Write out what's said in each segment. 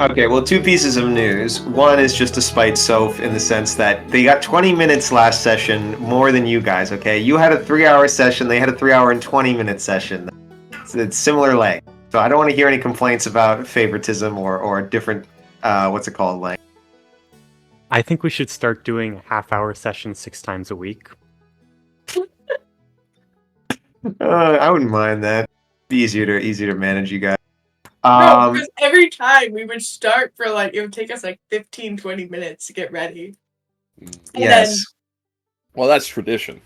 Okay, well, two pieces of news. One is just to spite Soph in the sense that they got 20 minutes last session, more than you guys, okay? You had a 3-hour session, they had a 3-hour and 20-minute session. It's similar length. So I don't want to hear any complaints about favoritism or different, what's it called, length. I think we should start doing half-hour sessions 6 times a week. I wouldn't mind that. Easier to manage you guys. No, because every time we would start for like, it would take us like 15, 20 minutes to get ready. And yes. Well, that's tradition.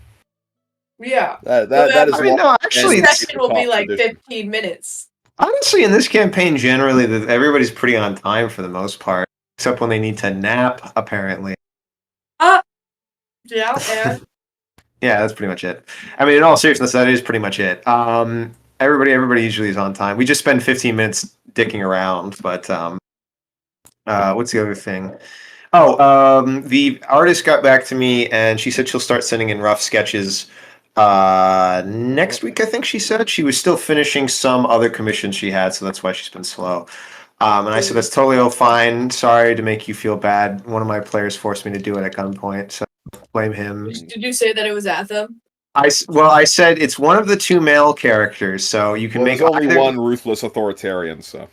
Yeah. That is. I mean, no, actually, the session will be like 15 minutes. Honestly, in this campaign, generally, everybody's pretty on time for the most part, except when they need to nap, apparently. Yeah, and yeah, that's pretty much it. I mean, in all seriousness, that is pretty much it. Everybody usually is on time. We just spend 15 minutes dicking around, but what's the other thing? Oh, the artist got back to me, and she said she'll start sending in rough sketches next week. I think she said she was still finishing some other commissions she had, so that's why she's been slow. And I said that's totally all fine. Sorry to make you feel bad. One of my players forced me to do it at gunpoint, so blame him. Did you say that it was Atham? I said it's one of the two male characters, so you can make only either one ruthless authoritarian, so.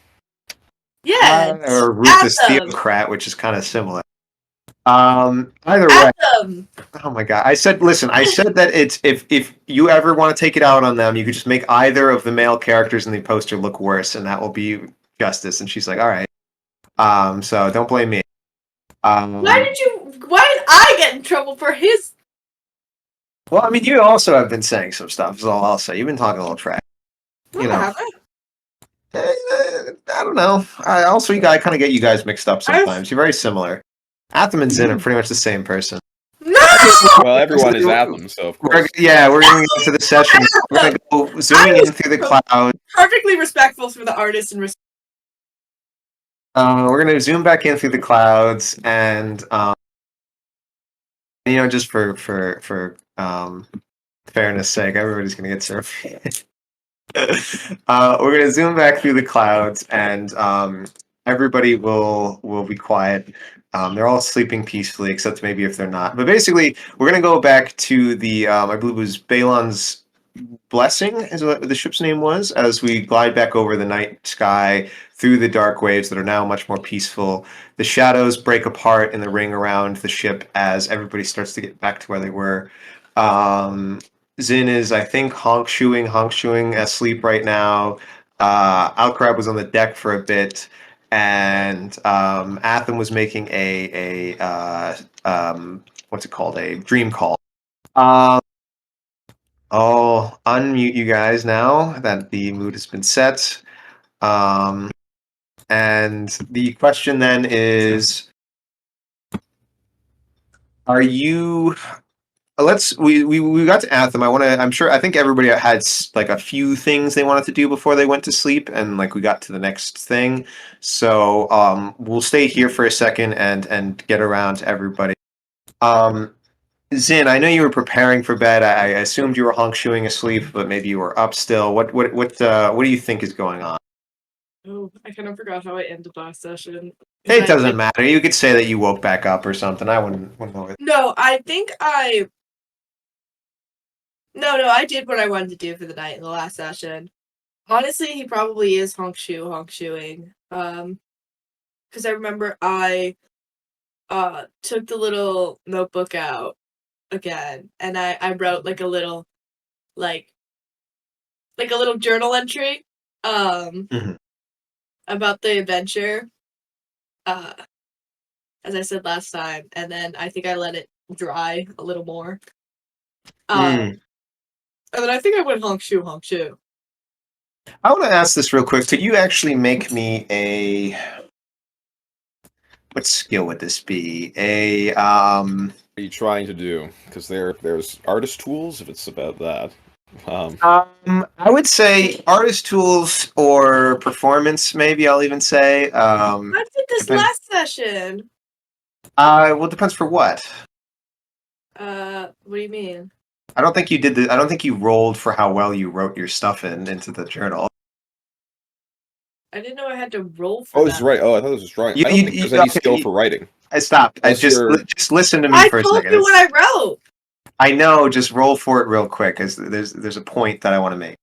Yeah, or ruthless theocrat, which is kind of similar. Either way. Atham. Oh my god! I said that it's if you ever want to take it out on them, you could just make either of the male characters in the poster look worse, and that will be justice. And she's like, "All right." So don't blame me. Why did I get in trouble for his? Well, I mean, you also have been saying some stuff. Is all I'll say. You've been talking a little trash. You know. I don't know. You guys kind of get you guys mixed up sometimes. You're very similar. Atham and Zin are pretty much the same person. No! Well, everyone is Atham, so of course. We're going to get to the session. We're going to go zooming in through the clouds. Perfectly respectful for the artist and we're going to zoom back in through the clouds, and just for fairness sake, everybody's going to get served. We're going to zoom back through the clouds, and everybody will be quiet. They're all sleeping peacefully, except maybe if they're not. But basically, we're going to go back to the, I believe it was Balon's Blessing, is what the ship's name was, as we glide back over the night sky through the dark waves that are now much more peaceful. The shadows break apart in the ring around the ship as everybody starts to get back to where they were. Zin is, I think, honk-shoeing asleep right now. Alcarab was on the deck for a bit. And Atham was making a what's it called? A dream call. I'll unmute you guys now that the mood has been set. And the question then is, are you? We got to Atham. I think everybody had like a few things they wanted to do before they went to sleep, and like we got to the next thing. So we'll stay here for a second and get around to everybody. Zin, I know you were preparing for bed. I assumed you were honk-shoeing asleep, but maybe you were up still. What do you think is going on? Oh, I kind of forgot how I ended last session. It doesn't matter. You could say that you woke back up or something. I wouldn't know it. No, I think I. No, I did what I wanted to do for the night in the last session. Honestly, he probably is honk-shoeing. Because I remember I took the little notebook out again, and I wrote like a little journal entry about the adventure, as I said last time, and then I think I let it dry a little more. And then I think I went honk-shoe. I want to ask this real quick. Could you actually make me a... What skill would this be? What are you trying to do? Because there's artist tools, if it's about that. I would say artist tools or performance, maybe I'll even say. I did this last session. Well, it depends for what. What do you mean? I don't think you did I don't think you rolled for how well you wrote your stuff into the journal. I didn't know I had to roll for Oh, this is that. right. Oh, I thought this was drawing. You- I don't you- think you- there's any okay, skill for writing. I stopped. I Unless you're- just listen to me I for a told second. you what I wrote. I know. Just roll for it real quick, because there's a point that I want to make.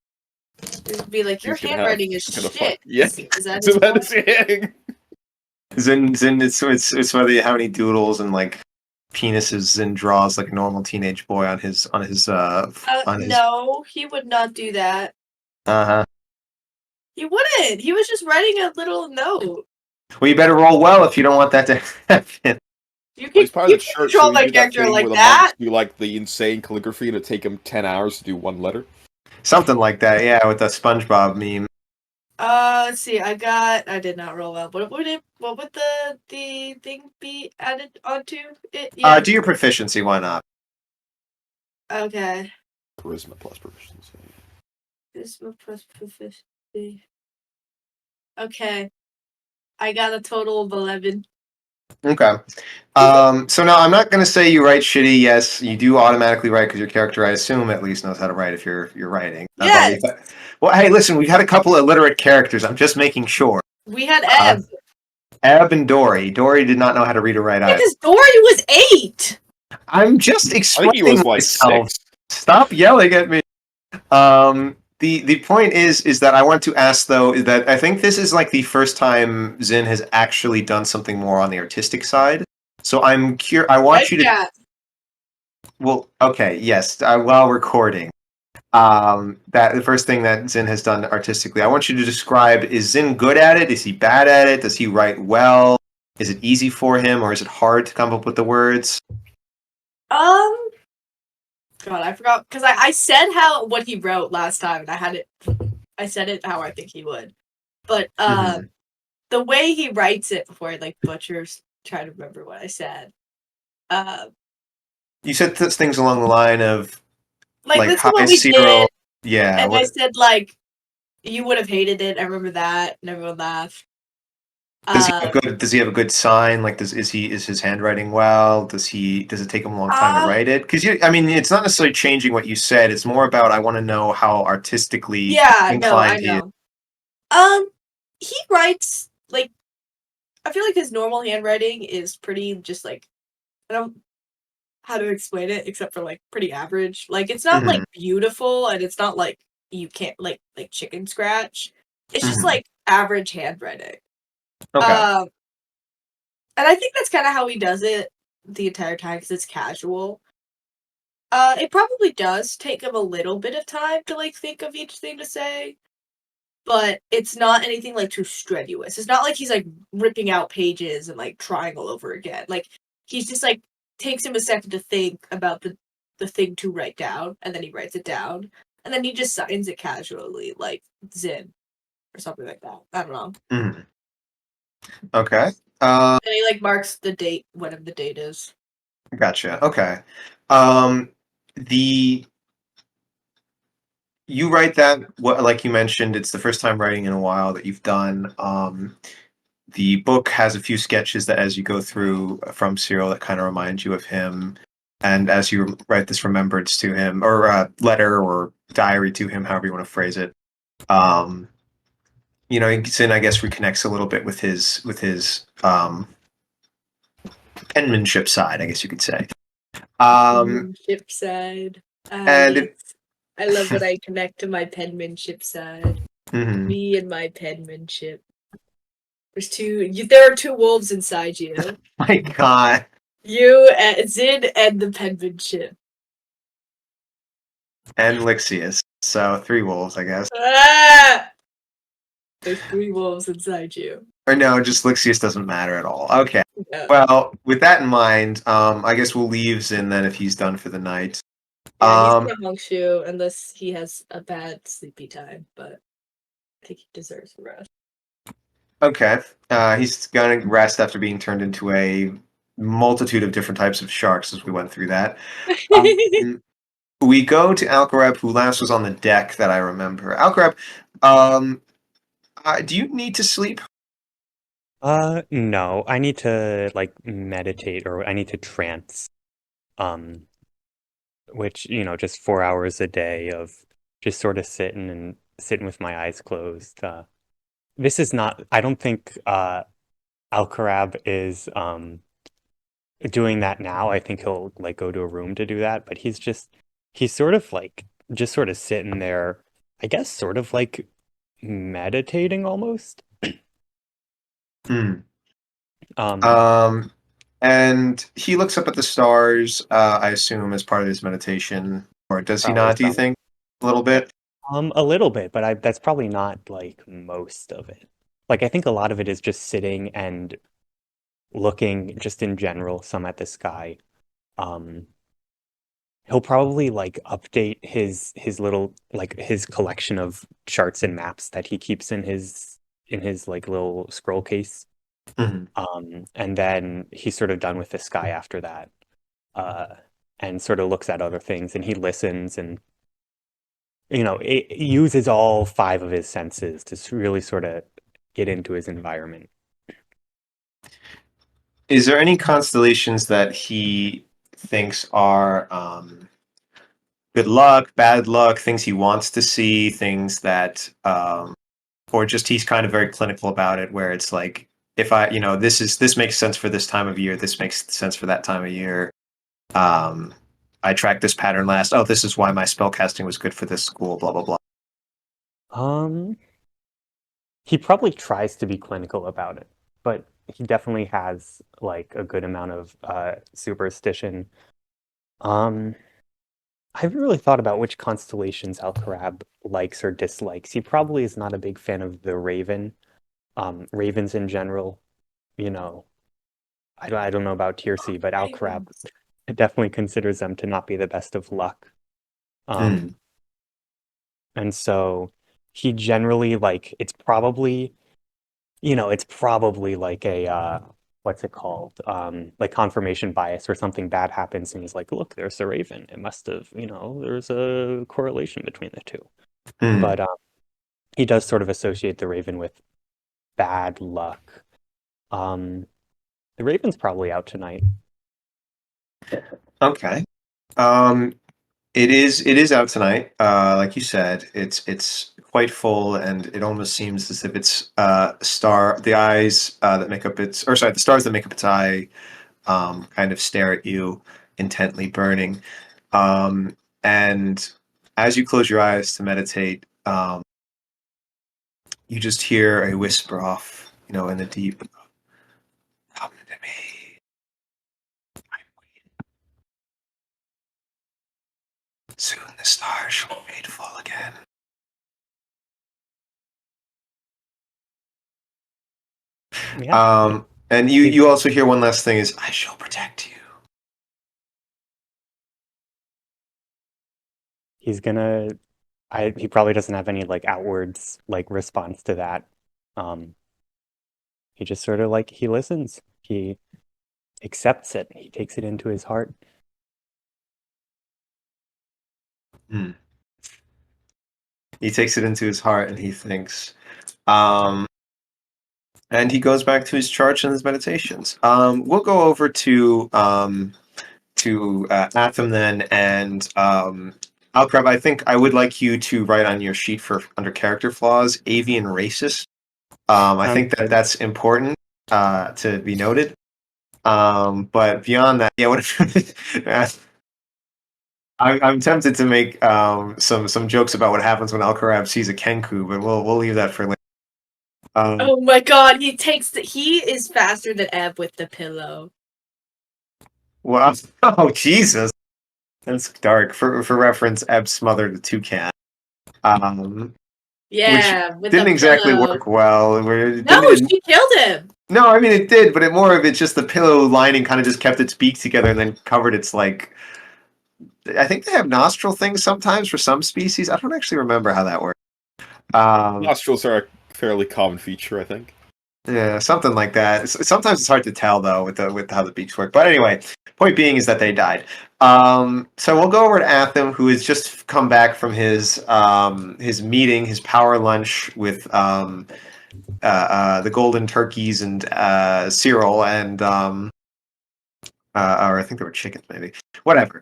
It'd be like, your He's gonna handwriting is he's gonna shit. Yeah, Is that that's his what I'm point? saying. Zin, it's whether how many doodles and like penises Zin draws like a normal teenage boy on his on his. No, he would not do that. Uh-huh. He wouldn't. He was just writing a little note. Well, you better roll well if you don't want that to happen. You Well, can, he's part you of the can church, control so my we do that character thing like where the that. monks do like the insane calligraphy, and it take them 10 hours to do one letter. Something like that, yeah, with the SpongeBob meme. Let's see. I did not roll well. What would the thing be added onto it? Yeah. Do your proficiency, why not? Okay. Charisma plus proficiency. Charisma plus proficiency. Okay. I got a total of 11. Okay. So now I'm not going to say you write shitty. Yes, you do automatically write because your character, I assume, at least knows how to write if you're writing. Yes. Well, hey, listen, we've had a couple of illiterate characters. I'm just making sure. We had Eb. Eb and Dory. Dory did not know how to read or write either. Because Dory was 8. I'm just I think explaining he was like myself. 6. Stop yelling at me. The point is that I want to ask though is that I think this is like the first time Zin has actually done something more on the artistic side. So I'm curious. I want you to. Cat. Well, okay, yes. While recording, that the first thing that Zin has done artistically, I want you to describe: is Zin good at it? Is he bad at it? Does he write well? Is it easy for him, or is it hard to come up with the words? God, I forgot because I said what he wrote last time, and I said it how I think he would, but the way he writes it before I like butchers, try to remember what I said. You said things along the line of like this is high what we Cyril. did, Yeah. and I said like you would have hated it. I remember that, and everyone laughed. Does he have a good sign? Like, is his handwriting well? Does it take him a long time to write it? Because I mean, it's not necessarily changing what you said. It's more about I want to know how artistically inclined he is. He writes like I feel like his normal handwriting is pretty just like I don't how to explain it except for like pretty average. Like it's not like beautiful and it's not like you can't like chicken scratch. It's just like average handwriting. Okay. And I think that's kind of how he does it the entire time because it's casual. It probably does take him a little bit of time to like think of each thing to say, but it's not anything like too strenuous. It's not like he's like ripping out pages and like trying all over again. Like he's just like takes him a second to think about the thing to write down, and then he writes it down, and then he just signs it casually, like Zin or something like that. I don't know. Mm-hmm. Okay. And he like marks the date, whatever the date is. Gotcha. Okay. You write that like you mentioned, it's the first time writing in a while that you've done. The book has a few sketches that, as you go through from Cyril, that kind of remind you of him, and as you write this remembrance to him, or letter or diary to him, however you want to phrase it. Zin, I guess, reconnects a little bit with his penmanship side, I guess you could say. Penmanship side. And yes. I love when I connect to my penmanship side. Me and my penmanship. There are two wolves inside you. My God. You, Zin, and the penmanship. And Lixius. So 3 wolves, I guess. Ah! There's 3 wolves inside you. Or no, just Lixius doesn't matter at all. Okay. No. Well, with that in mind, I guess we'll leave Zin then if he's done for the night. Yeah, he's gonna monk shoe unless he has a bad sleepy time, but I think he deserves a rest. Okay. He's gonna rest after being turned into a multitude of different types of sharks as we went through that. We go to Alcarab, who last was on the deck that I remember. Alcarab, do you need to sleep? No. I need to like meditate, or I need to trance. Which, just 4 hours a day of just sort of sitting with my eyes closed. this is not. I don't think Alcarab is doing that now. I think he'll like go to a room to do that, but he's sort of like just sort of sitting there, I guess sort of like meditating almost. Hmm. Um And he looks up at the stars, I assume, as part of his meditation. Or does he probably not, do you some think? A little bit? a little bit, but that's probably not like most of it. Like I think a lot of it is just sitting and looking just in general, some at the sky. Um he'll probably like update his little like his collection of charts and maps that he keeps in his like little scroll case. Mhm. And then he's sort of done with the sky after that. Uh and sort of looks at other things and he listens and it uses all five of his senses to really sort of get into his environment. Is there any constellations that he thinks are good luck, bad luck, things he wants to see, things that, or just he's kind of very clinical about it, where it's like, if I, this makes sense for this time of year, this makes sense for that time of year. Um, I tracked this pattern last. Oh, this is why my spell casting was good for this school. Blah blah blah. Um, he probably tries to be clinical about it, but he definitely has like a good amount of superstition. Um, I haven't really thought about which constellations Alcarab likes or dislikes. He probably is not a big fan of the Raven. Ravens in general, you know, I don't know about Tiercy, but Alcarab Ravens. definitely considers them to not be the best of luck. Hmm. Um, and so he generally like it's probably like a what's it called? Like confirmation bias or something bad happens and he's like, look, there's a raven. It must have, there's a correlation between the two. Hmm. But he does sort of associate the raven with bad luck. Um, the raven's probably out tonight. Okay. Um, it is out tonight. Like you said, it's quite full, and it almost seems as if it's the eyes that make up its, or sorry, the stars that make up its eye, kind of stare at you intently burning. And as you close your eyes to meditate, you just hear a whisper off, in the deep. Come to me. Soon the stars shall be made full again. Yeah, And you he's you also hear one last thing is, I shall protect you. he's gonna he probably doesn't have any like outwards like response to that. Um, he just sort of like he listens. He accepts it. He takes it into his heart. Hmm. He takes it into his heart and he thinks. Um, and he goes back to his charge and his meditations. We'll go over to Atham then, and Alcrab. I think I would like you to write on your sheet for under character flaws, avian racist. I Sounds think that good. that's important to be noted. But beyond that, yeah, what I'm tempted to make some jokes about what happens when Alcarab sees a Kenku, but we'll leave that for later. Oh my god, he is faster than Ebb with the pillow. Well, oh Jesus, that's dark. For reference, Ebb smothered a toucan, which Yeah, with didn't the exactly pillow. work well. No, she killed him. No, I mean it did, but more of it just the pillow lining kind of just kept its beak together and then covered its like. I think they have nostril things sometimes for some species. I don't actually remember how that works. Um, Nostrils are a fairly common feature, I think. Yeah, something like that. Sometimes it's hard to tell though with how the beaks work. But anyway, point being is that they died. So we'll go over to Atham, who has just come back from his meeting, his power lunch with the golden turkeys and Cyril and or I think they were chickens maybe. Whatever.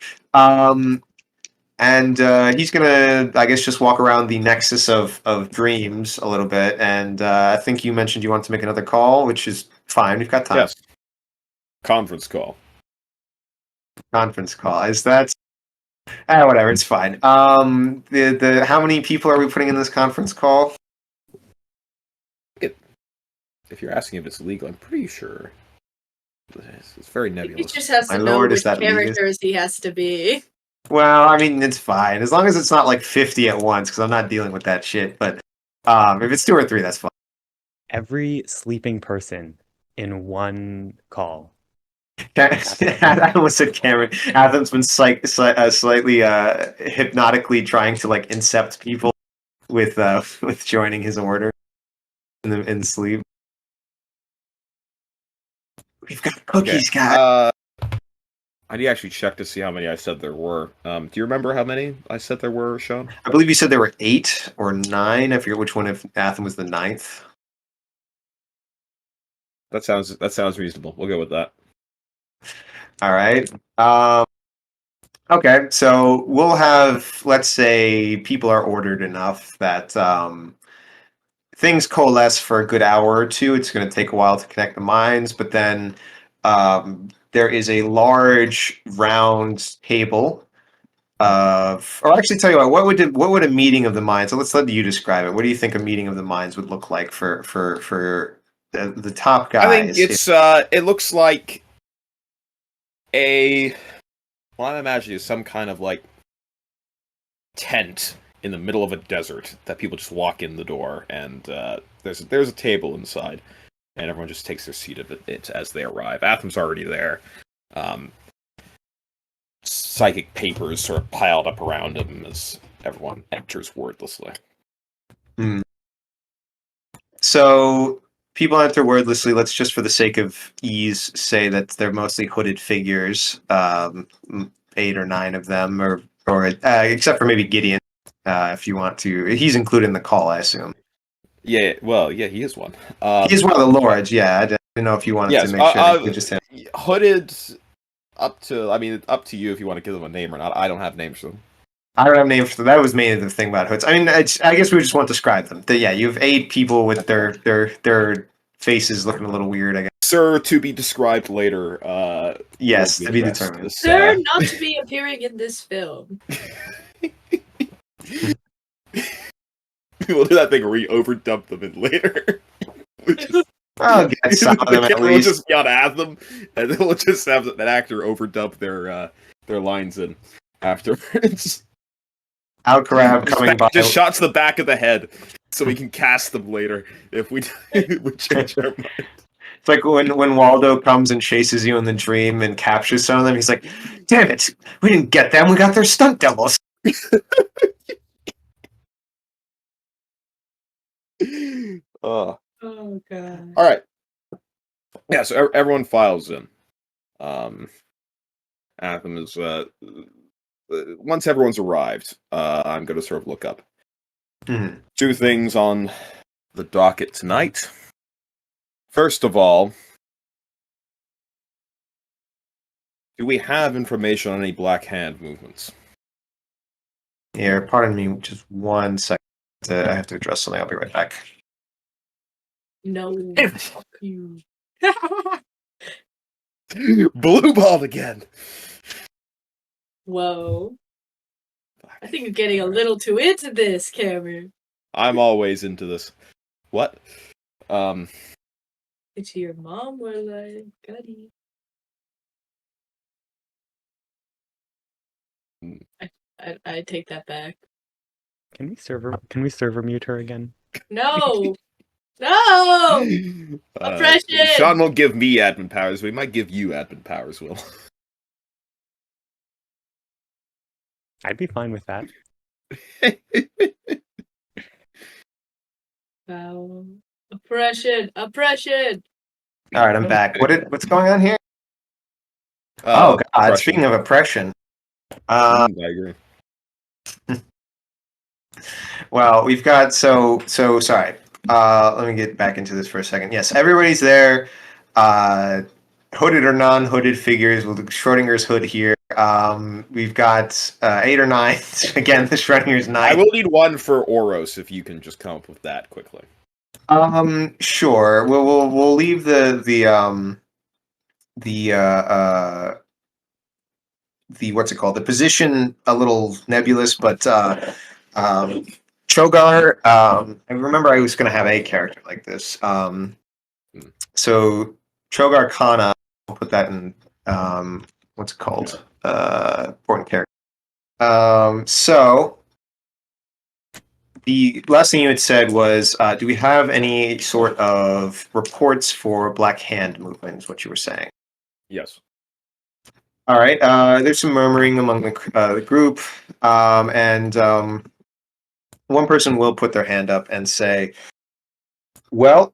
And he's gonna, I guess, just walk around the nexus of dreams a little bit. And I think you mentioned you want to make another call, which is fine. We've got time. Yes. Conference call. Conference call. Is that? Whatever. It's fine. The how many people are we putting in this conference call? If you're asking if it's legal, I'm pretty sure. It's very He nebulous. just has My to know lord, which is that characters he has to be. Well, I mean, it's fine as long as it's not like 50 at once, because I'm not dealing with that shit. But if it's 2 or 3, that's fine. Every sleeping person in one call. I almost said Cameron. Atham's been slightly hypnotically trying to like incept people with joining his order in sleep. We've got cookies, guys. I need to actually check to see how many I said there were. Do you remember how many I said there were, Sean? I believe you said there were 8 or 9. I forget which one. If Atham was the 9th. That sounds reasonable. We'll go with that. All right. Okay, so we'll have, let's say, people are ordered enough that things coalesce for a good hour or two. It's going to take a while to connect the minds, but then there is a large round table or actually, tell you what would a meeting of the minds? So let's let you describe it. What do you think a meeting of the minds would look like for the top guys? I think it's it looks like what I imagine is some kind of like tent in the middle of a desert that people just walk in the door, and there's a table inside, and everyone just takes their seat at it as they arrive. Atham's already there. Psychic papers sort of piled up around him as everyone enters wordlessly. So people enter wordlessly. Let's just, for the sake of ease, say that they're mostly hooded figures. 8 or 9 of them, or except for maybe Gideon, if you want to. He's included in the call, I assume. Yeah, well, yeah, he is one. He is one of the lords. Yeah, I didn't know if you wanted to make sure that just him. Hooded. Up to you if you want to give them a name or not. I don't have names for them. I don't have names for them. That was mainly the thing about hoods. I mean, I guess we just want to describe them. Yeah, you have 8 people with their faces looking a little weird, I guess. Sir, to be described later. Yes, to be determined. Sir, not to be appearing in this film. We'll do that thing where we overdub them in later. I'll get some of them at least. We'll just be on Atham, and then we'll just have that actor overdub their lines in afterwards. Alcarab coming by. Just shot to the back of the head, so we can cast them later if we change our mind. It's like when Waldo comes and chases you in the dream and captures some of them. He's like, "Damn it, we didn't get them. We got their stunt doubles." Oh God! All right. Yeah, so everyone files in. Atham is once everyone's arrived. I'm going to sort of look up 2 things on the docket tonight. First of all, do we have information on any Black Hand movements? Here, pardon me, just 1 second. I have to address something. I'll be right back. No, fuck you. Blue balled again. Whoa. I think you're getting a little too into this, Cameron. I'm always into this. What? It's your mom or like Gutty. I take that back. Can we server mute her again? No! No! Oppression! Sean won't give me admin powers, but he might give you admin powers, Will. I'd be fine with that. Wow. Oppression! Oppression! All right, I'm back. What's going on here? Oh God! Oppression. Speaking of oppression, I agree. well, we've got so sorry. Let me get back into this for a second. Yes, everybody's there. Hooded or non-hooded figures with Schrodinger's hood here. We've got 8 or 9. Again, the Shredder's 9. I will need one for Oros if you can just come up with that quickly. Sure. We'll leave the what's it called? The position a little nebulous, but Chogar. I remember I was going to have a character like this. So Chogar Kana. I'll put that in. What's it called? Important character. So the last thing you had said was, do we have any sort of reports for Black Hand movement? Is what you were saying. Yes. All right. There's some murmuring among the group, and one person will put their hand up and say, "Well,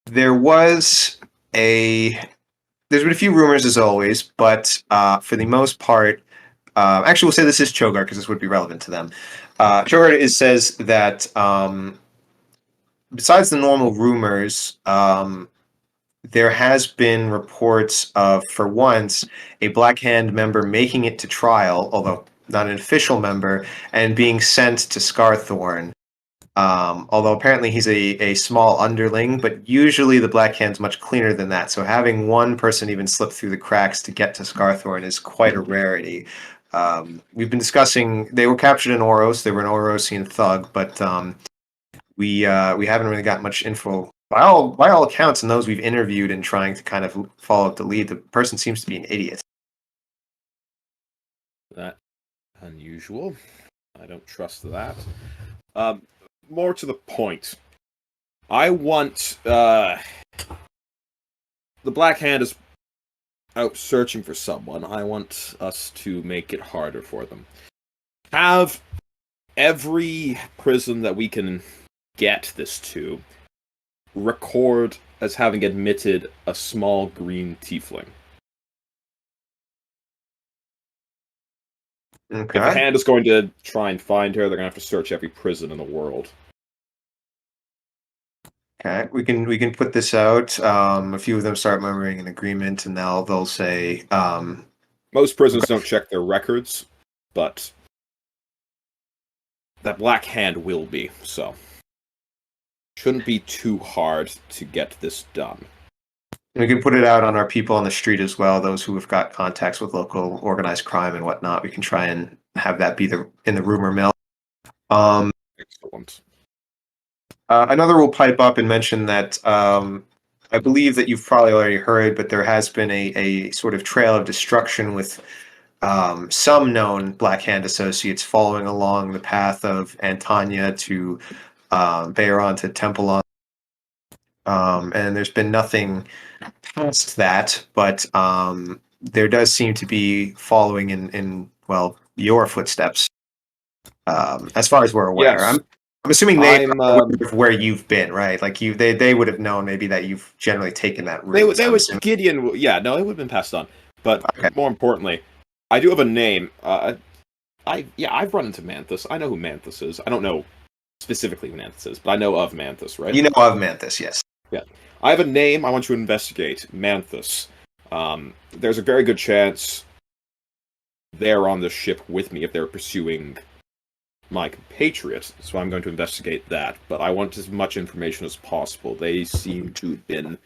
there was a. There's been a few rumors, as always, but for the most part, actually, we'll say this is Chogar because this would be relevant to them. Chogar says that besides the normal rumors, there has been reports of, for once, a Black Hand member making it to trial, although not an official member, and being sent to Scarthorne. Although apparently he's a small underling, but usually the Black Hand's much cleaner than that. So having one person even slip through the cracks to get to Scarthorne is quite a rarity. We've been discussing. They were captured in Oros. They were an Orosian thug, but we haven't really got much info. By all accounts, and those we've interviewed and trying to kind of follow up the lead, the person seems to be an idiot. That unusual. I don't trust that. More to the point. I want the Black Hand is out searching for someone. I want us to make it harder for them. Have every prison that we can get this to record as having admitted a small green tiefling. Okay. If the Hand is going to try and find her, they're going to have to search every prison in the world. Okay, we can put this out. A few of them start murmuring an agreement, and they'll say. Most prisons don't check their records, but that Black Hand will be, so shouldn't be too hard to get this done. We can put it out on our people on the street as well, those who have got contacts with local organized crime and whatnot. We can try and have that be in the rumor mill. Excellent. Another will pipe up and mention that I believe that you've probably already heard, but there has been a sort of trail of destruction with some known Black Hand associates following along the path of Antanya to Bayron to Tempelon. And there's been nothing past that, but there does seem to be following in your footsteps, as far as we're aware. Yes. I'm assuming they're aware I'm of where you've been, right? Like they would have known maybe that you've generally taken that route. they would Gideon. Yeah, no, it would have been passed on. But Okay. more importantly, I do have a name. I've run into Manthus. I know who Manthus is. I don't know specifically who Manthus is, but I know of Manthus, right? You know of Manthus, yes. Yeah. I have a name I want to investigate. Manthus. There's a very good chance they're on the ship with me if they're pursuing my compatriot, so I'm going to investigate that, but I want as much information as possible. They seem to have been,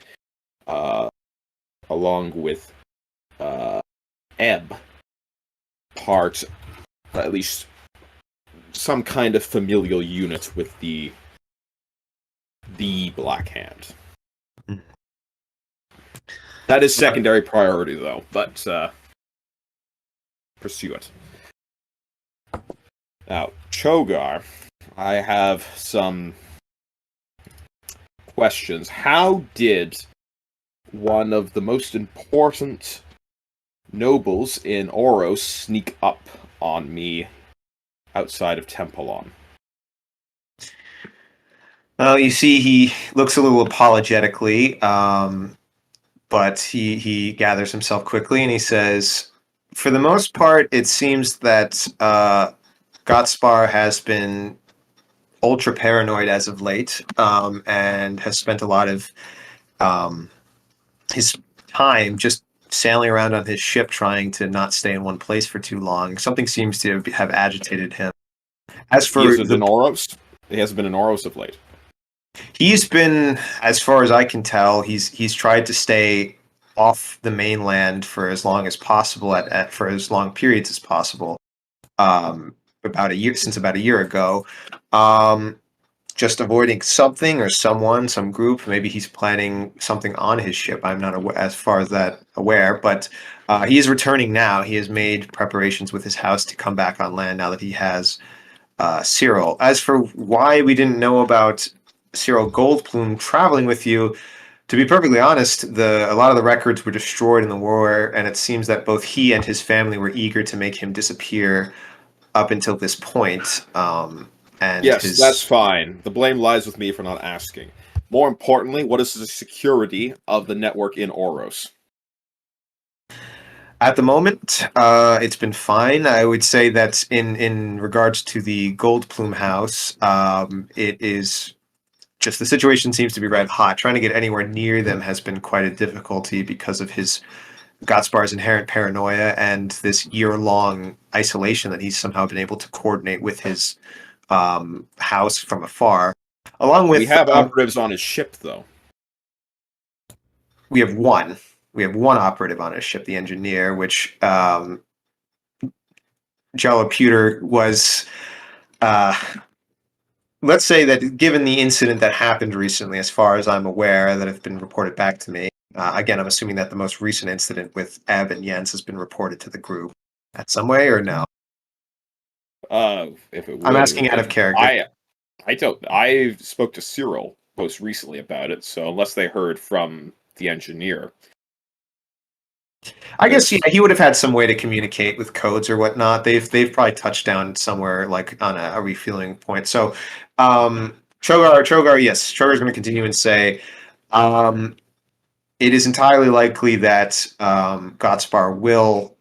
along with Ebb, part, at least some kind of familial unit with the Black Hand. That is secondary priority, though, but pursue it. Now, Chogar, I have some questions. How did one of the most important nobles in Oros sneak up on me outside of Tempelon? Well, you see, he looks a little apologetically, but he gathers himself quickly and he says, for the most part, it seems that Gotspar has been ultra paranoid as of late, and has spent a lot of his time just sailing around on his ship, trying to not stay in one place for too long. Something seems to have agitated him. As He for hasn't been Oros. He hasn't been in Oros of late. he's been, as far as I can tell, he's tried to stay off the mainland for as long as possible, for as long periods as possible. About a year since about a year ago. Just avoiding something or someone, some group. Maybe he's planning something on his ship. I'm not aware, as far as that aware, but he is returning now. He has made preparations with his house to come back on land now that he has Cyril. As for why we didn't know about Cyril Goldplume traveling with you, to be perfectly honest, a lot of the records were destroyed in the war, and it seems that both he and his family were eager to make him disappear up until this point. And Yes, that's fine. The blame lies with me for not asking. More importantly, what is the security of the network in Oros? At the moment, it's been fine. I would say that in regards to the Goldplume house, it is just the situation seems to be red hot. Trying to get anywhere near them has been quite a difficulty because of his Gotspar's inherent paranoia and this year-long isolation that he's somehow been able to coordinate with his house from afar. Along with We have operatives on his ship, though. we have one. We have one operative on his ship, the engineer, which Jello Pewter was. Let's say that given the incident that happened recently, as far as I'm aware, that have been reported back to me. Again, I'm assuming that the most recent incident with Ebb and Jens has been reported to the group at some way, or no? If it would, I'm asking out of character. I spoke to Cyril most recently about it, so unless they heard from the engineer. I guess he would have had some way to communicate with codes or whatnot. They've probably touched down somewhere like on a refueling point. So Chogar, yes, Chogar's going to continue and say, it is entirely likely that Gotspar will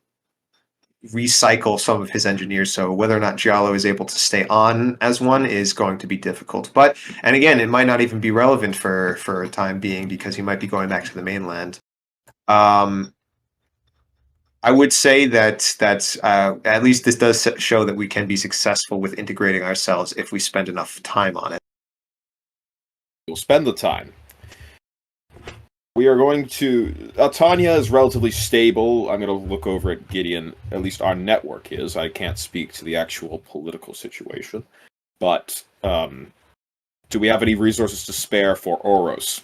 recycle some of his engineers. So whether or not Giallo is able to stay on as one is going to be difficult. But and again, it might not even be relevant for a time being because he might be going back to the mainland. I would say that at least this does show that we can be successful with integrating ourselves if we spend enough time on it. We'll spend the time. We are going to... Tanya is relatively stable. I'm going to look over at Gideon. At least our network is. I can't speak to the actual political situation. But do we have any resources to spare for Oros?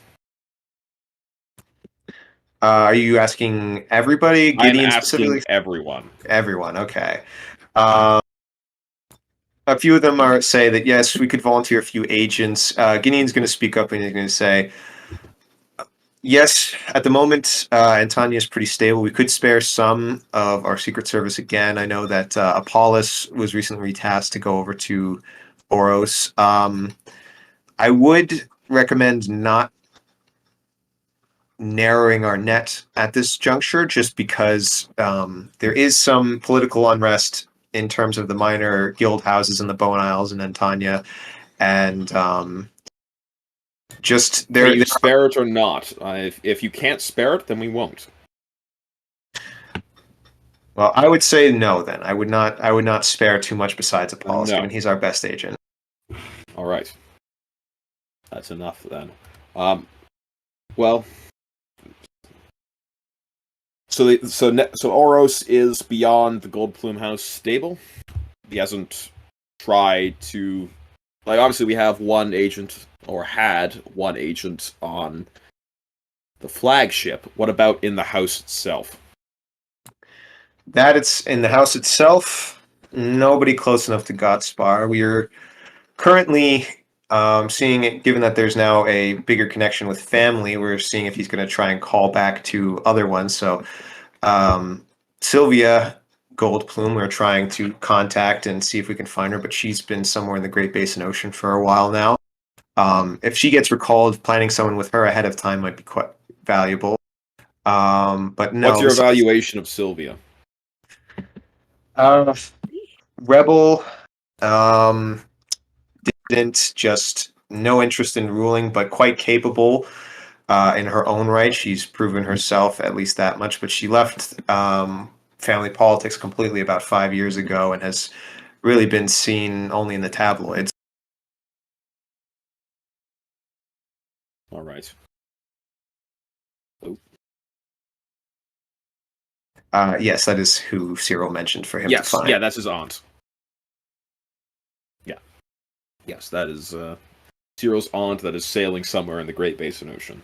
Are you asking everybody? Gideon I'm asking specifically? everyone. Everyone, okay. A few of them say that yes, we could volunteer a few agents. Gideon's going to speak up and he's going to say, yes, at the moment, Antania is pretty stable. We could spare some of our Secret Service again. I know that Apollos was recently retasked to go over to Oros. I would recommend not narrowing our net at this juncture just because there is some political unrest in terms of the minor guild houses in the Bone Isles and Antania, and just Can you spare it or not? If you can't spare it, then we won't. Well, I would say no. Then I would not spare too much besides Apollos, No. given he's our best agent. All right, that's enough then. Well, so Oros is beyond the Gold Plume House stable. He hasn't tried to, like, obviously we have one agent, or had one agent on the flagship. What about in the house itself? That it's in the house itself. Nobody close enough to Gotspar. We are currently seeing it, given that there's now a bigger connection with family, we're seeing if he's going to try and call back to other ones. So Sylvia Goldplume, we're trying to contact and see if we can find her, but she's been somewhere in the Great Basin Ocean for a while now. If she gets recalled, planning someone with her ahead of time might be quite valuable. But no. What's your evaluation of Sylvia? Rebel, didn't just no interest in ruling, but quite capable. in her own right. She's proven herself at least that much, but she left family politics completely about 5 years ago and has really been seen only in the tabloids. All right. Yes, that is who Cyril mentioned for him to Yes, find. yeah, that's his aunt. Yeah. Yes, that is Cyril's aunt that is sailing somewhere in the Great Basin Ocean.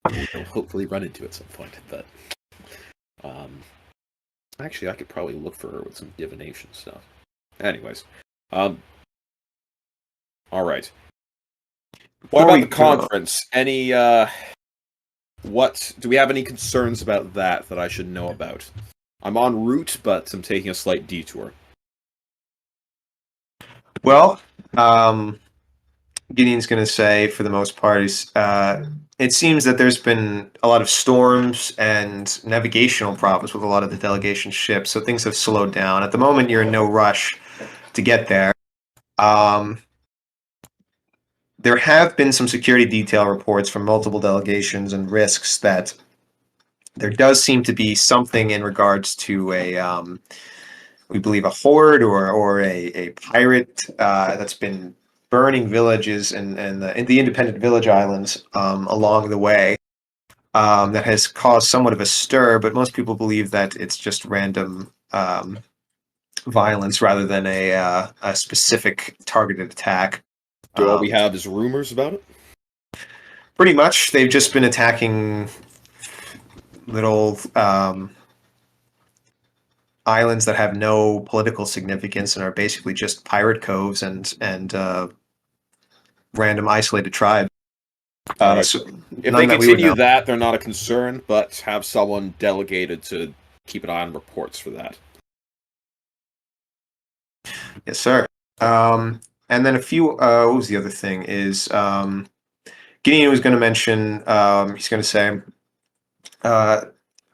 We'll hopefully run into at some point, but actually, I could probably look for her with some divination stuff. Anyways, all right. What Before about we the go- conference? Any what do we have any concerns about that I should know about? I'm en route, but I'm taking a slight detour. Well, Gideon's going to say, for the most part, is it seems that there's been a lot of storms and navigational problems with a lot of the delegation ships, so things have slowed down. At the moment, you're in no rush to get there. There have been some security detail reports from multiple delegations and risks that there does seem to be something in regards to we believe, a horde or a pirate that's been burning villages and in the independent village islands along the way that has caused somewhat of a stir, but most people believe that it's just random violence rather than a specific targeted attack. Do all we have is rumors about it? Pretty much, they've just been attacking little islands that have no political significance and are basically just pirate coves and random isolated tribes. Right. So If none they that we would continue know. that, they're not a concern, but have someone delegated to keep an eye on reports for that. Yes, sir. And then a few. What was the other thing? Is Gideon was going to mention. He's going to say.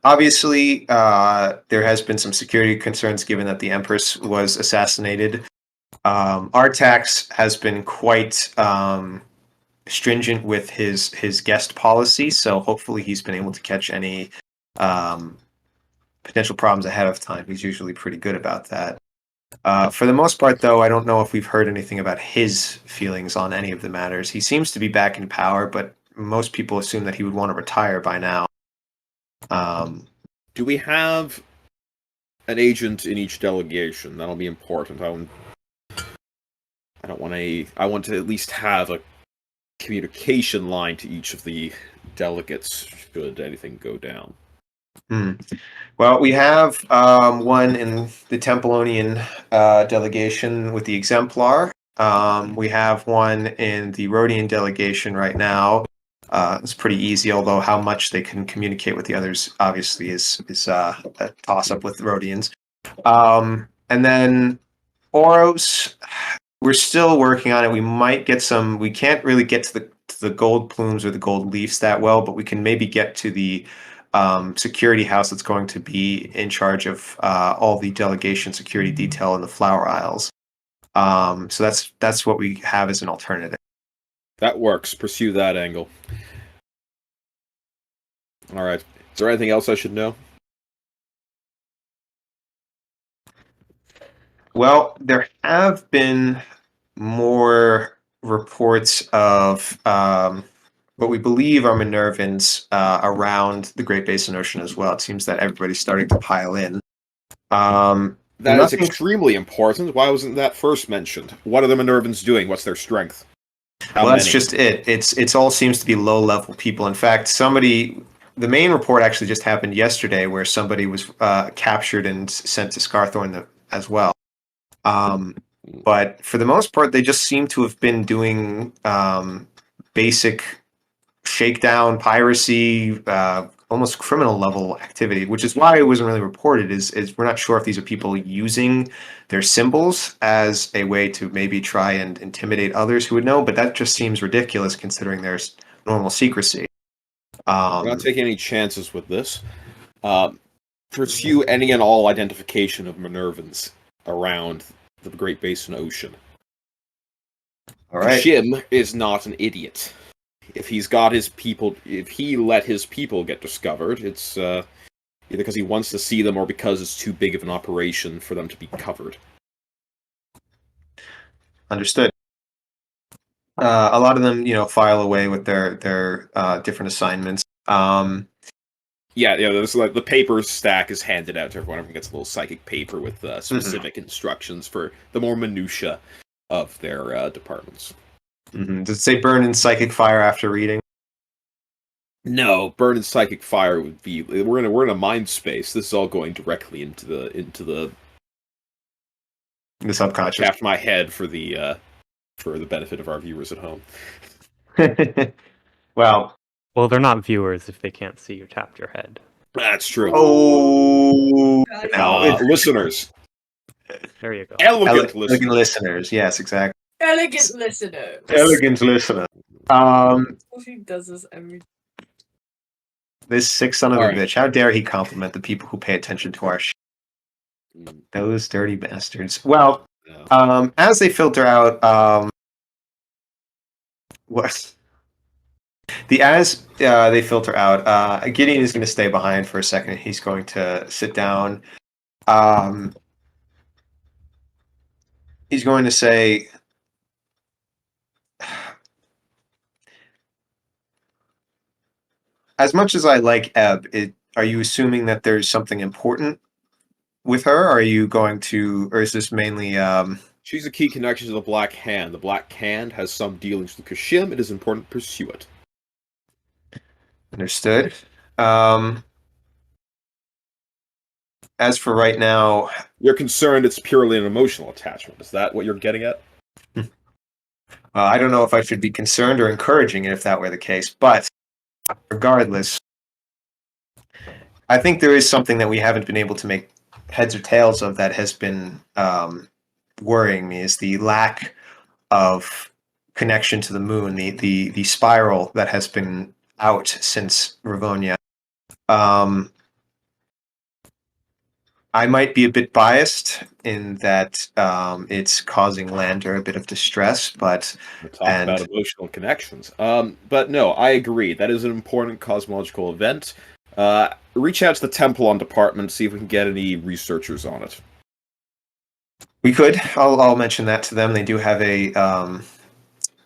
Obviously, there has been some security concerns given that the Empress was assassinated. Artax has been quite stringent with his guest policy, so hopefully he's been able to catch any potential problems ahead of time. He's usually pretty good about that. For the most part, though, I don't know if we've heard anything about his feelings on any of the matters. He seems to be back in power, but most people assume that he would want to retire by now. Do we have an agent in each delegation? That'll be important. I want to at least have a communication line to each of the delegates should anything go down. Well, we have one in the Tempelonian delegation with the Exemplar. We have one in the Rhodian delegation right now. It's pretty easy, although how much they can communicate with the others obviously is a toss-up with the Rhodians. And then Oros, we're still working on it. We might get some. We can't really get to the gold plumes or the gold leaves that well, but we can maybe get to the security house that's going to be in charge of all the delegation security detail in the flower aisles. So that's what we have as an alternative. That works. Pursue that angle. All right. Is there anything else I should know? Well, there have been more reports of what we believe are Minervans around the Great Basin Ocean as well. It seems that everybody's starting to pile in. That is extremely important. Why wasn't that first mentioned? What are the Minervans doing? What's their strength? How Well, that's many? just it. It's all seems to be low level people. In fact, the main report actually just happened yesterday, where somebody was captured and sent to Scarthorne as well. But for the most part, they just seem to have been doing basic shakedown, piracy, almost criminal level activity, which is why it wasn't really reported. Is we're not sure if these are people using their symbols as a way to maybe try and intimidate others who would know, but that just seems ridiculous considering there's normal secrecy. We're not taking any chances with this. Pursue any and all identification of Minervans around the Great Basin Ocean. All right. Shim is not an idiot. If he let his people get discovered, it's either because he wants to see them or because it's too big of an operation for them to be covered. Understood. A lot of them, file away with their different assignments. Yeah, there's like the paper stack is handed out to everyone. Everyone gets a little psychic paper with specific instructions for the more minutia of their departments. Does it say burn in psychic fire after reading? No, burn in psychic fire would be. We're in a mind space. This is all going directly into the subconscious. After my head for the benefit of our viewers at home. Well, they're not viewers if they can't see you tap your head. That's true. Oh, listeners. There you go. Elegant listeners. Yes, exactly. Elegant listeners. Elegant listener. He does this every. This sick son of a bitch. How dare he compliment the people who pay attention to our shit? Those dirty bastards. Well, as they filter out, they filter out, Gideon is going to stay behind for a second. He's going to sit down. He's going to say, as much as I like Ebb, are you assuming that there's something important with her? Or are you going to, or is this mainly... She's a key connection to the Black Hand. The Black Hand has some dealings with Kashim. It is important to pursue it. Understood. As for right now... You're concerned it's purely an emotional attachment. Is that what you're getting at? I don't know if I should be concerned or encouraging it if that were the case, but regardless, I think there is something that we haven't been able to make heads or tails of that has been worrying me, is the lack of connection to the moon, the spiral that has been out since Rivonia. I might be a bit biased in that it's causing Lander a bit of distress, but... We'll talk about emotional connections. But no, I agree. That is an important cosmological event. Reach out to the Temple on Department, see if we can get any researchers on it. We could. I'll mention that to them. They do have a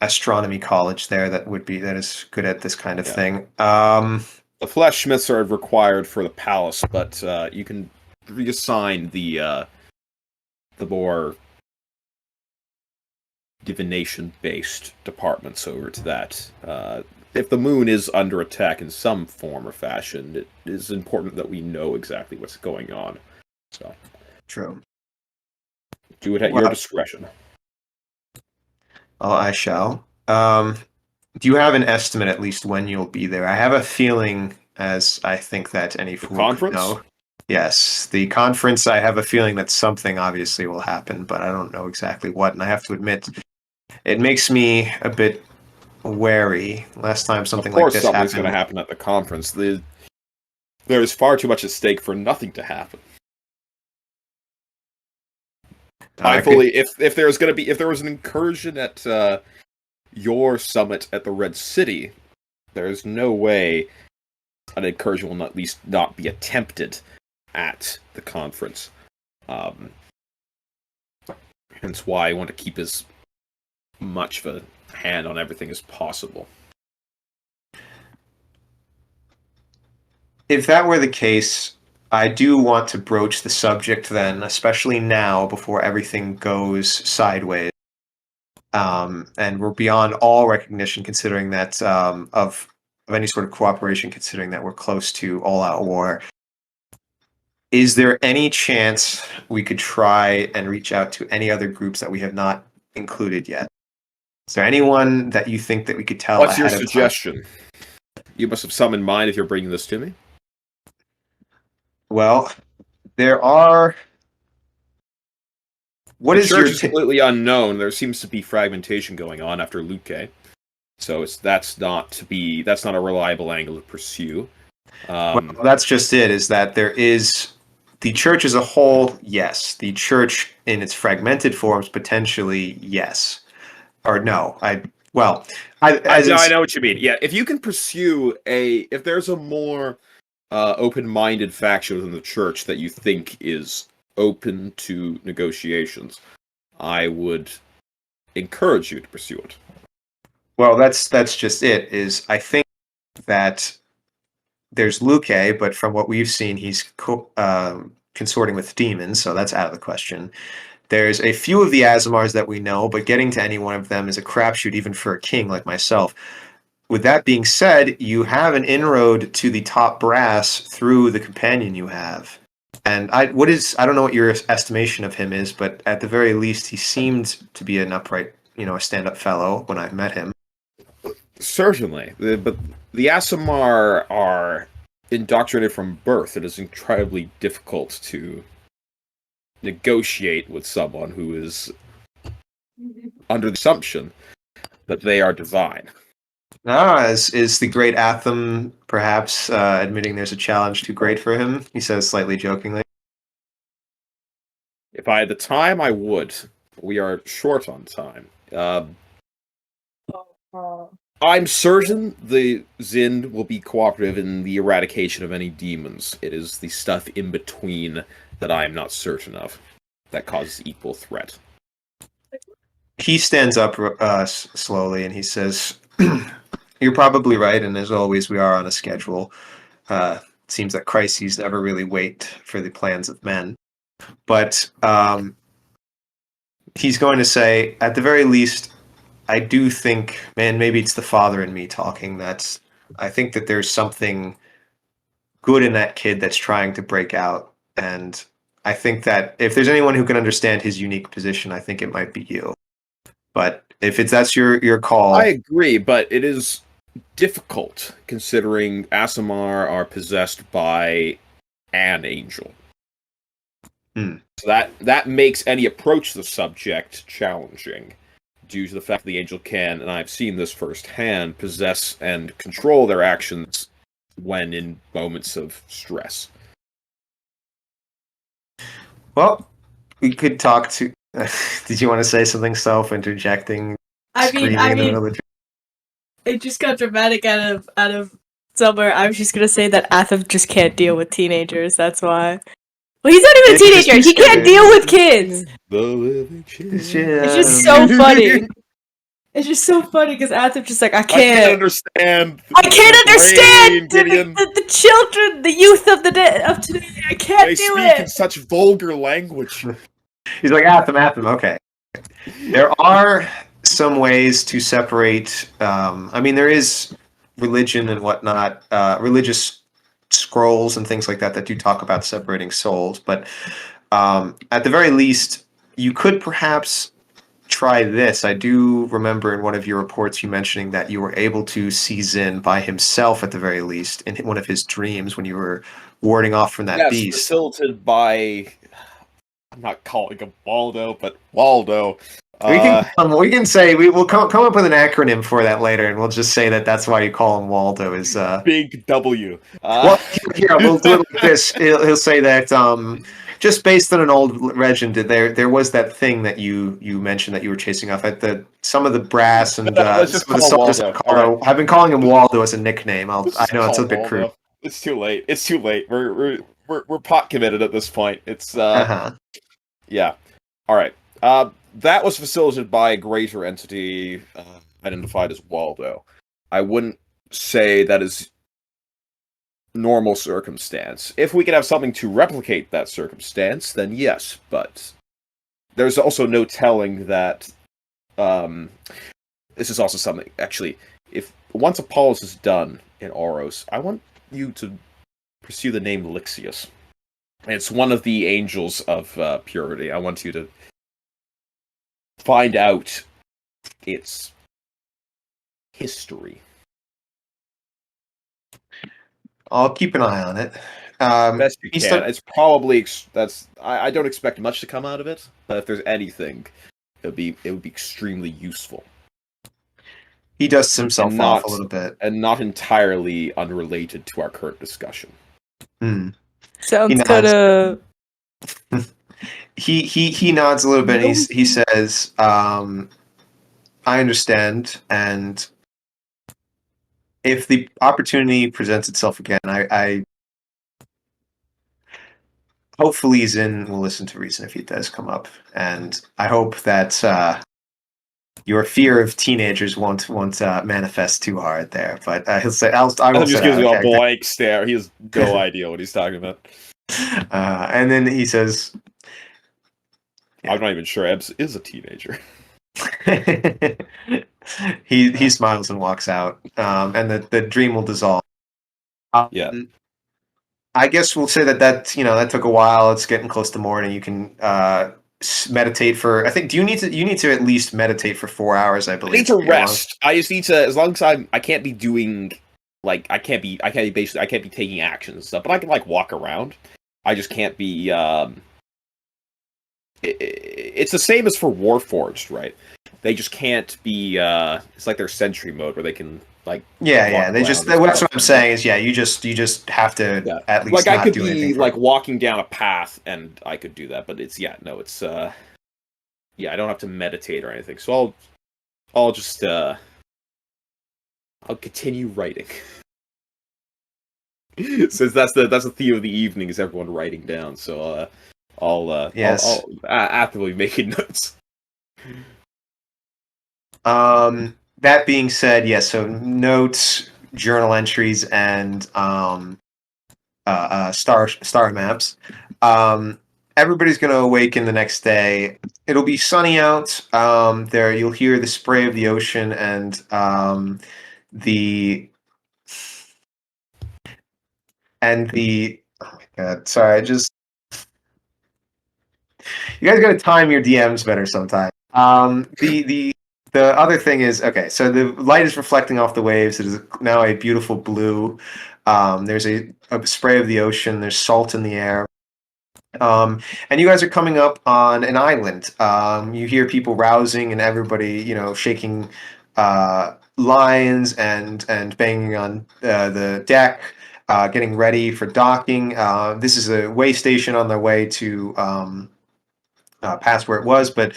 astronomy college there that is good at this kind of thing. The flesh smiths are required for the palace, but you can reassign the more divination-based departments over to that. If the moon is under attack in some form or fashion, it is important that we know exactly what's going on. So, true. Do it at your discretion. Oh, I shall. Do you have an estimate at least when you'll be there? I have a feeling, as I think that any fool could know. Yes, the conference, I have a feeling that something obviously will happen, but I don't know exactly what, and I have to admit, it makes me a bit wary. Last time something like this happened... Of course something's going to happen at the conference. There is far too much at stake for nothing to happen. If there was an incursion at your summit at the Red City, there's no way an incursion will at least not be attempted at the conference. Hence why I want to keep as much of a hand on everything as possible. If that were the case, I do want to broach the subject then, especially now before everything goes sideways. And we're beyond all recognition considering that of any sort of cooperation, considering that we're close to all-out war. Is there any chance we could try and reach out to any other groups that we have not included yet? Is there anyone that you think that we could tell? What's your suggestion? You must have some in mind if you're bringing this to me. Well, there are... The church is completely unknown. There seems to be fragmentation going on after Luque. So that's not a reliable angle to pursue. Well, that's just it, is that there is... The church as a whole, yes. The church in its fragmented forms, potentially, yes. or no, I know what you mean. Yeah, if you can pursue if there's a more open-minded faction within the church that you think is open to negotiations, I would encourage you to pursue it. well, that's just it. Is I think that there's Luke, but from what we've seen, he's consorting with demons, so that's out of the question. There's a few of the Azamars that we know, but getting to any one of them is a crapshoot, even for a king like myself. With that being said, you have an inroad to the top brass through the companion you have. And I don't know what your estimation of him is, but at the very least, he seemed to be an upright, a stand-up fellow when I met him. Certainly, but the Aasimar are indoctrinated from birth. It is incredibly difficult to negotiate with someone who is under the assumption that they are divine. Is the great Atham perhaps admitting there's a challenge too great for him? He says slightly jokingly. If I had the time, I would. We are short on time. I'm certain the Zind will be cooperative in the eradication of any demons. It is the stuff in between that I am not certain of that causes equal threat. He stands up slowly and he says, "You're probably right, and as always, we are on a schedule. It seems that crises never really wait for the plans of men." But he's going to say, at the very least, I do think, man, maybe it's the father in me talking, that I think that there's something good in that kid that's trying to break out. And I think that if there's anyone who can understand his unique position, I think it might be you. But if that's your call. I agree, but it is difficult considering Aasimar are possessed by an angel. So that makes any approach to the subject challenging, due to the fact that the angel can, and I've seen this firsthand, possess and control their actions when in moments of stress. Well, we could talk to... Did you want to say something, self-interjecting? I mean, it just got dramatic out of somewhere. I was just gonna say that Atham just can't deal with teenagers, that's why. Well, he's not even a teenager. He can't deal with kids. It's just so funny. It's just so funny because Atham's just like, I can't understand. I can't understand the children, the youth of today. I can't they do speak it. in such vulgar language. He's like, Atham, okay. There are some ways to separate. There is religion and whatnot, religious scrolls and things like that do talk about separating souls. But at the very least, you could perhaps try this. I do remember in one of your reports you mentioning that you were able to see Zin by himself at the very least in one of his dreams when you were warding off from that beast. Facilitated by, I'm not calling him Waldo, but Waldo. We can say we'll come up with an acronym for that later, and we'll just say that's why you call him Waldo. Is Big W. Well, here we'll do it like this. He'll say that just based on an old legend, there was that thing that you mentioned that you were chasing off at some of the brass and some of the soldiers. I've been calling him Waldo as a nickname. I know it's a bit crude. It's too late. We're pot committed at this point. It's yeah. All right. That was facilitated by a greater entity identified as Waldo. I wouldn't say that is normal circumstance. If we could have something to replicate that circumstance, then yes, but there's also no telling that this is also something, actually, if once Apollos is done in Oros, I want you to pursue the name Lixius. It's one of the angels of purity. I want you to find out its history. I'll keep an eye on it. Best you can. It's probably I don't expect much to come out of it, but if there's anything, it would be extremely useful. He dusts himself off a little bit, and not entirely unrelated to our current discussion. Sounds kind of. He nods a little bit. And he says, I understand, and if the opportunity presents itself again, I hopefully Zin will listen to reason if he does come up, and I hope that your fear of teenagers won't manifest too hard there. But he'll say, I Adam will say just gives that. you a Okay. blank stare. He has no idea what he's talking about. And then he says, I'm not even sure Ebbs is a teenager. he smiles and walks out, and the dream will dissolve. Yeah. I guess we'll say that that took a while. It's getting close to morning. You can meditate for. I think. Do you need to at least meditate for 4 hours? I I believe. need to rest. I just need to, as long as I can't be doing like I can't be taking actions and stuff, but I can like walk around. I just can't be. It's the same as for Warforged, right? They just can't be. It's like their sentry mode where they can like. Yeah. They just. That's what I'm saying is, yeah. You just have to at least like I not could do be anything. like walking down a path, and I could do that, but it's I don't have to meditate or anything. So I'll just I'll continue writing. Since that's the theme of the evening is everyone writing down. So I'll actively making notes. That being said, yes. So notes, journal entries, and star maps. Everybody's going to awaken the next day. It'll be sunny out. There you'll hear the spray of the ocean and the oh my god, sorry, you guys got to time your DMs better sometime. The other thing is, okay, so the light is reflecting off the waves. It is now a beautiful blue. There's a spray of the ocean. There's salt in the air. And you guys are coming up on an island. You hear people rousing and everybody, shaking lines and banging on the deck, getting ready for docking. This is a way station on their way to past where it was, but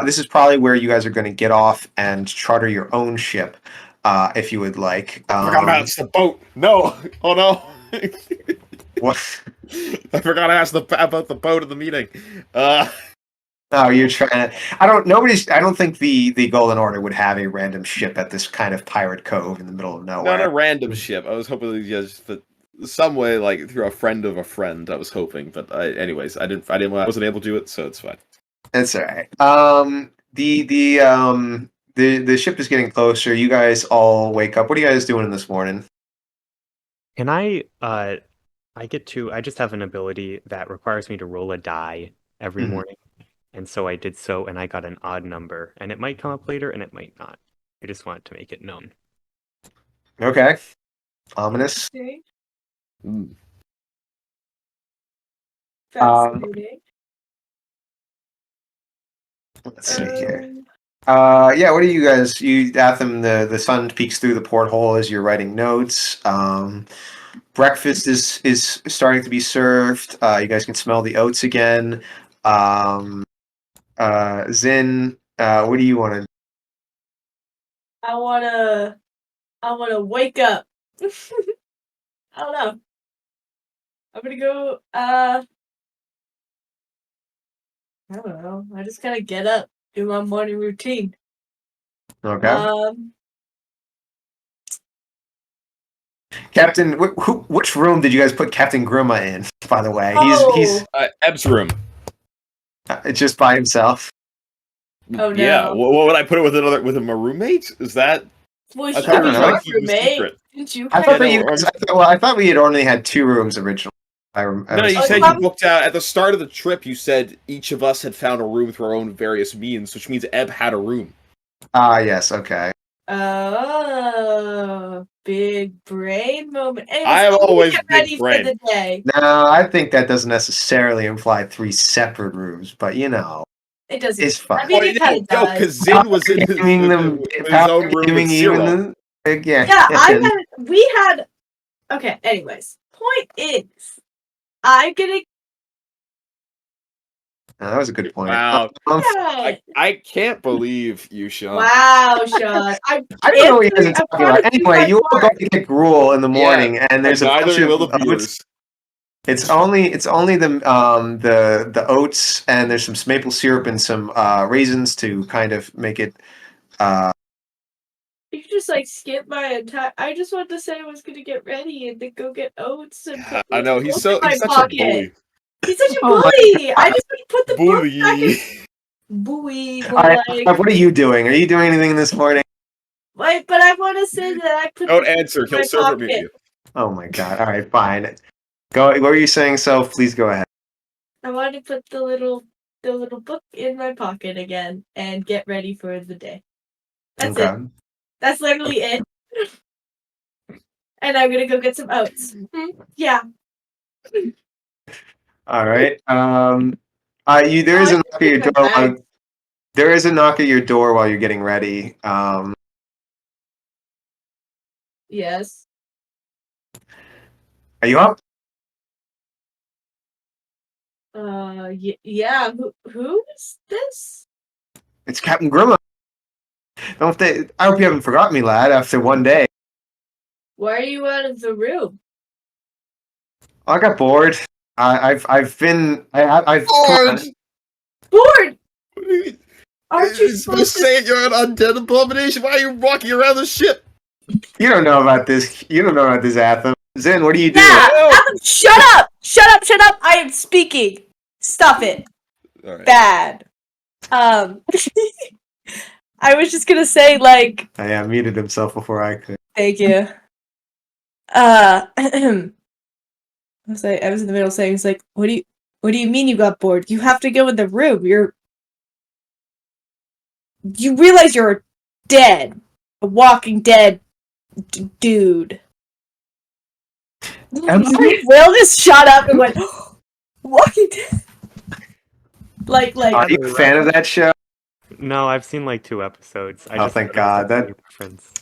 this is probably where you guys are going to get off and charter your own ship, if you would like. I forgot to ask the boat. No, oh no. What? I forgot to ask about the boat at the meeting. Oh, you're trying to. I don't think the Golden Order would have a random ship at this kind of pirate cove in the middle of nowhere. Not a random ship. I was hoping just some way, like through a friend of a friend. I was hoping, but I wasn't able to do it, so it's fine. That's all right. The ship is getting closer. You guys all wake up. What are you guys doing this morning? Can I just have an ability that requires me to roll a die every morning. And so I did so, and I got an odd number. And it might come up later, and it might not. I just wanted to make it known. Okay. Ominous. Okay. Mm. Fascinating. Let's see here. Yeah, what are you guys? Atham, the sun peeks through the porthole as you're writing notes. Breakfast is starting to be served. You guys can smell the oats again. Zin, what do you want to do? I wanna wake up. I don't know. I'm gonna go. I don't know. I just gotta get up, do my morning routine. Okay. Captain, which room did you guys put Captain Grima in? By the way, he's Ebb's room. Just by himself. Oh no! Yeah, what would I put it with my roommate? Is that? Well, I he thought was we were your gonna keep it roommate. secret. Didn't you? I thought have- I thought we had only had 2 rooms originally. No, you said you booked out at the start of the trip. You said each of us had found a room through our own various means, which means Ebb had a room. Yes, okay. Oh, big brain moment. Anyways, I am I'm gonna always get big ready brain. for the day. No, I think that doesn't necessarily imply 3 separate rooms, but It doesn't. it's fine. I mean, it kind of No, does. because Zin was in his own room with Cyril. Yeah, we had. Okay. Anyways, point is, I'm gonna That was a good point. Wow. Um, Yeah. I can't believe you, Sean. Wow, Sean. I don't know what you guys are talking about. Anyway, you all go to get gruel in the morning, and there's a bunch neither will of the oats. viewers. It's only the oats, and there's some maple syrup and some raisins to kind of make it. You could just like skip my entire. I just wanted to say I was gonna get ready and then go get oats and put I know oats he's in my such pocket. a bully. He's such a Oh my bully. I just want to put the board back in. Bully. Bully, All right, like. what are you doing? Are you doing anything this morning? Wait, but I want to say that I put Don't the book answer. in He'll my server mute pocket. you. Oh my god! All right, fine. Go. What were you saying, Soph? Please go ahead. I want to put the little book in my pocket again and get ready for the day. That's it. Okay. That's literally it. And I'm gonna go get some oats. Yeah. All right. There is a knock at your door. There is a knock at your door while you're getting ready. Yes. Are you up? Yeah. Who's this? It's Captain Grimma. I hope you haven't forgotten me, lad. After one day, Why are you out of the room? I got bored. I've come on. Bored. Aren't you You're supposed supposed to to? say you're an undead abomination. Why are you walking around the ship? You don't know about this. You don't know about this, Atham. Zin, what are you doing? Yeah. No. Atham, shut up! Shut up! Shut up! I am speaking. Stop it. All right. Bad. I was just gonna say like. Oh, yeah, muted himself before I could. Thank you. I was in the middle of saying, it's like, what do you mean you got bored? You have to go in the room. You realize you're dead. A walking dead dude. Am I? Will just shut up and went, walking dead. Like, Are you a fan of that show? No, I've seen like 2 episodes. I Oh, just thank thought it was God. a funny reference.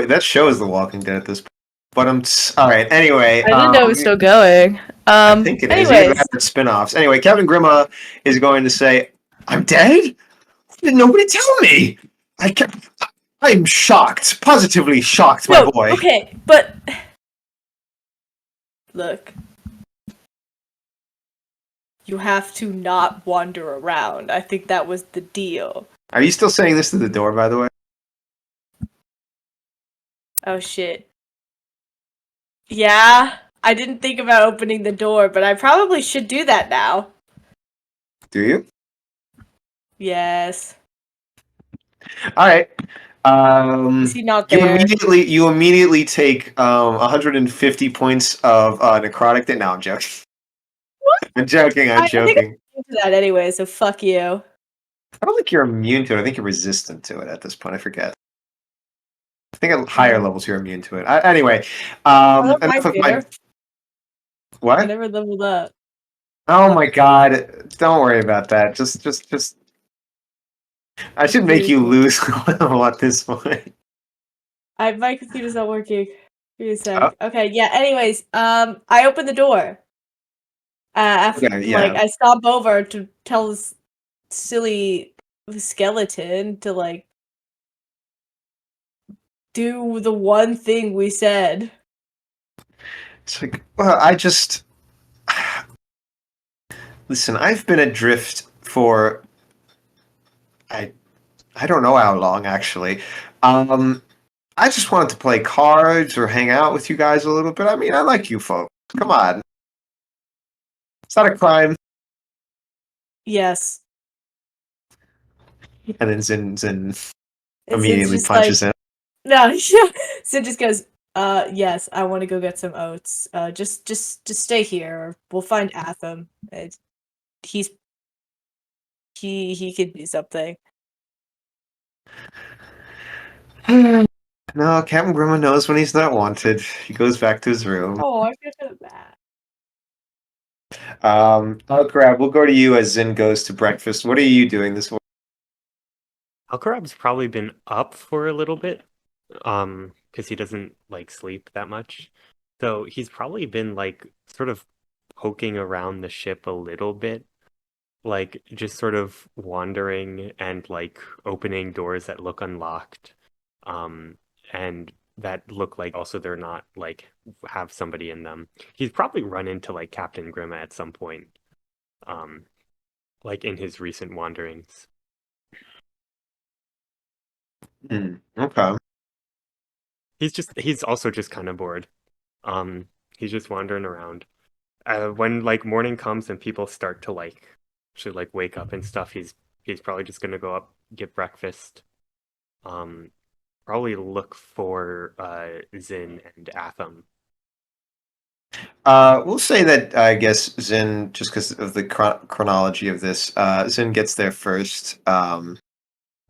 That show is The Walking Dead at this point. But all right. Anyway, I didn't know it was still going. I think it is. Anyways. Even after spin-offs. Anyway, Kevin Grimma is going to say, "I'm dead? Did nobody tell me? I'm shocked. Positively shocked, my boy." Okay, but look. You have to not wander around. I think that was the deal. Are you still saying this to the door, by the way? Oh shit. Yeah, I didn't think about opening the door, but I probably should do that now. Do you? Yes. All right. Is he not You there? immediately take 150 points of necrotic. No, I'm joking. What? I'm joking. I'm I think joking. into that anyway, so fuck you. I don't think you're immune to it. I think you're resistant to it at this point. I forget. I think at higher levels you're immune to it. Anyway, enough of my. I What? never leveled up. Oh my God! Don't worry about that. Just. I should make you lose at this point. My computer's not working. Give me a sec. Okay, yeah. Anyways, I opened the door. After I stomp over to tell this silly skeleton to like do the one thing we said. It's like, well, listen. I've been adrift for I don't know how long actually. I just wanted to play cards or hang out with you guys a little bit. I mean, I like you folks. Come on. It's not a crime. Yes. And then Zin And immediately Zin's just punches him. No, Zin just goes, yes, I want to go get some oats. Just stay here. Or we'll find Atham. He could do something. No, Captain Grimma knows when he's not wanted. He goes back to his room. Oh, I feel so bad. Alcarab, we'll go to you as Zin goes to breakfast. What are you doing this morning? Alcarab's probably been up for a little bit, because he doesn't like sleep that much. So he's probably been like sort of poking around the ship a little bit. like just sort of wandering and like opening doors that look unlocked, um, and that look like also they're not like have somebody in them. He's probably run into like Captain Grimma at some point, um, like in his recent wanderings. Okay. He's also just kind of bored. Um, he's just wandering around. When like morning comes and people start to like should like wake up and stuff, he's probably just gonna go up, get breakfast, um, probably look for Zin and Atham. We'll say that I guess Zin, just because of the chronology of this, Zin gets there first.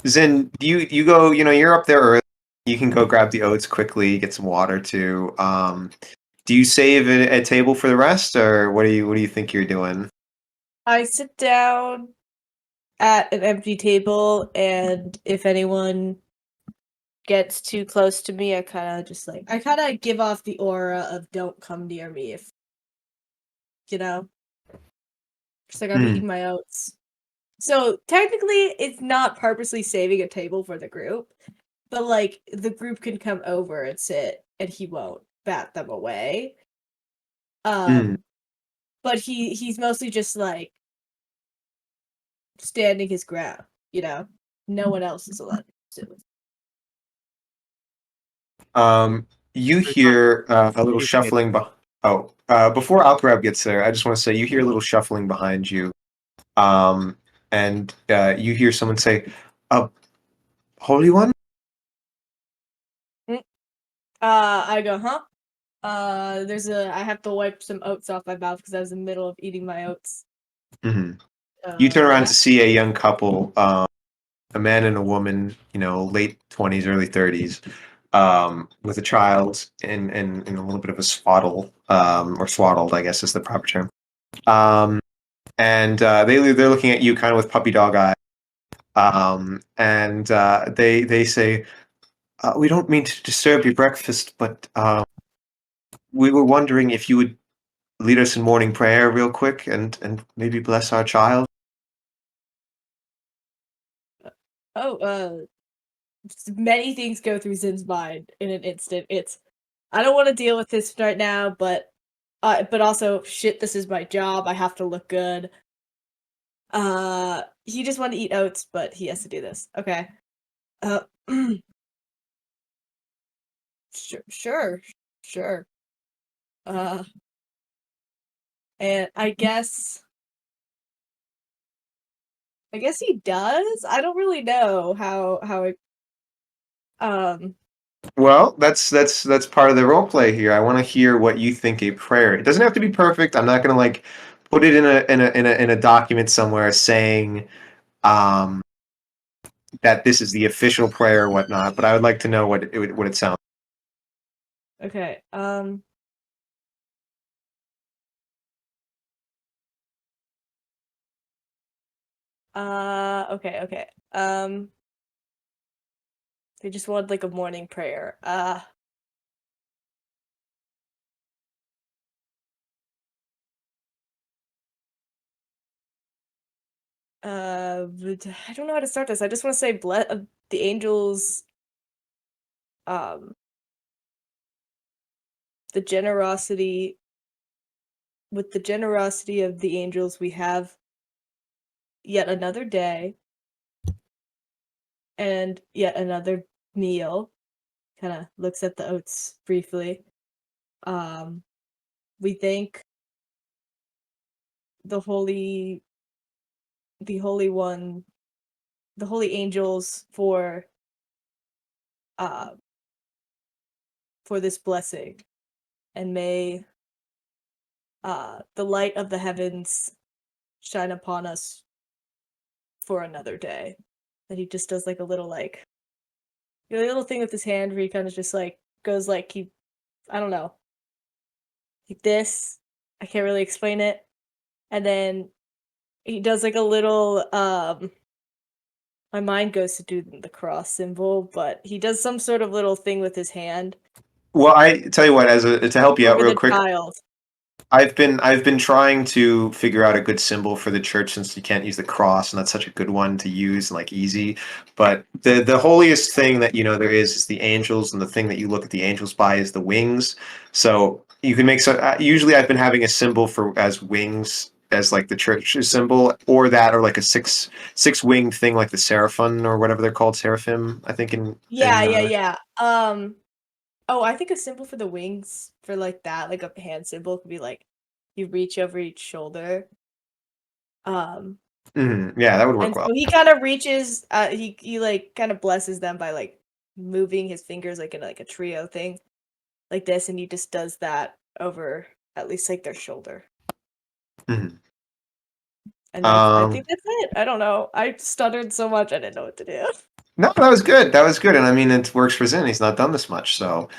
Zin, you go? You're up there early. You can go grab the oats quickly, get some water too. Do you save a table for the rest, or what do you think you're doing? I sit down at an empty table, and if anyone gets too close to me, I kind of give off the aura of "don't come near me" if you know. Just like I'm eating my oats. So technically, it's not purposely saving a table for the group, but like the group can come over and sit, and he won't bat them away. But he's mostly just like standing his ground. No one else is allowed to sit with. You There's not hear a little using it. shuffling. Before Alcarab gets there, I just want to say you hear a little shuffling behind you, and you hear someone say, Holy One?" I go, huh? I have to wipe some oats off my mouth because I was in the middle of eating my oats. You turn around Yeah. to see a young couple, a man and a woman, late 20s, early 30s, with a child in a little bit of a swaddle, or swaddled, I guess is the proper term. And they're looking at you kind of with puppy dog eyes. And they say, "We don't mean to disturb your breakfast, but we were wondering if you would lead us in morning prayer real quick and maybe bless our child." Oh, many things go through Zin's mind in an instant. It's, I don't want to deal with this right now, but also, shit, this is my job. I have to look good. He just wanted to eat oats, but he has to do this. Okay. Sure. And I guess he does. I don't really know how it. Well, that's part of the role play here. I want to hear what you think a prayer. It doesn't have to be perfect. I'm not going to like put it in a document somewhere saying that this is the official prayer or whatnot. But I would like to know what it sounds. Okay. Okay. They just wanted like a morning prayer. But I don't know how to start this. I just want to say, the angels, um, the generosity. With the generosity of the angels, we have yet another day and yet another meal. Kind of looks at the oats briefly. We thank the holy one, the holy angels uh for this blessing, and may the light of the heavens shine upon us for another day. And he just does like a little little thing with his hand where he kind of just like goes like I don't know, like this. I can't really explain it. And then he does like a little my mind goes to do the cross symbol, but he does some sort of little thing with his hand Well, I tell you what, to help you out over real the quick, child. I've been trying to figure out a good symbol for the church since you can't use the cross, and that's such a good one to use and like easy. But the holiest thing that there is the angels, and the thing that you look at the angels by is the wings. So you can make usually I've been having a symbol for as wings as like the church symbol, or that, or like a six winged thing like the seraphim or whatever they're called, seraphim, I think Yeah. Oh, I think a symbol for the wings for like that, like a hand symbol could be like you reach over each shoulder. Yeah, that would work And well. so he kind of reaches he like kind of blesses them by like moving his fingers like in like a trio thing like this, and he just does that over at least like their shoulder. Mhm. And I think that's it. I don't know. I stuttered so much I didn't know what to do. No, that was good. That was good. And I mean, it works for Zen. He's not done this much. So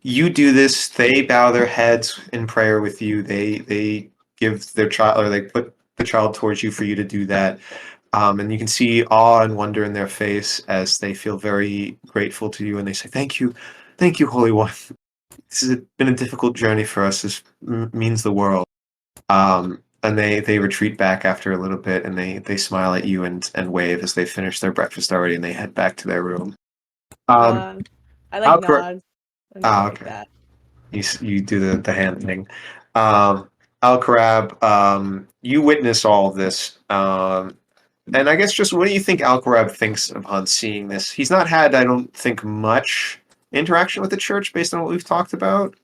you do this. They bow their heads in prayer with you. They give their child, or they put the child towards you for you to do that. And you can see awe and wonder in their face as they feel very grateful to you. And they say, thank you, Holy One. This has been a difficult journey for us. This means the world. And they retreat back after a little bit, and they smile at you and wave as they finish their breakfast already, and they head back to their room. I like Alcar nod and go like okay. that. You do the hand thing. Alcarab, you witness all of this. And I guess just what do you think Alcarab thinks upon seeing this? He's not had, I don't think, much interaction with the church based on what we've talked about.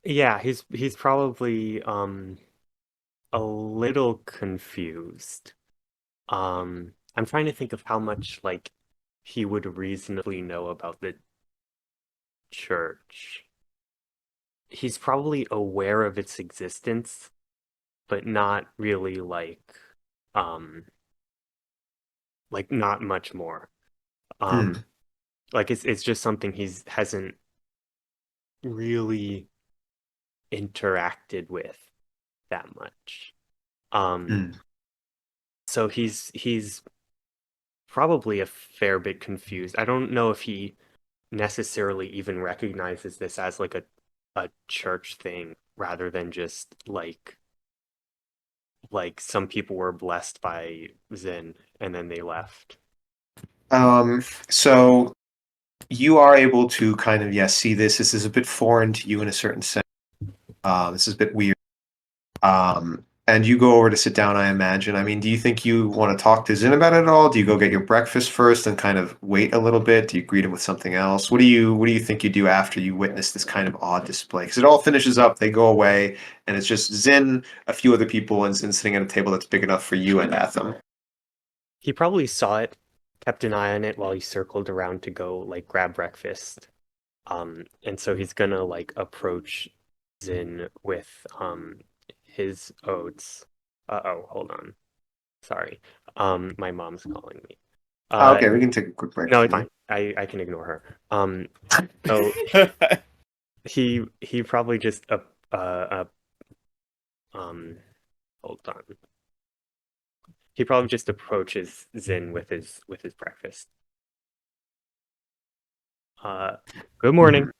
Yeah, he's probably a little confused. I'm trying to think of how much like he would reasonably know about the church. He's probably aware of its existence, but not really like not much more. Hmm. Like it's just something he's hasn't really interacted with that much. Hmm. So he's probably a fair bit confused. I don't know if he necessarily even recognizes this as like a church thing rather than just like some people were blessed by Zen and then they left. So you are able to kind of, yes, see this. This is a bit foreign to you in a certain sense. This is a bit weird. And you go over to sit down, I imagine. I mean, do you think you want to talk to Zin about it at all? Do you go get your breakfast first and kind of wait a little bit? Do you greet him with something else? What do you think you do after you witness this kind of odd display? Because it all finishes up, they go away, and it's just Zin, a few other people, and Zin sitting at a table that's big enough for you and Atham. He probably saw it, kept an eye on it while he circled around to go like grab breakfast. And so he's gonna like approach Zin with his oats. Uh-oh, hold on. Sorry. My mom's calling me. Okay, we can take a quick break No, if it's you need. fine. I can ignore her. So he probably just um hold on. He probably just approaches Zin with his breakfast. Uh, good morning.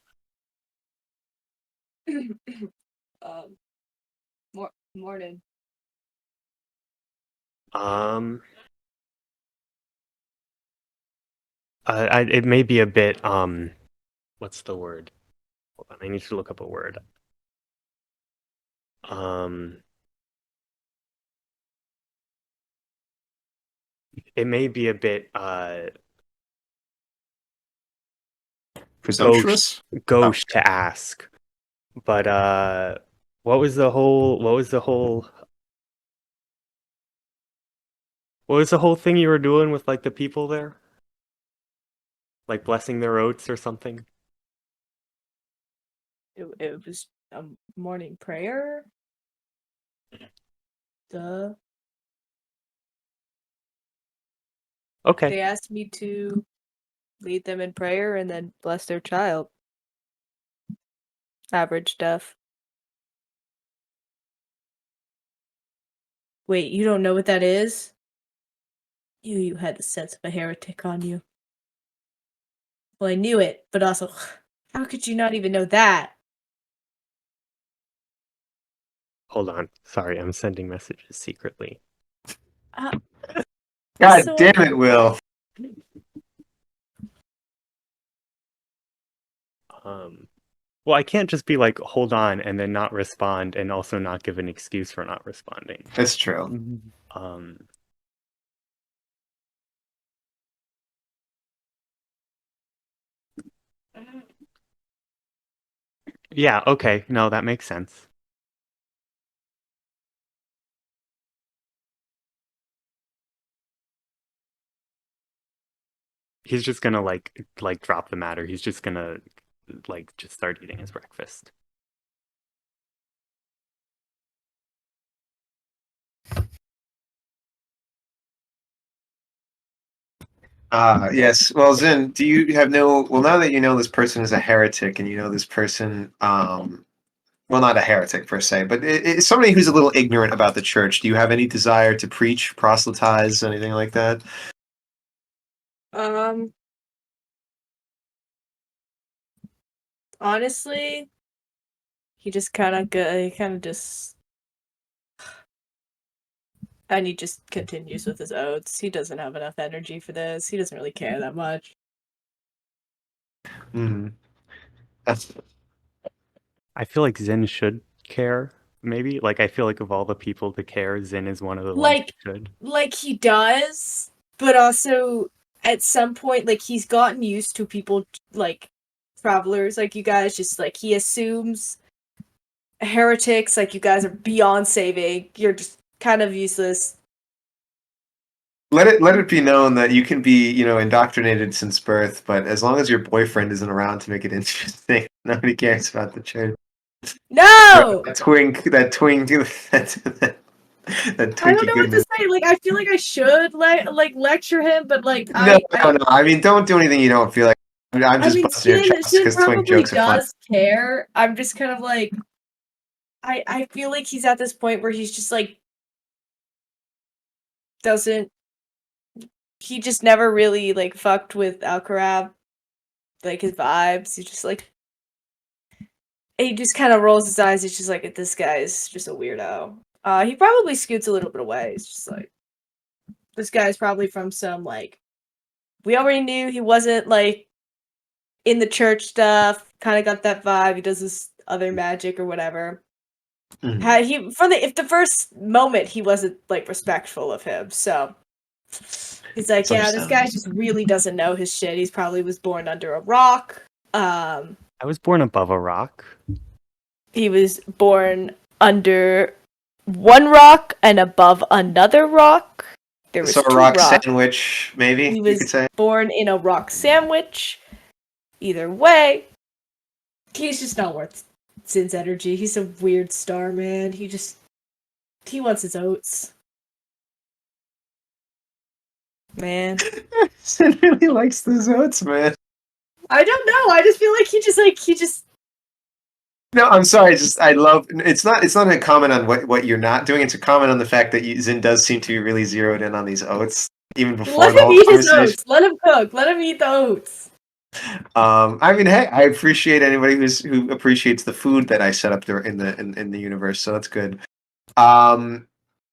um, morning. Um, it may be a bit what's the word? Hold on, I need to look up a word. Um, it may be a bit gauche Presumptuous? gauche to ask, but what was the whole thing you were doing with like the people there? Like blessing their oats or something? It was a morning prayer. Duh. Okay. They asked me to lead them in prayer and then bless their child. Average stuff. Wait, you don't know what that is? You had the sense of a heretic on you. Well, I knew it, but also, how could you not even know that? Hold on. Sorry, I'm sending messages secretly. God So- damn it, Will. Well, I can't just be like, hold on, and then not respond, and also not give an excuse for not responding. That's true. Yeah, okay, no, that makes sense. He's just gonna like drop the matter. He's just gonna like just start eating his breakfast. Yes. Well, Zin, do you have well, now that you know this person is a heretic and you know this person, well, not a heretic per se, but it's somebody who's a little ignorant about the church. Do you have any desire to preach, proselytize, anything like that? Honestly, he just and he just continues with his oats. He doesn't have enough energy for this. He doesn't really care that much. Hmm. That's I feel like Zin should care, maybe. Like I feel like of all the people to care, Zin is one of the ones who should. Like he does, but also at some point, like he's gotten used to people like travelers, like you guys, just like he assumes heretics, like you guys are beyond saving. You're just kind of useless. let it be known that you can be, indoctrinated since birth, but as long as your boyfriend isn't around to make it interesting, nobody cares about the church. No! That twink, that I don't twinky know what to goodness. say. Like, I feel like I should lecture him, but like, No. I mean, don't do anything you don't feel like. I'm just busting your chops Shin because twink probably jokes are fun. does care. I'm just kind of like, I feel like he's at this point where he's just like, doesn't. He just never really like fucked with Alcarab, like his vibes. He's just like, he just kind of rolls his eyes. He's just like, this guy's just a weirdo. He probably scoots a little bit away. He's just like, this guy's probably from some like. We already knew he wasn't like in the church stuff. Kind of got that vibe. He does this other magic or whatever. Mhm. If the first moment he wasn't like respectful of him, so he's like, It's yeah, this guy understandable. just really doesn't know his shit. He's probably was born under a rock. I was born above a rock. He was born under one rock and above another rock. There was So a two rock rocks. sandwich, maybe He you was could say. born in a rock sandwich. Either way, he's just not worth Zin's energy. He's a weird star, man. He wants his oats. Man. Sid really likes those oats, man. I don't know. I just feel like he just No, I'm sorry. I love. It's not a comment on what you're not doing. It's a comment on the fact that Zin does seem to be really zeroed in on these oats even before let the him whole eat his conversation. oats. Let him cook. Let him eat the oats. I mean, hey, I appreciate anybody who appreciates the food that I set up there in the universe. So that's good.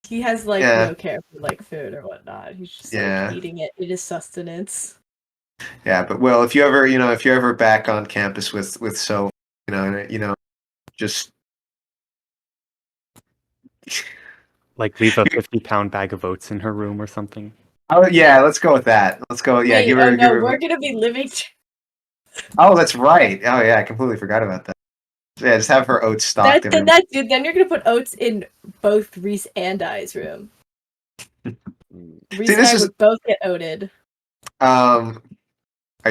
He has like Yeah. no care for like food or whatnot. He's just Yeah. like eating it. It is sustenance. Yeah, but Will, if you're ever back on campus with Soph, just Like leave a 50-pound bag of oats in her room or something. oh yeah, let's go with that. Let's go. Yeah, Wait, give oh her. no, we're gonna be living. Oh, that's right. Oh yeah, I completely forgot about that. Yeah, just have her oats stocked in her. Then you're gonna put oats in both Reese and I's room. Reese and this I is would both get oated. Are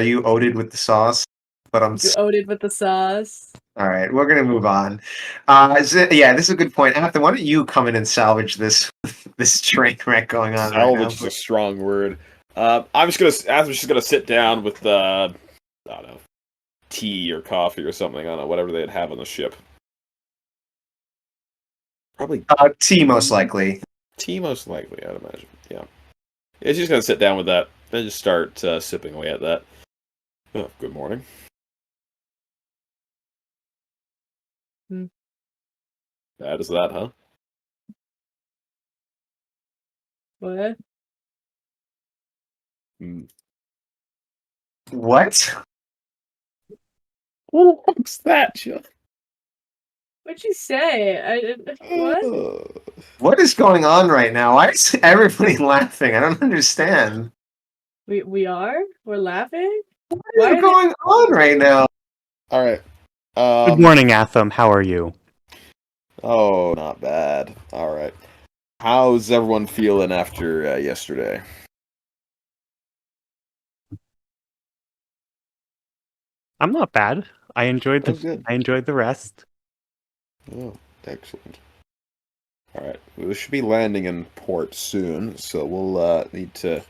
you oated with the sauce? But I'm You oated with the sauce. all right. We're gonna move on. Yeah, this is a good point. Atham, why don't you come in and salvage this this train wreck going on right now? Salvage is a strong word. Athem's just gonna sit down with I don't know, tea or coffee or something. I don't know, whatever they'd have on the ship. Probably Tea, most likely. tea, most likely. I'd imagine. Yeah, she's just gonna sit down with that, then just start sipping away at that. Oh, good morning. Hmm. Bad as that, huh? What? Mm. What? What's that, John? What'd you say? What? What is going on right now? Why is everybody laughing? I don't understand. We are? We're laughing? What Why is are going on right now? All right. Good morning, Atham. How are you? Oh, not bad. All right. How's everyone feeling after yesterday? I'm not bad. I enjoyed Oh, good. the rest. Oh, excellent. All right. We should be landing in port soon, so we'll need to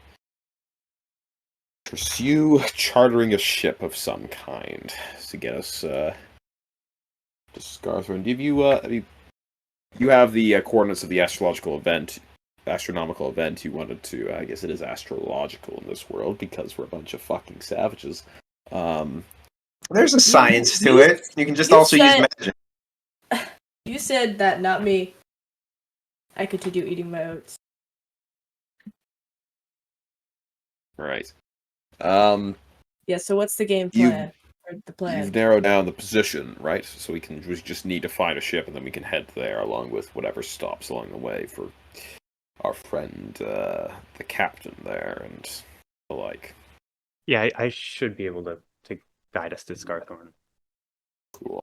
pursue chartering a ship of some kind to get us to Scarthorne. You have the coordinates of the astronomical event you wanted to? I guess it is astrological in this world because we're a bunch of fucking savages. There's a science to you- it. You can just you also use said- magic. You said that, not me. I continue eating my oats. Right. Yeah, so what's the game You- plan? Or the plan? You've narrowed down the position, right? So we just need to find a ship, and then we can head there along with whatever stops along the way for our friend, the captain there, and the like. Yeah, I should be able to guide us to Scarthorne. Cool.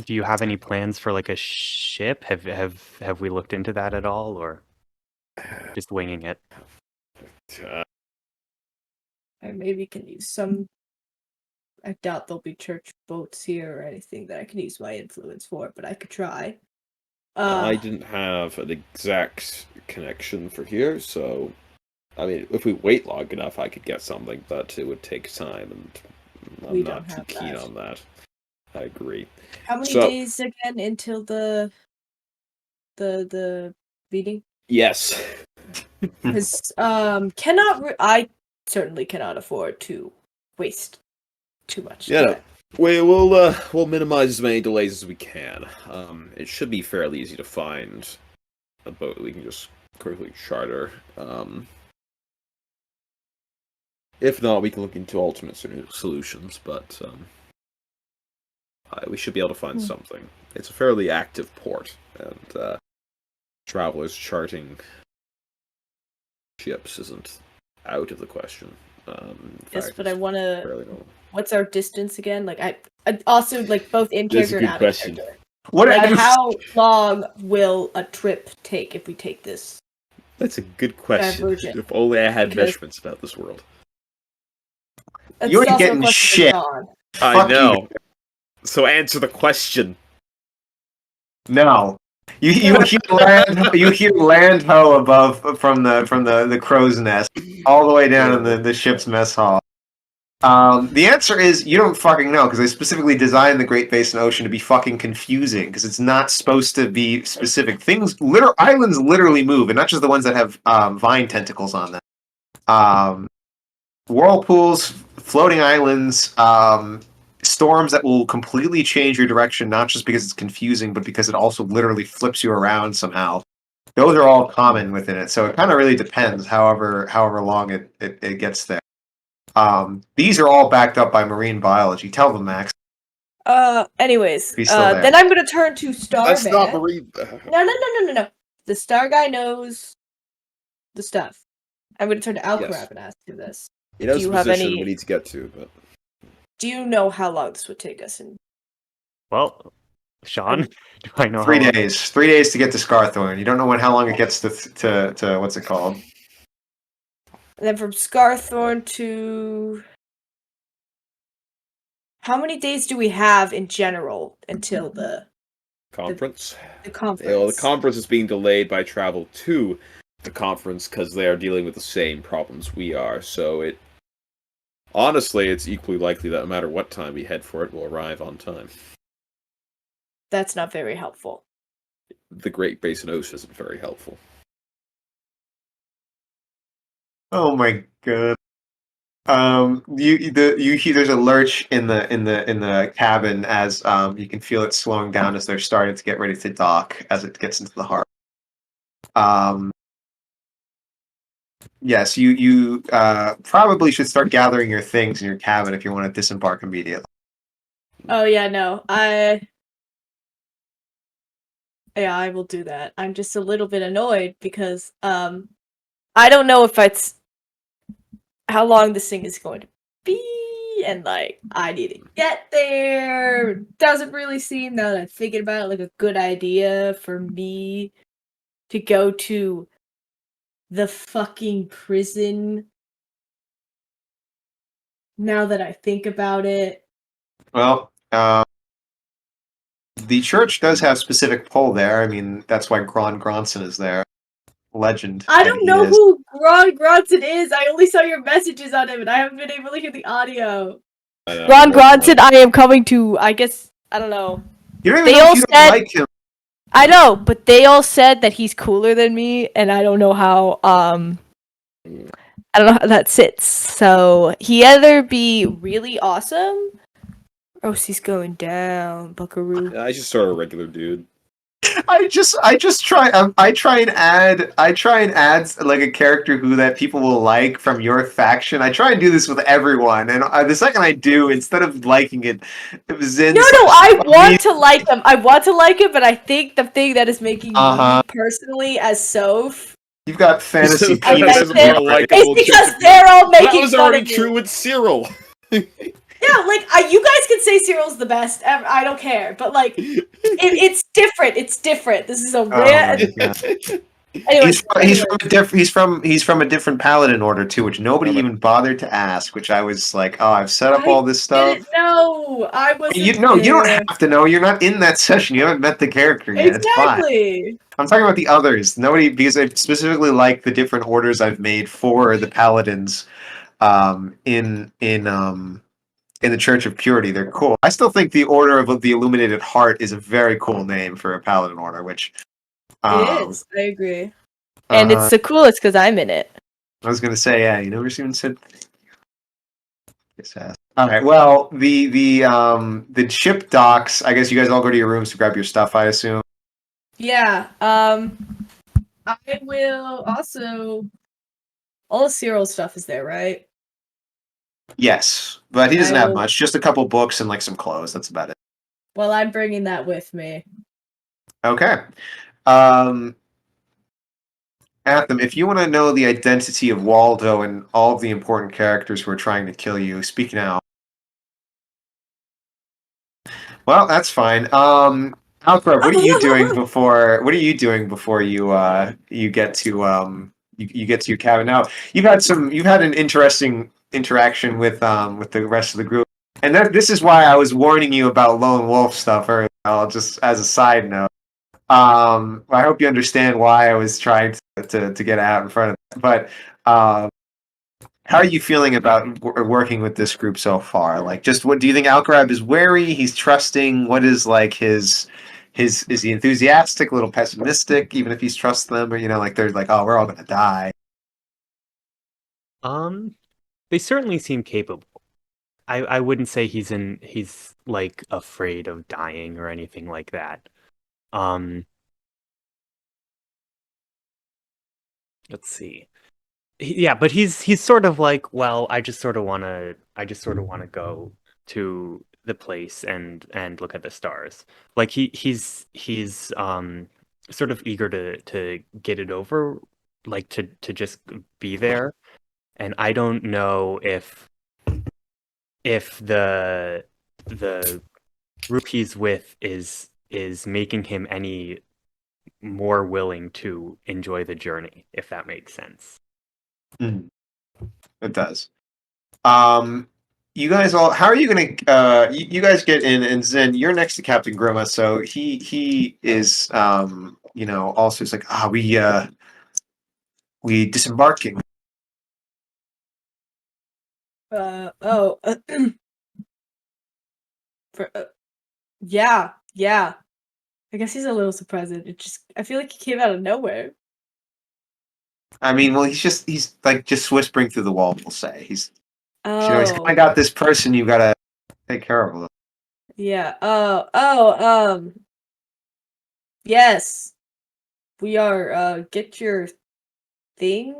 Do you have any plans for like a ship? Have we looked into that at all, or just winging it? I maybe can use some. I doubt there'll be church boats here or anything that I can use my influence for, but I could try. I didn't have an exact connection for here, so I mean, if we wait long enough, I could get something, but it would take time, and We I'm don't not too have keen that. on that. I agree. How many So- days again until the meeting? Yes. Because I certainly cannot afford to waste too much Yeah, time. we'll minimize as many delays as we can. It should be fairly easy to find a boat we can just quickly charter. If not, we can look into alternate solutions, but we should be able to find something. It's a fairly active port, and travelers charting ships isn't out of the question. In Yes, fact, but I it's want to. fairly normal. What's our distance again? Like I also like both in That's a character good and out of question. character. What Like, are you? how long will a trip take if we take this? That's a good question. Divergent. If only I had Because- measurements about this world. That's You ain't also getting a question shit. for John. I Fuck you. know. So answer the question. No. You hear land ho above from the crow's nest all the way down in the ship's mess hall. The answer is you don't fucking know because they specifically designed the Great Basin Ocean to be fucking confusing because it's not supposed to be specific things. Islands literally move, and not just the ones that have vine tentacles on them. Whirlpools, floating islands, storms that will completely change your direction, not just because it's confusing, but because it also literally flips you around somehow. Those are all common within it, so it kind of really depends. However long it gets there. These are all backed up by marine biology. Tell them, Max. Anyways, He's still there. then I'm gonna turn to Starman. That's not marine. No. The Star Guy knows the stuff. I'm gonna turn to Alcarab Yes. and ask him this. He knows Do you the have position any- we need to get to, but Do you know how long this would take us? And Well, Sean, do I know 3 how long- days. 3 days to get to Scarthorne. You don't know how long it gets to what's it called? then from Scarthorne to. How many days do we have in general until the conference. conference? Well, the conference is being delayed by travel to the conference because they are dealing with the same problems we are. So honestly, it's equally likely that no matter what time we head for it, we'll arrive on time. That's not very helpful. The Great Basin Ocean isn't very helpful. Oh my god. There's a lurch in the cabin as you can feel it slowing down as they're starting to get ready to dock as it gets into the harbor. Yes, you probably should start gathering your things in your cabin if you want to disembark immediately. Oh yeah, no. I will do that. I'm just a little bit annoyed because I don't know if it's how long this thing is going to be, and like I need to get there. Doesn't really seem, now that I'm thinking about it, like a good idea for me to go to the fucking prison. Now that I think about it. Well, the church does have specific pull there. I mean, that's why Gronson is there. Legend I that don't he know is. who Ron Gronson is. I only saw your messages on him, and I haven't been able to hear the audio. Ron Gronson, I am coming to. I guess I don't know. You don't even They know if all you don't said like him. I know, but they all said that he's cooler than me, and I don't know how. I don't know how that sits. So he either be really awesome, or else he's going down, Buckaroo. I just sort of a regular dude. I just try. I try and add like a character who that people will like from your faction. I try and do this with everyone, and the second I do, instead of liking it, Zen. No, I want to like him. I want to like him, but I think the thing that is making me personally as Soph. You've got fantasy I penis. like it. Right? It's because they're all making That was fun already of me. true with Cyril. Yeah, like you guys can say Cyril's the best. I don't care, but like it's different. It's different. This is a rare. He's from a different paladin order too, which nobody even bothered to ask. Which I was like, oh, I've set up all this stuff. Didn't know. I wasn't. You don't have to know. You're not in that session. You haven't met the character yet. Exactly. It's fine. I'm talking about the others. Nobody, because I specifically like the different orders I've made for the paladins, in the Church of Purity. They're cool. I still think the Order of the Illuminated Heart is a very cool name for a paladin order. Which it is. I agree. And it's the coolest because I'm in it. I was gonna say, yeah, you never even said. All right. Well, the ship docks. I guess you guys all go to your rooms to grab your stuff. I assume. Yeah. I will also. All of Cyril's stuff is there, right? Yes, but he doesn't have much. Just a couple books and like some clothes. That's about it. Well, I'm bringing that with me. Okay. Atham, if you want to know the identity of Waldo and all of the important characters who are trying to kill you, speak now. Well, that's fine. Alcarab, what are you doing before? What are you doing before you get to you get to your cabin? Now, you've had an interesting interaction with the rest of the group, and this is why I was warning you about lone wolf stuff earlier. I'll just as a side note. I hope you understand why I was trying to get out in front of it. But how are you feeling about working with this group so far? Like, just what do you think? Alcarab is wary. He's trusting. What is like his is he enthusiastic? A little pessimistic, even if he's trusts them, or like they're like, oh, we're all gonna die. They certainly seem capable. I wouldn't say he's like afraid of dying or anything like that. Let's see. Yeah, but he's sort of like, well, I just sort of want to go to the place and look at the stars. Like he's sort of eager to get it over, like to just be there. And I don't know if the group he's with is making him any more willing to enjoy the journey, if that makes sense. It does. You guys all, how are you gonna? You guys get in, and Zen, you're next to Captain Grima, so he is, also it's like, we disembarking. Yeah. I guess he's a little surprised. I feel like he came out of nowhere. I mean, well, he's like just whispering through the wall. We'll say he's Oh. I got this person. You gotta take care of them. Yeah. Yes. We are get your thing.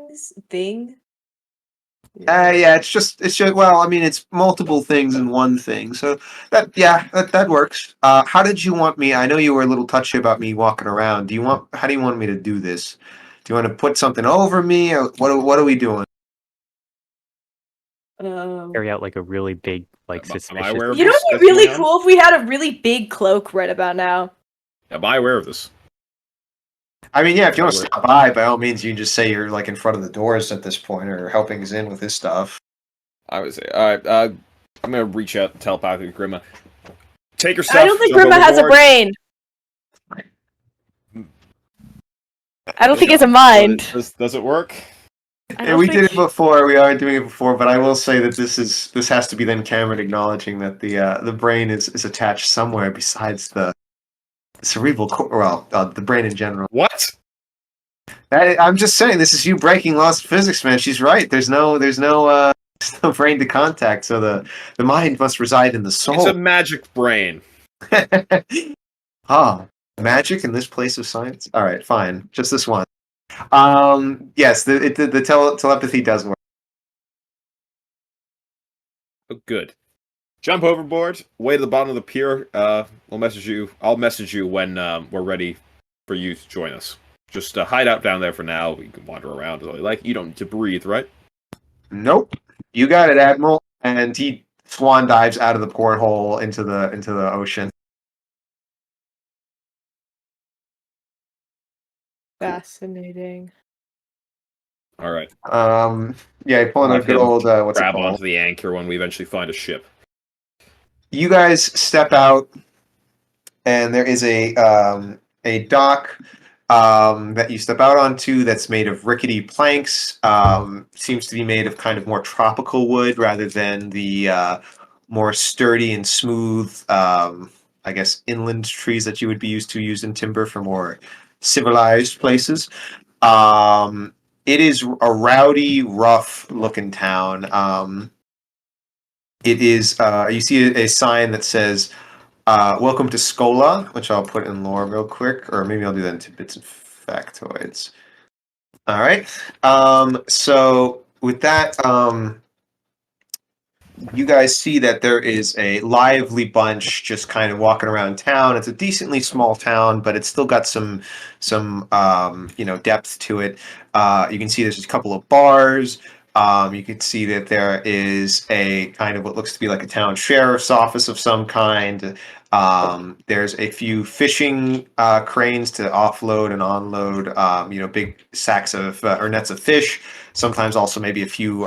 Yeah, it's just well, I mean, it's multiple things in one thing. So that works. How did you want me? I know you were a little touchy about me walking around. How do you want me to do this? Do you want to put something over me, or what are we doing? Carry out like a really big, like Am I suspicious. aware of You know this? what'd be That's really going on? cool if we had a really big cloak right about now. Am I aware of this? I mean, yeah, if you want to Right. stop by all means, you can just say you're like in front of the doors at this point, or helping us in with his stuff. I would say, all right. I'm gonna reach out telepathically, Grima. Take your stuff. I don't think jump Grima has a overboard. brain. I don't think it's a mind. Does it work? Yeah, we did it before. We are doing it before, but I will say that this has to be then Cameron acknowledging that the brain is attached somewhere besides the cerebral the brain in general. What? I'm just saying, this is you breaking laws of physics, man. She's right. There's no there's no brain to contact, so the mind must reside in the It's a soul. magic brain. Magic in this place of science. All right, fine, just this one. Yes, the telepathy does work. Oh, good. Jump overboard. Way to the bottom of the pier. We'll message you. I'll message you when we're ready for you to join us. Just hide out down there for now. We can wander around as all you like. You don't need to breathe, right? Nope, you got it, Admiral. And he swan dives out of the porthole into the ocean. Fascinating. All right. Yeah, pulling a Let good him old what's it grab called? onto the anchor when we eventually find a ship. You guys step out, and there is a dock that you step out onto that's made of rickety planks. Seems to be made of kind of more tropical wood rather than the more sturdy and smooth, I guess, inland trees that you would be used in timber for more civilized places. It is a rowdy, rough-looking town. It is. You see a sign that says "Welcome to Skola," which I'll put in lore real quick, or maybe I'll do that in tidbits and factoids. All right. So with that, you guys see that there is a lively bunch just kind of walking around town. It's a decently small town, but it's still got some depth to it. You can see there's a couple of bars. You can see that there is a kind of what looks to be like a town sheriff's office of some kind. There's a few fishing cranes to offload and onload, big sacks of or nets of fish. Sometimes also maybe a few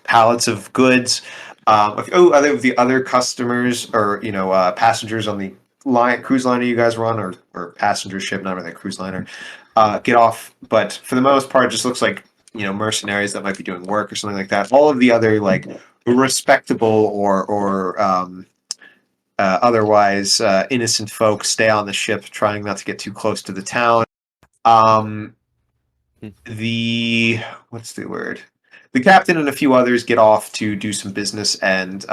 pallets of goods. The other customers or passengers on the cruise liner you guys run or passenger ship, not really a cruise liner, get off. But for the most part, it just looks like mercenaries that might be doing work or something like that. All of the other like respectable or otherwise innocent folks stay on the ship, trying not to get too close to the town. What's the word? The captain and a few others get off to do some business and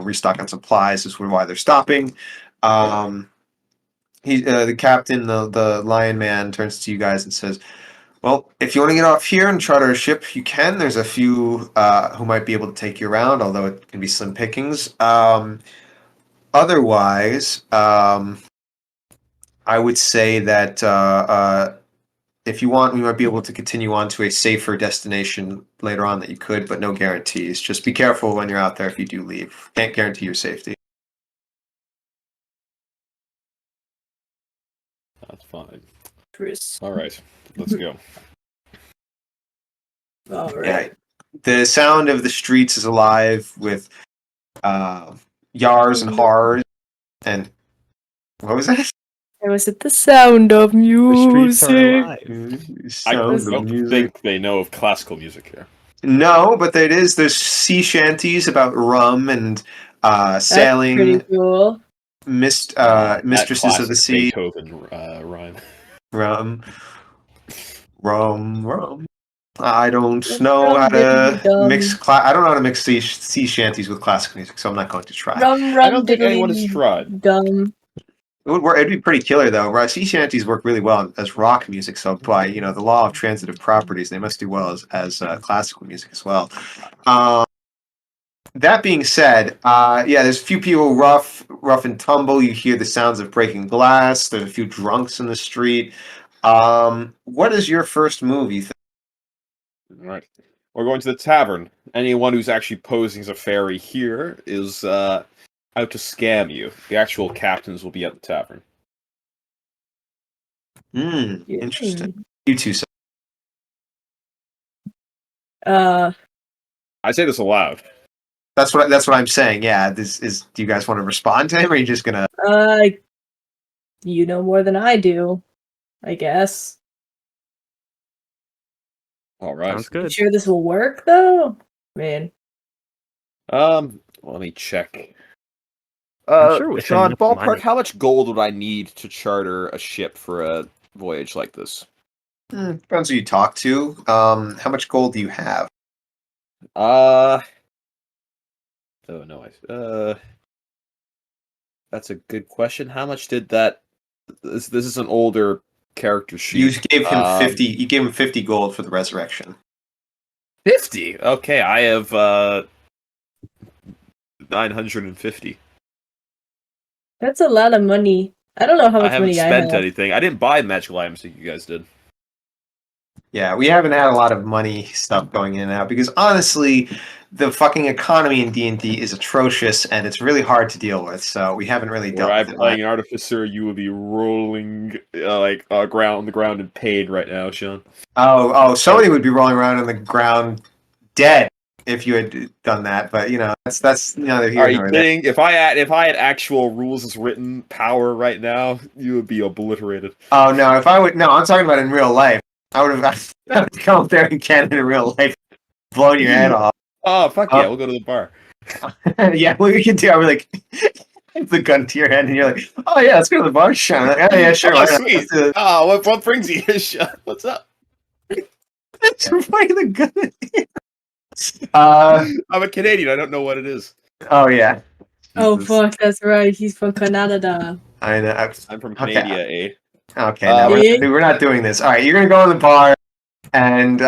restock on supplies. Is why they're stopping. The captain, the lion man, turns to you guys and says, "Well, if you want to get off here and charter a ship, you can. There's a few who might be able to take you around, although it can be slim pickings. Otherwise, I would say that if you want, we might be able to continue on to a safer destination later on that you could, but no guarantees. Just be careful when you're out there if you do leave. Can't guarantee your safety." That's fine. Chris. All right. Let's go. All Yeah. right. The sound of the streets is alive with yars and horrors. And what was that? Or was it the sound of The music? streets are alive. I Sound of don't music. think they know of classical music here. No, but there's sea shanties about rum and That's sailing, pretty cool. That mistresses of the classic sea, Beethoven rhyme. rum, rum. I don't Rum, know rum, how diddly to mix. dum. I don't know how to mix sea shanties with classical music, so I'm not going to try. Rum, I rum, don't think anyone has diddly tried. dum. It would work. It'd be pretty killer though. Sea shanties work really well as rock music. So by the law of transitive properties, they must do well as classical music as well. That being said, yeah, there's a few people rough and tumble. You hear the sounds of breaking glass. There's a few drunks in the street. What is your first move, you think? All right. We're going to the tavern. Anyone who's actually posing as a fairy here is out to scam you. The actual captains will be at the tavern. Interesting. You two. Uh, I say this aloud. That's what I'm saying. Yeah. Do you guys want to respond to him, or are you just gonna? You know more than I do, I guess. All right. Sounds You good. sure this will work though? Man. Let me check. I'm sure with Sean, enough ballpark, money. how much gold would I need to charter a ship for a voyage like this? Depends who you talk to. How much gold do you have? Oh no, that's a good question. How much did that? This is an older character sheet. You gave him 50. You gave him 50 gold for the resurrection. 50. Okay, I have 950. That's a lot of money. I don't know how I much haven't money I spent have. anything. I didn't buy magical items like you guys did. Yeah, we haven't had a lot of money stuff going in and out because honestly, the fucking economy in D&D is atrocious and it's really hard to deal with. So we haven't really Were dealt I with it. playing an artificer, you would be rolling on the ground in pain right now, Sean. Oh, somebody would be rolling around on the ground dead if you had done that. But that's neither here Are you nor there. kidding? If I had actual rules as written power right now, you would be obliterated. Oh no, I'm talking about in real life. I would have come up there in Canada in real life, blown your head off. Oh fuck yeah, we'll go to the bar. Yeah, what we can do, I was like, the gun to your head, and you're like, oh yeah, let's go to the bar, Sean. Like, oh yeah, sure. Oh why not? sweet. Let's Oh, what brings you here, Sean? What's up? point the gun. I'm a Canadian. I don't know what it is. Oh yeah. Oh Jesus. fuck, that's right. He's from Canada. I know. I'm from Okay. Canada, eh? Okay, no, we're not doing this. All right, you're gonna go in the bar, and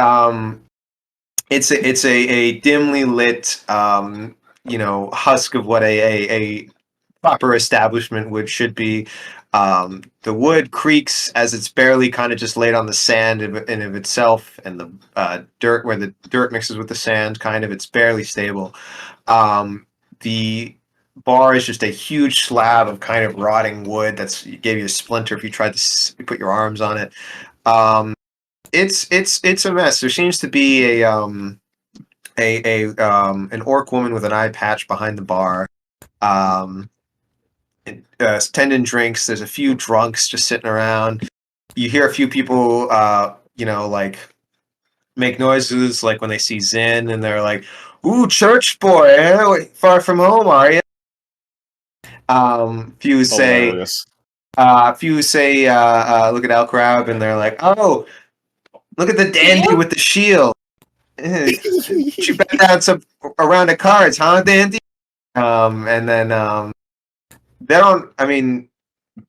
it's a dimly lit husk of what a proper establishment should be. The wood creaks as it's barely kind of just laid on the sand in of itself, and the dirt where the dirt mixes with the sand, kind of it's barely stable. The bar is just a huge slab of kind of rotting wood that's gave you a splinter if you tried to put your arms on it. It's a mess. There seems to be an orc woman with an eye patch behind the bar. Tending drinks. There's a few drunks just sitting around. You hear a few people, like make noises like when they see Zin, and they're like, "Ooh, church boy, far from home, are you?" Few say, Hilarious. look at Alcarab, and they're like, "Oh, look at the dandy with the shield. She bet down a round of cards, huh, dandy?" And then they don't. I mean,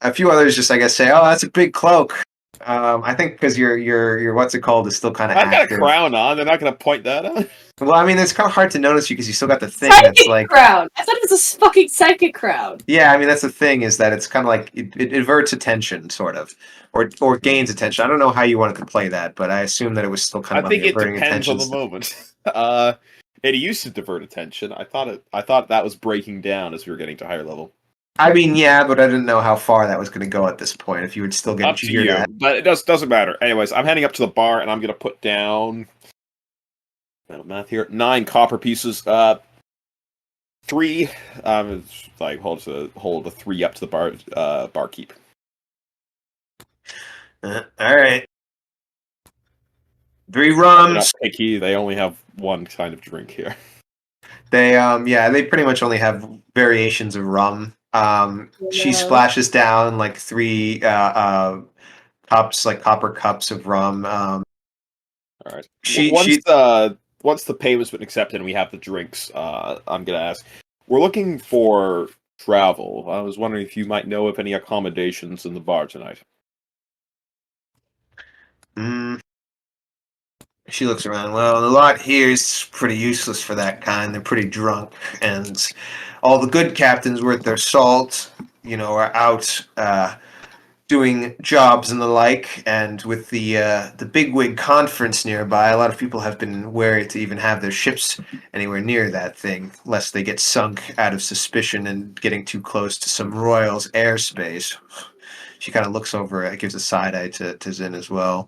a few others just, I guess, say, "Oh, that's a big cloak." I think because your what's it called is still kind of I've got a active. crown on. They're not going to point that out. Well, I mean, it's kind of hard to notice you because you still got the thing Psychic that's like. crown! I thought it was a fucking psychic crown. Yeah, I mean that's the thing is that it's kind of like it averts attention, sort of, or gains attention. I don't know how you wanted to play that, but I assume that it was still kind I of on think the it averting depends on attention. the moment. It used to divert attention. I thought that was breaking down as we were getting to higher level. I mean, yeah, but I didn't know how far that was going to go at this point. If you would still get Up to to hear you, that. but it doesn't matter. Anyways, I'm heading up to the bar and I'm going to put down. Math here. 9 copper pieces. 3. It's like hold a 3 up to the barkeep. All right. 3 They're rums. not picky. They only have one kind of drink here. They they pretty much only have variations of rum. She Yeah. splashes down like 3 cups, like copper cups of rum. All right. Once the payment's been accepted and we have the drinks, I'm gonna ask. We're looking for travel. I was wondering if you might know of any accommodations in the bar tonight. She looks around. Well, the lot here is pretty useless for that kind. They're pretty drunk, and all the good captains worth their salt, are out doing jobs and the like. And with the bigwig conference nearby, a lot of people have been wary to even have their ships anywhere near that thing, lest they get sunk out of suspicion and getting too close to some royal's airspace. She kind of looks over, gives a side eye to Zin as well.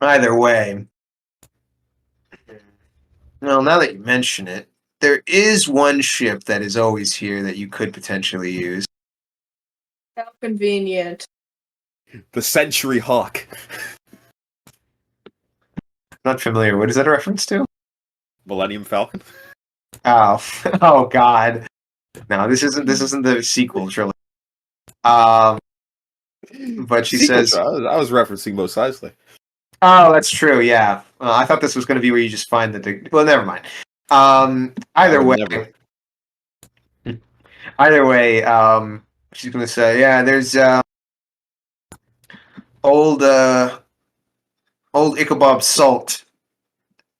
Either way, well, now that you mention it, there is one ship that is always here that you could potentially use. How convenient. The Century Hawk. Not familiar. What is that a reference to? Millennium Falcon? Oh, oh God! No, this isn't the sequel trilogy. But she Sequel says, trial? I was referencing Mos Eisley. "Oh, that's true. Yeah, I thought this was going to be where you just find the. Well, never mind. Either way, she's going to say, yeah, there's old Ichabod Salt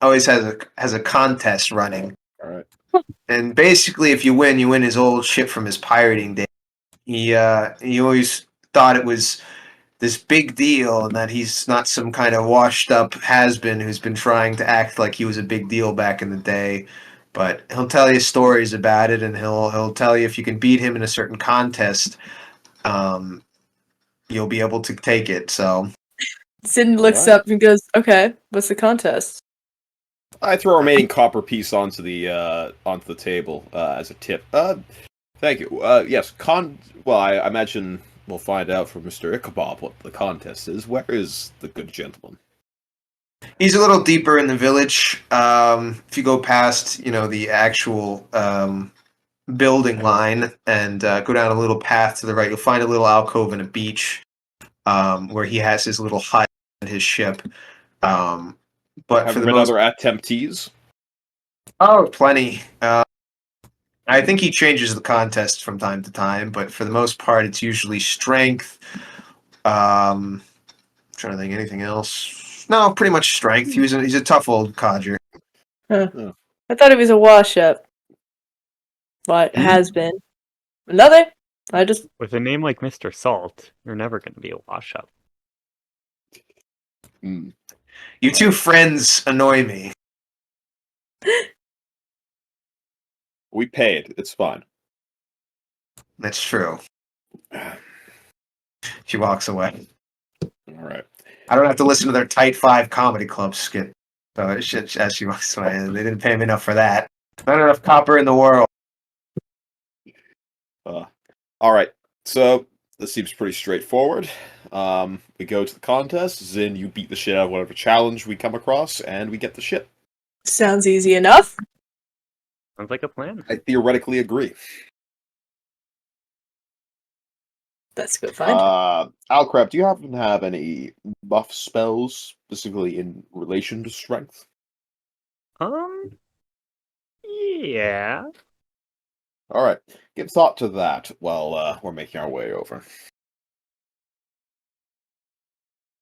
always has a contest running, All right. and basically, if you win his old ship from his pirating day. He always thought it was this big deal, and that he's not some kind of washed up has-been who's been trying to act like he was a big deal back in the day. But he'll tell you stories about it, and he'll tell you if you can beat him in a certain contest, you'll be able to take it. So Sin looks Alright. up and goes, "Okay, what's the contest?" I throw a remaining copper piece onto the table as a tip. Thank you. Yes, Well, I imagine we'll find out from Mr. Ichabod what the contest is. Where is the good gentleman? he's a little deeper in the village. If you go past, the actual building line and go down a little path to the right, you'll find a little alcove and a beach where he has his little hut and his ship. But Have for there the been most, other attemptees? oh, plenty. I think he changes the contest from time to time, but for the most part, it's usually strength. Trying to think anything else. No, pretty much strength. He's a tough old codger. Huh. Oh. I thought it was a wash-up. What has been. Another? I just... With a name like Mr. Salt, you're never going to be a wash-up. Hmm. You two friends annoy me. We paid. It's fine. That's true. She walks away. All right. I don't have to listen to their Tight Five comedy club skit. So as she walks away, they didn't pay me enough for that. Not enough copper in the world. All right. So this seems pretty straightforward. We go to the contest. Zin, you beat the shit out of whatever challenge we come across, and we get the ship. Sounds easy enough. Sounds like a plan. I theoretically agree. That's good find. Alcarab, do you happen to have any buff spells, specifically in relation to strength? Yeah. All right. Give thought to that while we're making our way over.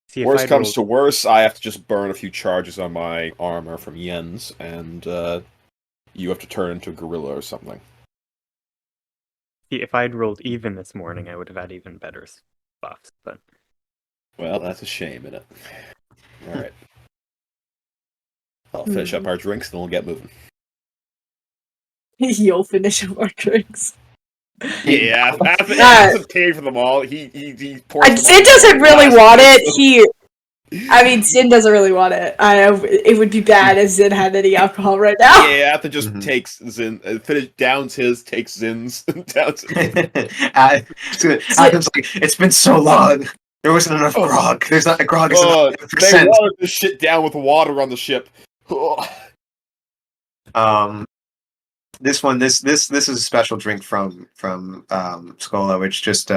See if Worst I'd comes rolled- to worst, I have to just burn a few charges on my armor from Yen's, and you have to turn into a gorilla or something. See, if I'd rolled even this morning, I would have had even better buffs. But Well, that's a shame, isn't it? All right. I'll finish up our drinks, then we'll get moving. You'll finish up our drinks. Yeah, That- Atham paid for them all. He pours them Sin all doesn't in really glass. want it. Sin doesn't really want it. It would be bad if Sin had any alcohol right now. Yeah, Atham just Mhm. takes Zin, downs his, takes Zin's, downs his. Adam's like, it's been so long. There wasn't enough grog. There's not grog is Oh, enough they percent. watered this shit down with water on the ship. This is a special drink from Scola, which just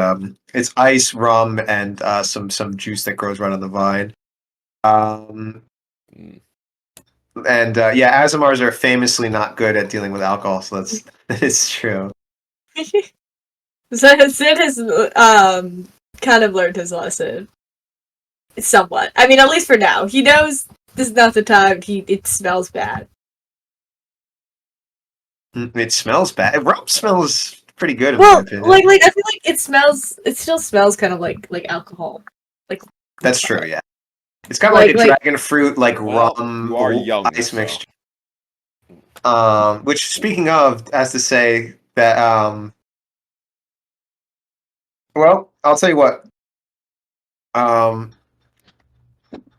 it's ice, rum, and some juice that grows right on the vine. And yeah, Azamars are famously not good at dealing with alcohol, so that is true. So Sid has kind of learned his lesson. Somewhat. I mean, at least for now. He knows this is not the time it smells bad. It smells bad. Rum smells pretty good in my Well, opinion. like I feel like it still smells kind of like alcohol. Like That's true, yeah. It's kind of like a dragon fruit, like Well, rum you are young, ice so. mixture. Which, speaking of, has to say that, well, I'll tell you what.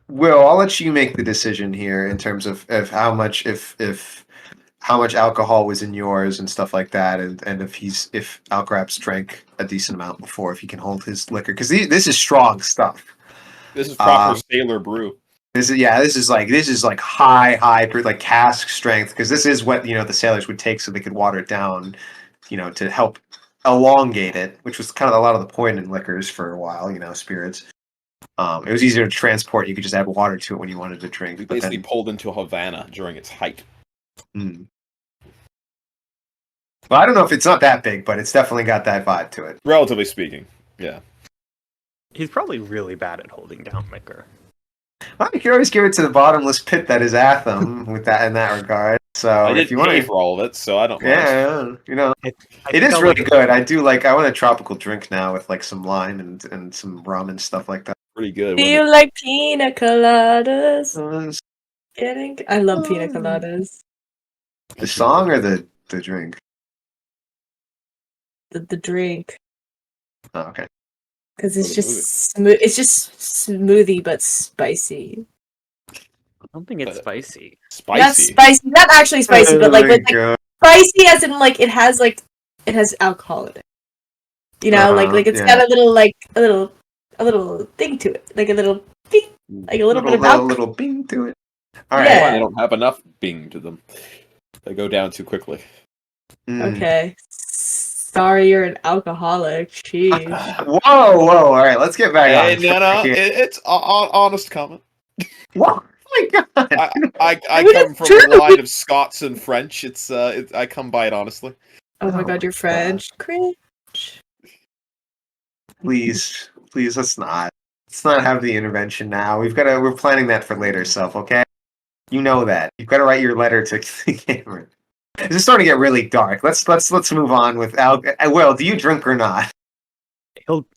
Will, I'll let you make the decision here in terms of how much if how much alcohol was in yours and stuff like that, and if Alcarab's drank a decent amount before, if he can hold his liquor, because this is strong stuff. This is proper sailor brew. This is like high like cask strength, because this is what the sailors would take so they could water it down, to help elongate it, which was kind of a lot of the point in liquors for a while, spirits. It was easier to transport. You could just add water to it when you wanted to drink. We basically pulled into Havana during its height. Well, I don't know if it's not that big, but it's definitely got that vibe to it. Relatively speaking, yeah. He's probably really bad at holding down liquor. Well, you can always give it to the bottomless pit that is Atham with that in that regard. So I if did you pay want for all of it, so I don't mind. Yeah, it is really good. I do like. I want a tropical drink now with like some lime and some rum and stuff like that. Pretty good. Do you like pina coladas? I love pina coladas. The song or the drink? The drink. Oh, okay. Because it's just smooth. It's just smoothie but spicy. I don't think it's spicy. Spicy. Not spicy. Not actually spicy, but like spicy as in like it has alcohol in it. Like it's got a little thing to it, like a little bing, like a little bit of alcohol. A little bing to it. All right. Yeah. They don't have enough bing to them. They go down too quickly. Okay. Sorry, you're an alcoholic. Jeez. Whoa! All right, let's get back on. No, it's honest comment. What? Oh my god! I come from the line of Scots and French. I come by it honestly. Oh my god, you're French. Cringe. Please, let's not have the intervention now. We're planning that for later, self. Okay, you know that. You've got to write your letter to Cameron. This is starting to get really dark. Let's move on with Al. Will, do you drink or not?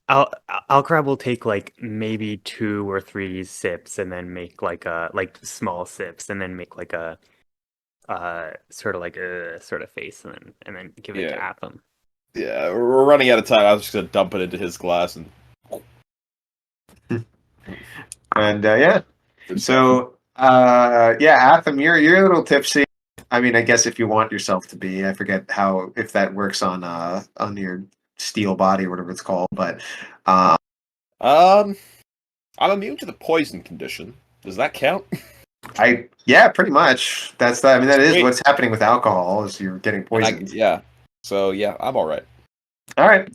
Alcarab will take like maybe 2 or 3 sips and then make like small sips and then make like a sort of face and then give it to Atham. Yeah, we're running out of time. I was just gonna dump it into his glass and yeah. So Atham, you're a little tipsy. I mean, I guess if you want yourself to be, I forget if that works on your steel body or whatever it's called, but I'm immune to the poison condition. Does that count? Pretty much. That is what's happening with alcohol, is you're getting poisoned. So I'm all right. All right.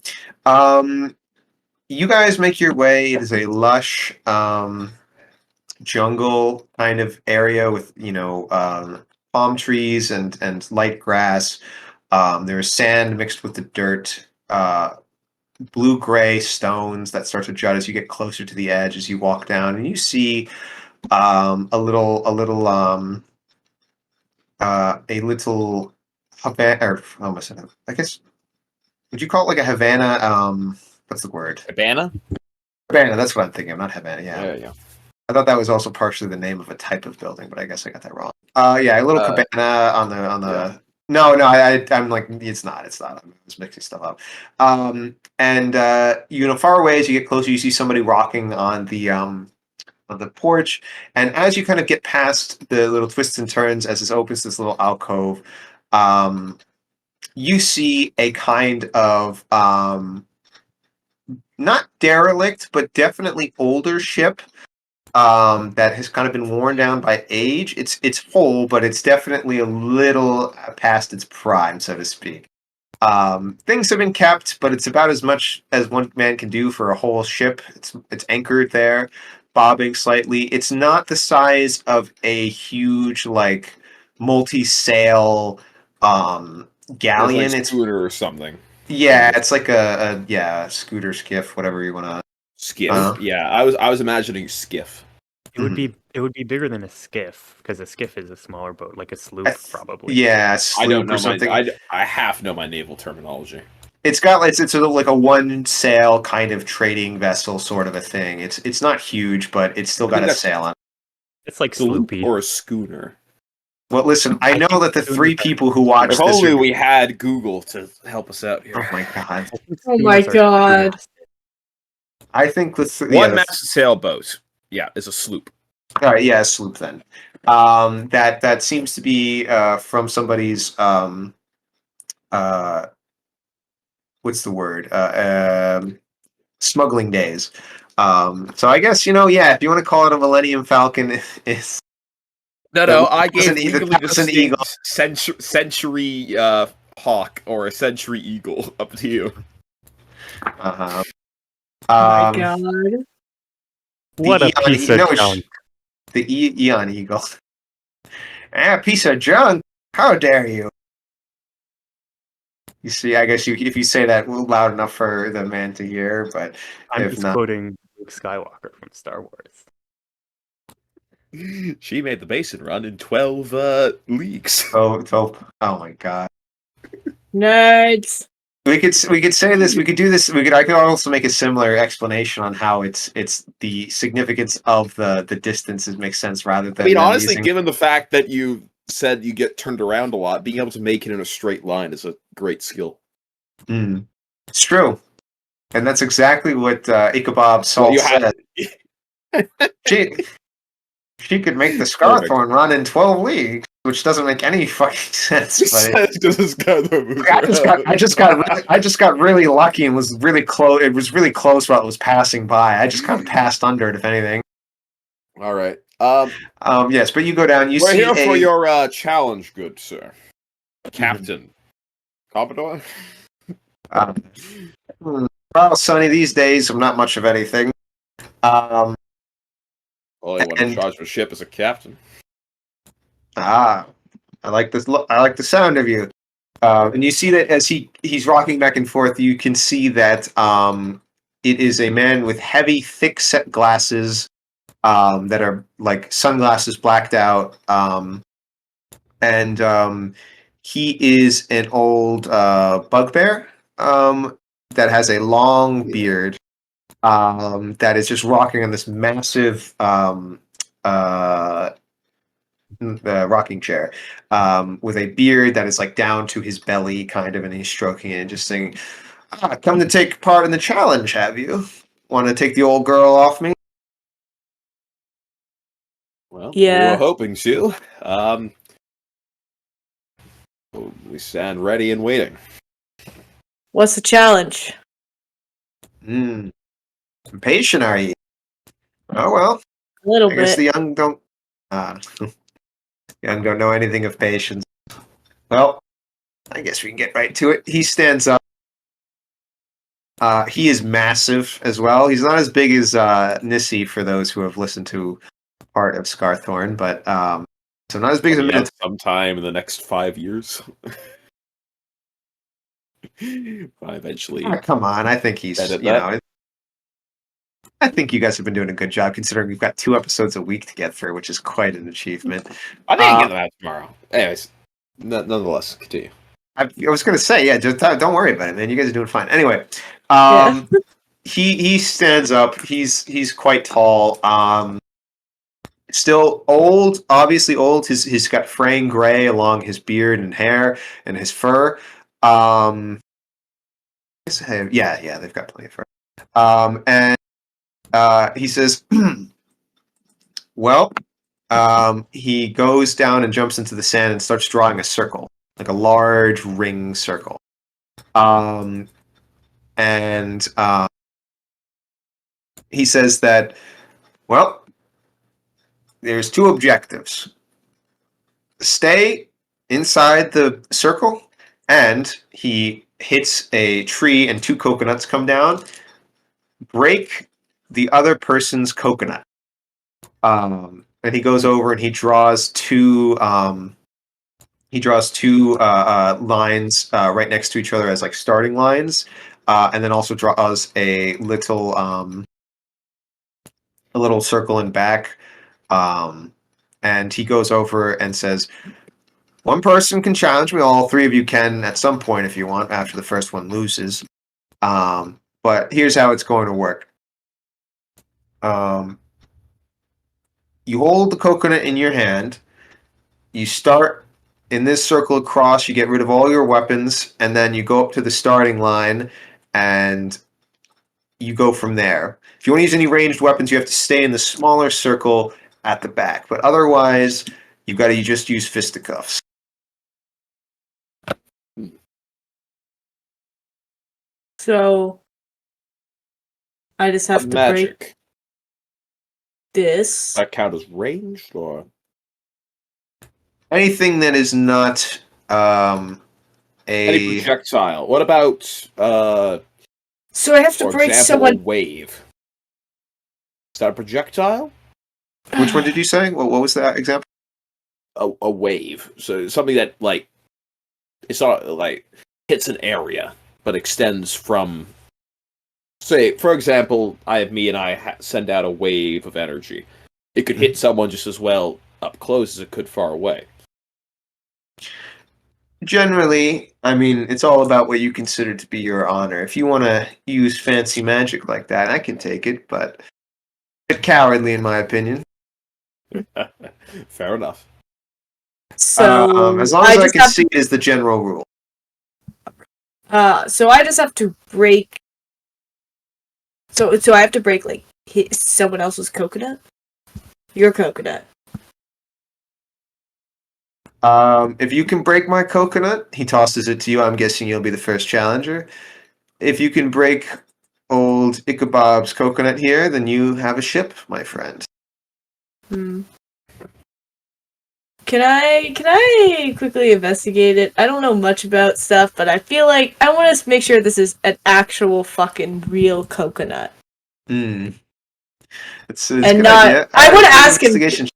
You guys make your way. It is a lush jungle kind of area with palm trees and light grass. There's sand mixed with the dirt. Blue-gray stones that start to jut as you get closer to the edge as you walk down, and you see a little Havana, or almost, I guess, would you call it like a Havana? What's the word? Havana. Havana. That's what I'm thinking. Not Havana. Yeah. I thought that was also partially the name of a type of building, but I guess I got that wrong. A little cabana on the. Yeah. No, I'm like, it's not. I'm just mixing stuff up. Far away as you get closer, you see somebody rocking on the porch, and as you kind of get past the little twists and turns as this opens this little alcove, you see a kind of not derelict, but definitely older ship. That has kind of been worn down by age. It's whole, but it's definitely a little past its prime, so to speak. Things have been kept, but it's about as much as one man can do for a whole ship. It's anchored there. bobbing slightly. It's not the size of a huge like multi-sail It's galleon. like It's scooter or something. yeah, it's like a scooter, skiff, whatever you want to. Skiff. Yeah, I was imagining skiff. It would be bigger than a skiff because a skiff is a smaller boat, like a sloop, probably. Yeah, I sloop don't know or something. I half know my naval terminology. It's got it's sort of like a one sail kind of trading vessel sort of a thing. It's not huge, but it's still I got think a that's- sail on it. It's like Sloop sloopy. or a schooner. Well, listen, I know think that the schooner three is people who watch If this only are, we had Google to help us out here. oh my god, I think Oh my schooners are God. two-masted. I think One masted sailboat. Yeah, is a sloop. all right, yeah, sloop then. That seems to be from somebody's what's the word? Smuggling days. So I guess yeah, if you want to call it a Millennium Falcon, it's No, I gave Thousand legally Eagle. distinct century hawk or a century eagle. Up to you. uh, Oh my um, God. What a Eon, piece of no, junk. the Eon Eagle. Piece of junk. How dare you? You see, I guess if you say that loud enough for the man to hear, but I'm if just not, quoting Luke Skywalker from Star Wars. She made the basin run in 12 leagues. oh my god. Nerds. We could say this. We could do this. I could also make a similar explanation on how it's the significance of the distances makes sense rather I than mean, them honestly, using. given the fact that you said you get turned around a lot, being able to make it in a straight line is a great skill. It's true, and that's exactly what Ichabod Salt you said. She could make the Scarthorne run in 12 leagues, which doesn't make any fucking sense. But I just got really lucky and was really close. It was really close while it was passing by. I just kind of passed under it, if anything. All right. Yes, but you go down. We're here for your challenge, good sir, Captain Commodore. Well, Sonny, these days I'm not much of anything. Well, you want to charge a ship as a captain. I like this. I like the sound of you. And you see that as he's rocking back and forth, you can see that it is a man with heavy, thick-set glasses that are like sunglasses blacked out, and he is an old bugbear that has a long beard that is just rocking on this massive rocking chair with a beard that is like down to his belly, kind of, and he's stroking it and just saying, "Come to take part in the challenge, have you? Want to take the old girl off me?" Well, Yeah. we were hoping to. We stand ready and waiting. What's the challenge? Impatient, are you? Oh well. A little I guess bit. the young don't. Young don't know anything of patience. Well, I guess we can get right to it. He stands up. He is massive as well. He's not as big as Nissi for those who have listened to part of Scarthorne, but so not as big as a Minotaur. Sometime in the next 5 years. Eventually. Come on, I think he's I think you guys have been doing a good job considering we've got 2 episodes a week to get through, which is quite an achievement. I think I get them out tomorrow. Anyways, nonetheless, continue. I was going to say, yeah, just don't worry about it, man. You guys are doing fine. Anyway, he stands up. He's quite tall. Still old, obviously old. He's got fraying gray along his beard and hair and his fur. Yeah, they've got plenty of fur. And he says, well, he goes down and jumps into the sand and starts drawing a circle, like a large ring circle. And he says that, well, there's 2 objectives. Stay inside the circle, and he hits a tree and 2 coconuts come down. Break the other person's coconut. And he goes over and he draws two lines right next to each other as like starting lines, and then also draws a little circle in back. And he goes over and says, "One person can challenge me. All three of you can at some point if you want. After the first one loses, but here's how it's going to work. You hold the coconut in your hand. You start in this circle across. You get rid of all your weapons, and then you go up to the starting line, and you go from there. If you want to use any ranged weapons, you have to stay in the smaller circle at the back. But otherwise, you've got to just use fisticuffs." So I just have to break Magic. this. That count as ranged, or Anything that is not any a projectile? What about, So I have to for break example, a someone. wave? Is that a projectile? which one did you say? What was that example? A wave. So something that, like, it's not, like, hits an area, but extends from... Say, for example, I send out a wave of energy. It could hit someone just as well up close as it could far away. Generally, I mean, it's all about what you consider to be your honor. If you want to use fancy magic like that, I can take it, but a bit cowardly in my opinion. Fair enough. So as long as I just can have see it is the general rule. so I just have to break. So I have to break like someone else's coconut. Your coconut. If you can break my coconut, he tosses it to you. I'm guessing you'll be the first challenger. If you can break old Ichabod's coconut here, then you have a ship, my friend. Hmm. Can I quickly investigate it? I don't know much about stuff, but I feel like I want to make sure this is an actual fucking real coconut. Hmm. It's a And good not- idea. I wanna ask him- investigation.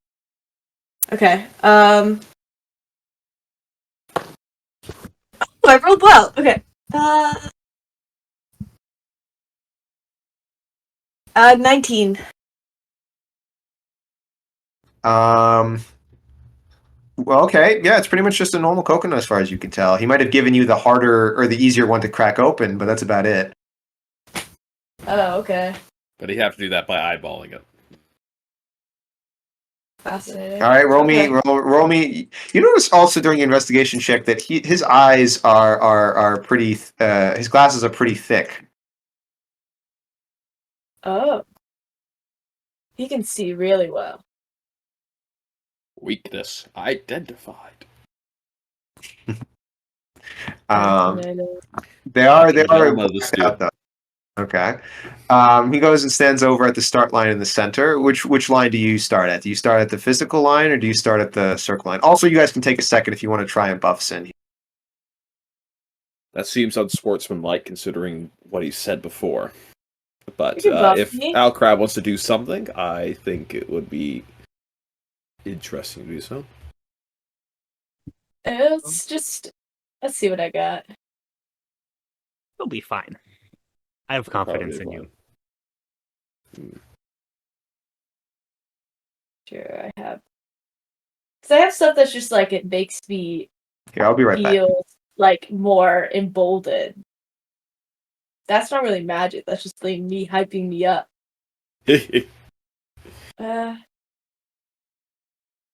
Okay. Oh, I rolled well. Okay. 19. Well, okay. Yeah, it's pretty much just a normal coconut as far as you can tell. He might have given you the harder or the easier one to crack open, but that's about it. Oh, okay. But you have to do that by eyeballing it. Fascinating. All right, roll me, Okay. roll me. You notice also during the investigation check that his eyes are pretty. His glasses are pretty thick. Oh. He can see really well. Weakness identified. Fascinating. They are Fucking gentleman of the blacked stew. out, though. Okay. He goes and stands over at the start line in the center. Which line do you start at? Do you start at the physical line or do you start at the circle line? Also, you guys can take a second if you want to try and buff Sin. That seems unsportsmanlike considering what he said before. But You can buff if me. Alcarab wants to do something, I think it would be interesting to do so. Let's see what I got. You'll be fine. I have confidence in you. Sure, I have. Because I have stuff that's just like it makes me Here, I'll be right back. feel like more emboldened. That's not really magic. That's just like me hyping me up.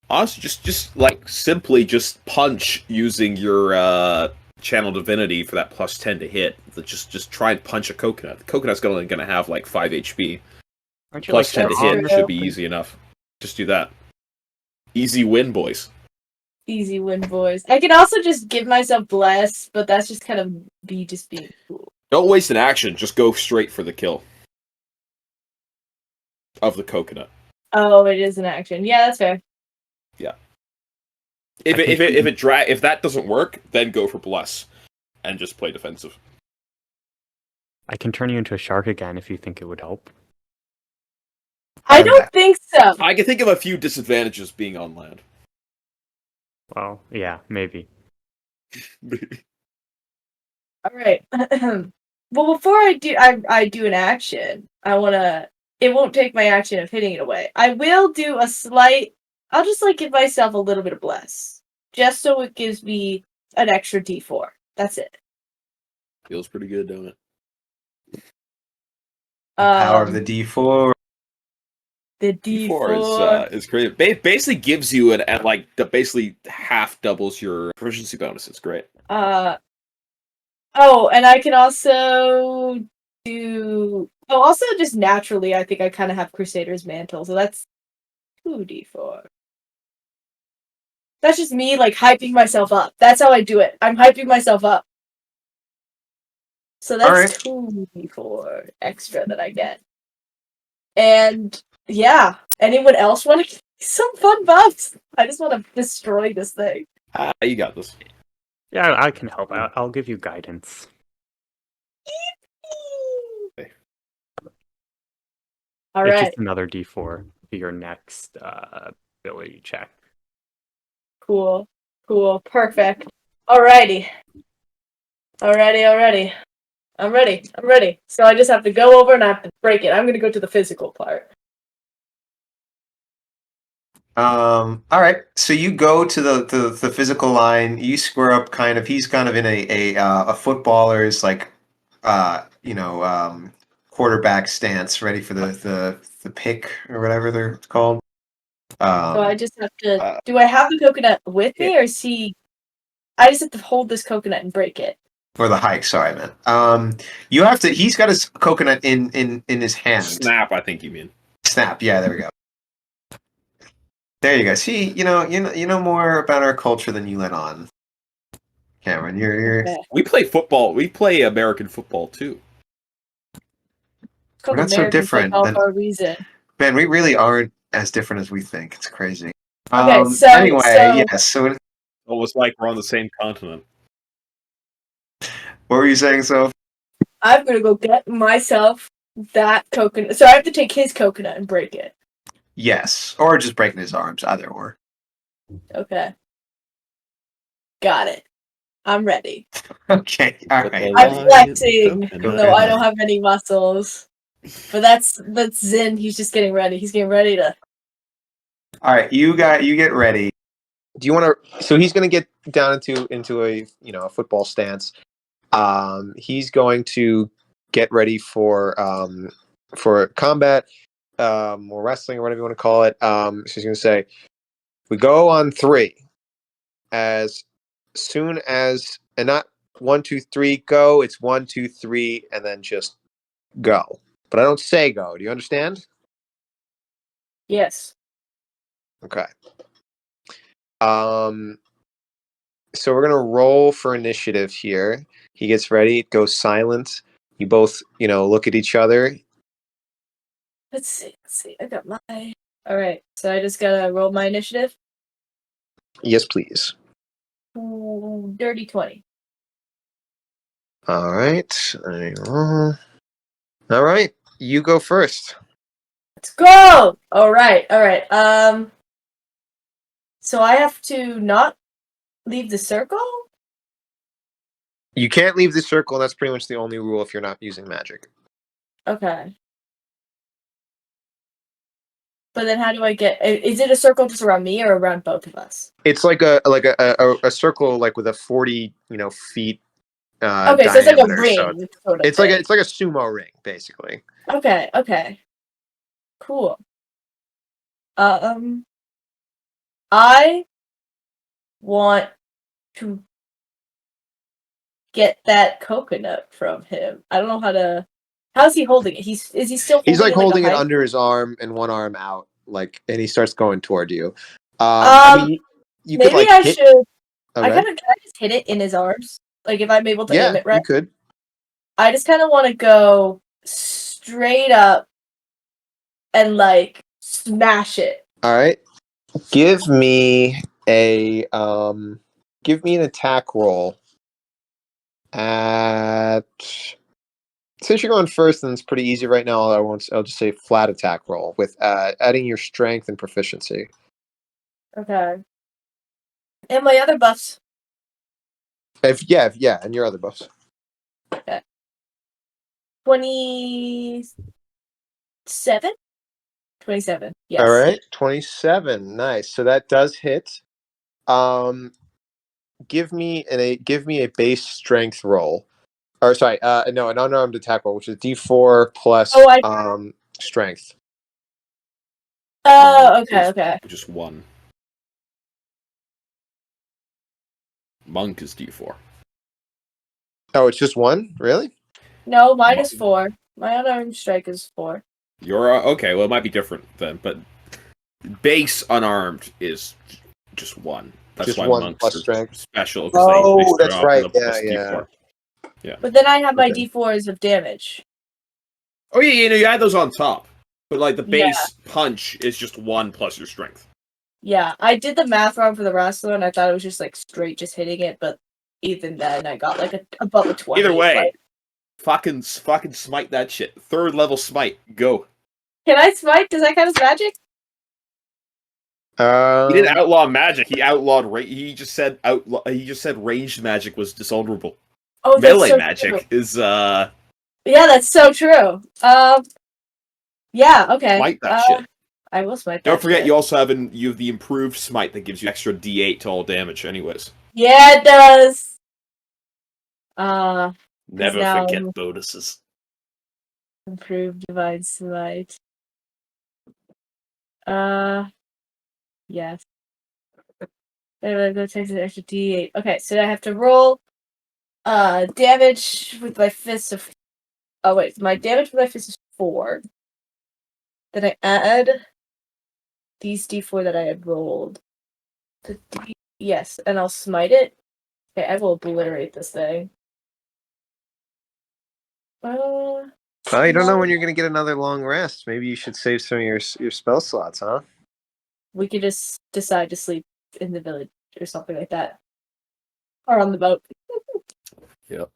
Honestly, just like simply just punch using your channel divinity for that +10 to hit. Just try and punch a coconut. The coconut's only gonna have like 5 HP. Aren't you like +10 to strong? hit should be easy enough. Just do that. Easy win, boys. Easy win, boys. I can also just give myself bless, but that's just kind of being cool. Don't waste an action. Just go straight for the kill of the coconut. Oh, it is an action. Yeah, that's fair. Yeah. If that doesn't work, then go for bless and just play defensive. I can turn you into a shark again if you think it would help. I don't think so. I can think of a few disadvantages being on land. Well, yeah, maybe. All right. Well, before I do an action, I wanna. It won't take my action of hitting it away. I will do a slight. I'll just like give myself a little bit of bless, just so it gives me an extra D4. That's it. Feels pretty good, don't it? Power of the D4. The D4 is great. Basically gives you basically half doubles your proficiency bonus. It's great. Oh, and I can also do. Oh, also just naturally, I think I kind of have Crusader's Mantle, so that's 2d4. That's just me, like, hyping myself up. That's how I do it. I'm hyping myself up. So that's 2d4 extra that I get. And, yeah. Anyone else want to get some fun buffs? I just want to destroy this thing. You got this. Yeah, I can help out. I'll give you guidance. All It's right. just another D4 for your next ability check. Cool. Perfect. Alrighty. I'm ready. So I just have to go over and I have to break it. I'm gonna go to the physical part. All right. So you go to the physical line. You square up kind of. He's kind of in a footballer's like, quarterback stance, ready for the pick or whatever they're called. So I just have to. Do I have the coconut with me, or is he? I just have to hold this coconut and break it. For the hike, sorry, I meant. You have to. He's got his coconut in his hand. Snap, I think you mean. Snap. Yeah, there we go. There you go. See, you know more about our culture than you let on, Cameron. You're Okay. We play football. We play American football too. It's called We're not so American different football than- for a reason. Man, we really aren't as different as we think. It's crazy. Okay, so Anyway, yes. So Almost like we're on the same continent. what were you saying, Soph? I'm gonna go get myself that coconut. So I have to take his coconut and break it. Yes, or just breaking his arms, either or. Okay. Got it. I'm ready. Okay, all right. I'm flexing, Go though I ahead. don't have any muscles. But that's Zin. He's just getting ready. He's getting ready to. All right, you get ready. Do you want to? So he's going to get down into a a football stance. He's going to get ready for combat, or wrestling, or whatever you want to call it. So he's going to say, "We go on 3. As soon as, and not 1, 2, 3, go. It's 1, 2, 3, and then just go. But I don't say go. Do you understand? Yes. Okay. So we're gonna roll for initiative here. He gets ready, it goes silent. You both, look at each other. Let's see. I got my. All right. So I just gotta roll my initiative. Yes, please. Ooh, dirty 20. All right. All right. You go first. Let's go. All right. So I have to not leave the circle. You can't leave the circle. That's pretty much the only rule if you're not using magic. Okay. But then how do I get? Is it a circle just around me or around both of us? It's like a circle like with a 40 feet. Okay, so it's like a diameter, ring. so Sort of it's like a sumo ring, basically. Okay. Cool. I want to get that coconut from him. I don't know how to. How's he holding it? Is he still? He's like holding it hike? under his arm and one arm out, and he starts going toward you. You maybe could I hit. should. Okay. Can I just hit it in his arms? Like if I'm able to aim it right. You could. I just kind of want to go straight up and like smash it. All right. Give me an attack roll at Since you're going first, then it's pretty easy right now. I'll just say flat attack roll with adding your strength and proficiency. Okay. And my other buffs. Yeah, and your other buffs. 27? 27. Yes. All right, 27. Nice. So that does hit. Give me a base strength roll. Or sorry, no, an unarmed attack roll, which is D4 plus strength. Oh, okay. Just one. Monk is D4. Oh, it's just one? Really? No, mine is 4. My unarmed strike is 4. You're okay. Well, it might be different then, but base unarmed is just one. That's Just why one monks plus are strength. special. Oh, that's right. Yeah. But then I have my Okay. D4s of damage. Oh yeah, you add those on top. But like the Yeah. base punch is just one plus your strength. Yeah, I did the math wrong for the wrestler, and I thought it was just like straight, just hitting it. But even then, I got like above a 20. Either way, like, fucking smite that shit. 3rd level smite, go. can I smite? Does that count as magic? He didn't outlaw magic. He outlawed. He just said outlaw. He just said ranged magic was dishonorable. Oh, Melee that's so magic true. is Yeah, that's so true. Yeah, okay. smite that shit. I will smite that. Don't forget, shit. you also have you have the improved smite that gives you extra D8 to all damage. Anyways, Yeah, it does. never now- forget bonuses. Improved divine smite. Yes. I'm gonna take an extra D8. Okay, so I have to roll damage with my fist of. Oh wait, my damage with my fist is 4. Then I add these D4 that I had rolled. Yes, and I'll smite it. Okay, I will obliterate this thing. Well, you don't know when you're going to get another long rest. Maybe you should save some of your spell slots, huh? We could just decide to sleep in the village or something like that. Or on the boat. Yep.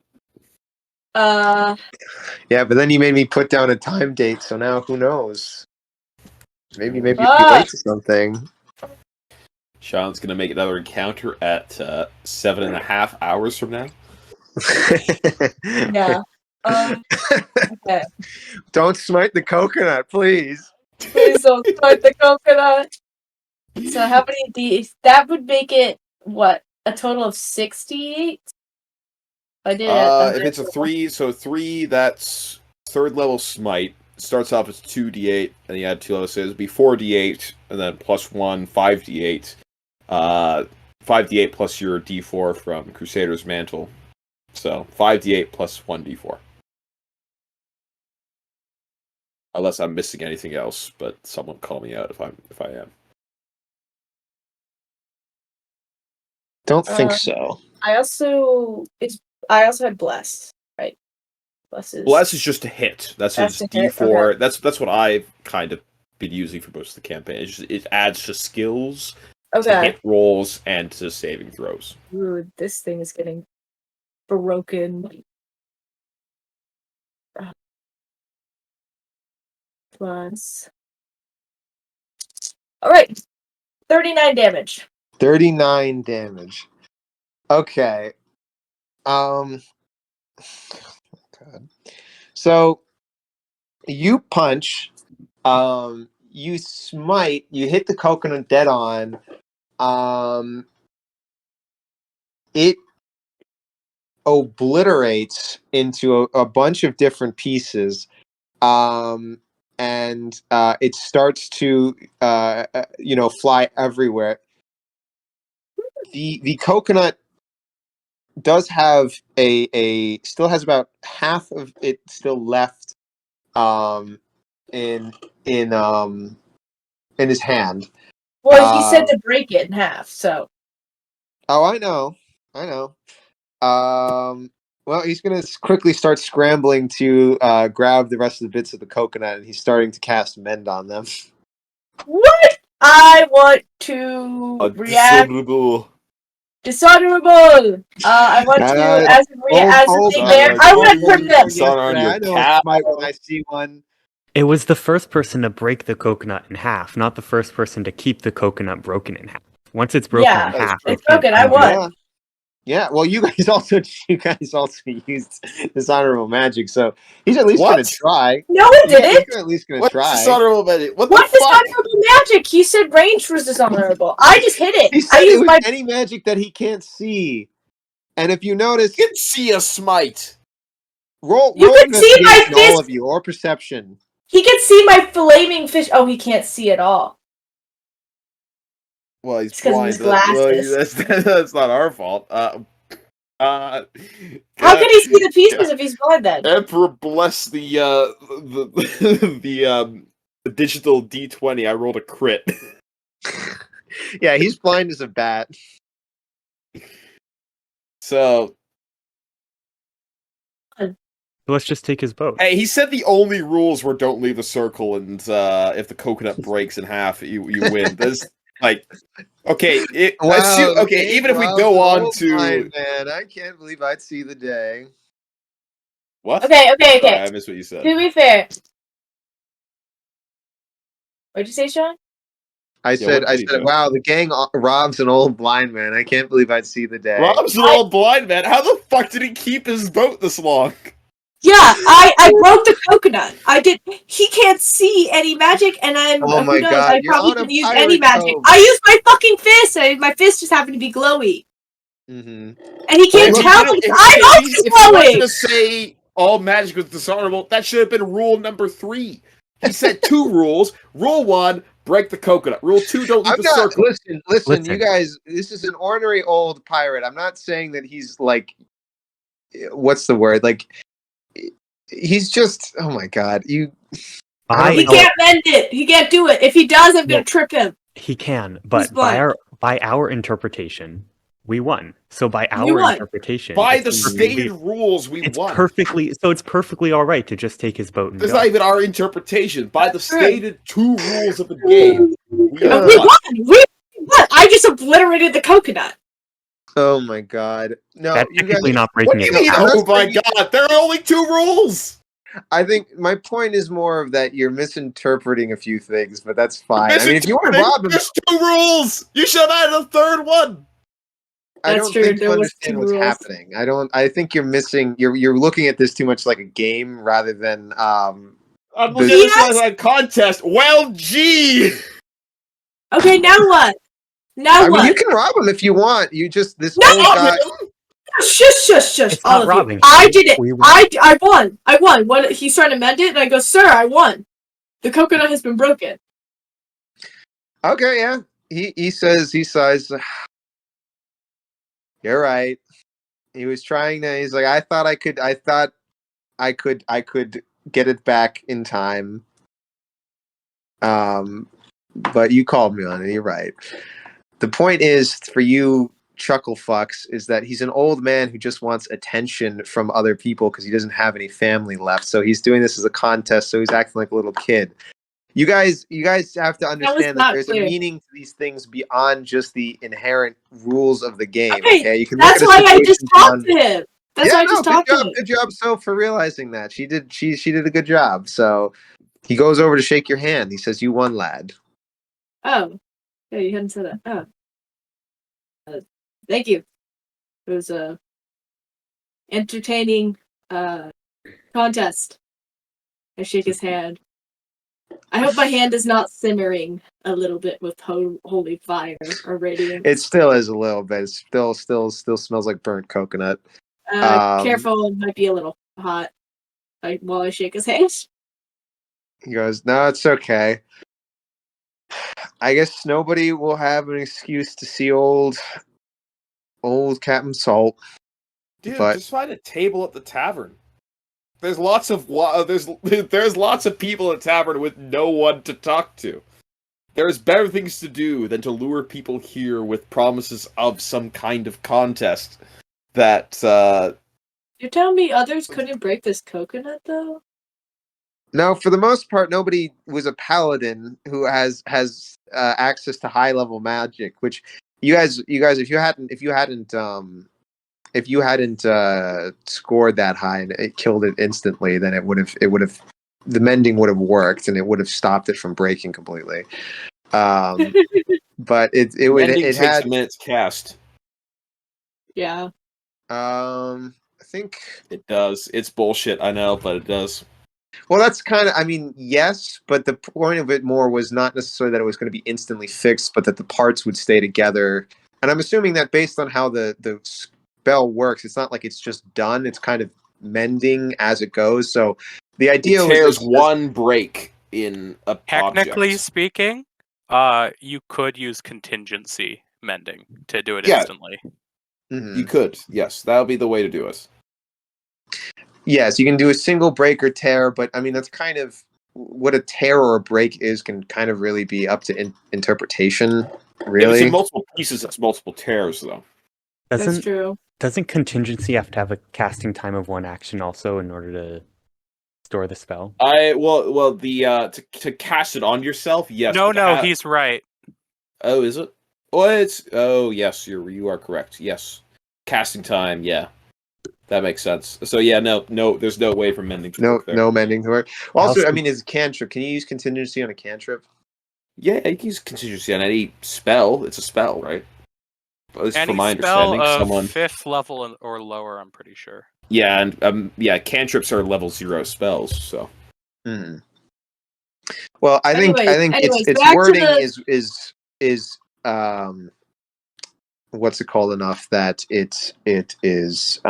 Yeah, but then you made me put down a time date, so now who knows? Maybe you'll be Fuck. late to something. Sean's gonna make another encounter at 7.5 hours from now. Yeah. Okay. Don't smite the coconut, please. Please don't start the coconut. So how many D? That would make it what? A total of 68? I did it. If it's a 3, so 3, that's 3rd level smite. Starts off as 2d8, and you add 2 levels, so it'd be 4d8, and then plus 1, 5d8. 5d8 plus your d4 from Crusader's Mantle. So 5d8 plus 1d4. Unless I'm missing anything else, but someone call me out if I am. Don't think so. I also had blessed, right? Bless is just a hit. That's That's a a hit, d4. okay. That's what I've kind of been using for most of the campaign. It adds to skills, to Okay. hit rolls, and to saving throws. Ooh, this thing is getting broken. Plus. Alright. 39 damage. 39 damage. Okay. God. So you punch, you smite, you hit the coconut dead on. It obliterates into a bunch of different pieces. And it starts to fly everywhere. The coconut does have still has about half of it still left in his hand. Well, he said to break it in half, so. Oh, I know. Well, he's gonna quickly start scrambling to grab the rest of the bits of the coconut, and he's starting to cast mend on them. What? I want to react. Dishonorable! I want to, as a thing there, I want to turn them. Dishonor on your I know cow. a smite when I see one. It was the first person to break the coconut in half, not the first person to keep the coconut broken in half. Once it's broken Yeah, in That's half, true. it's broken. I won. Yeah. Yeah, well, you guys also used dishonorable magic, so he's at least What? gonna try. No, it Yeah, didn't. he's at least gonna What's try. dishonorable magic? What What the fuck? dishonorable magic? He said range was dishonorable. I just hit it. He I said it used was my. any magic that he can't see. And if you notice, You can see a smite. roll You can see my investigation, all fist. of you, or perception. He can see my flaming fish. Oh, he can't see at all. Well, he's It's 'cause of blind. his glasses. That's not our fault. How can he see the pieces if he's blind then? Emperor bless the the digital D20. I rolled a crit. Yeah, he's blind as a bat. So let's just take his boat. hey, he said the only rules were don't leave the circle, and if the coconut breaks in half, you win. That's like okay. Even if we go on to blind man, I can't believe I'd see the day. what? Okay. Sorry, I missed what you said. To be fair. What'd you say, Sean? I said, what did he say? wow, the gang robs an old blind man. I can't believe I'd see the day. Rob's an old blind man. How the fuck did he keep his boat this long? Yeah, I broke the coconut. I did. He can't see any magic, and I'm. Oh my who knows? God, I you're probably on a could use pirate any magic. boat. I used my fucking fist. My fist just happened to be glowy, Mm-hmm. and he can't Well, tell. I'm always if he wanted glowing. to say all magic was dishonorable, that should have been rule number 3. He said 2 rules. Rule 1, break the coconut. Rule 2, don't leave the circle. Listen, you guys. This is an ornery old pirate. I'm not saying that he's like, what's the word? Like, he's just. Oh my God, you. He can't mend it. He can't do it. If he does, I'm gonna trip him. He can, but by our interpretation, we won. So by our interpretation, by the stated rules, we won. It's perfectly all right to just take his boat and That's go. not even our interpretation. By the stated 2 rules of the game, we won. We won. I just obliterated the coconut. Oh my God! No, that's technically not breaking what do you mean? Oh my God! There are only 2 rules. I think my point is more of that you're misinterpreting a few things, but that's fine. I mean, if you want to rob him, there's 2 rules. You should have had a 3rd one. I don't think you understand what's happening. I think you're missing. You're looking at this too much like a game rather than. I'm looking at this like a contest. Well, gee. Okay, now what? I mean, you can rob him if you want. You just old guy. Shush! It's all not of robbing. You. I did it. I won. I won. When he's trying to mend it, and I go, "Sir, I won. The coconut has been broken." Okay, yeah. He says, "You're right." He was trying to. He's like, I thought I could get it back in time. But you called me on it. You're right. The point is for you. Chuckle fucks is that he's an old man who just wants attention from other people because he doesn't have any family left. So he's doing this as a contest. So he's acting like a little kid. You guys have to understand that there's a meaning to these things beyond just the inherent rules of the game. Okay, you can. That's why I just talked to him. That's why I just talked to him. Good job, Soph, for realizing that. She did a good job. So he goes over to shake your hand. He says, "You won, lad." Oh, yeah, you hadn't said that. Oh. Thank you. It was a entertaining contest. I shake his hand. I hope my hand is not simmering a little bit with holy fire or radiance. It still is a little bit. It still smells like burnt coconut. Careful, it might be a little hot. While I shake his hand. He goes, "No, it's okay. I guess nobody will have an excuse to see old Captain Salt." Dude, just find a table at the tavern. There's lots of there's lots of people at the tavern with no one to talk to. There's better things to do than to lure people here with promises of some kind of contest. That You're telling me others couldn't break this coconut though? No, for the most part, nobody was a paladin who has access to high level magic, which you guys, if you hadn't scored that high and it killed it instantly, then it would have the mending would have worked and it would have stopped it from breaking completely. But Mending it takes had a minute to cast. Yeah. I think It does. It's bullshit, I know, but it does. well, that's kind of, I mean, yes, but the point of it more was not necessarily that it was going to be instantly fixed, but that the parts would stay together. And I'm assuming that based on how the spell works, it's not like it's just done. It's kind of mending as it goes. So the idea It was tears one break in a Technically object. speaking, you could use contingency mending to do it Yeah. instantly. Mhm. You could, yes. That would be the way to do it. Yes, you can do a single break or tear, but I mean, that's kind of what a tear or a break is, can kind of really be up to interpretation, If it's really. in multiple pieces, it's multiple tears, though. That's true. Doesn't contingency have to have a casting time of 1 action also in order to store the spell? To cast it on yourself, yes. No, but he's right. Oh, is it? Oh, yes, you are correct. Yes, casting time. Yeah, that makes sense. So yeah, no, there's no way for mending to work there. No mending to work. Also, Also- I mean, is cantrip? Can you use contingency on a cantrip? Yeah, you can use contingency on any spell. It's a spell, right? At least Any from my spell understanding, of someone. 5th level or lower, I'm pretty sure. Yeah, and cantrips are level 0 spells. So Hmm. Well, I think Anyways, its back to wording the- is what's it called enough that it is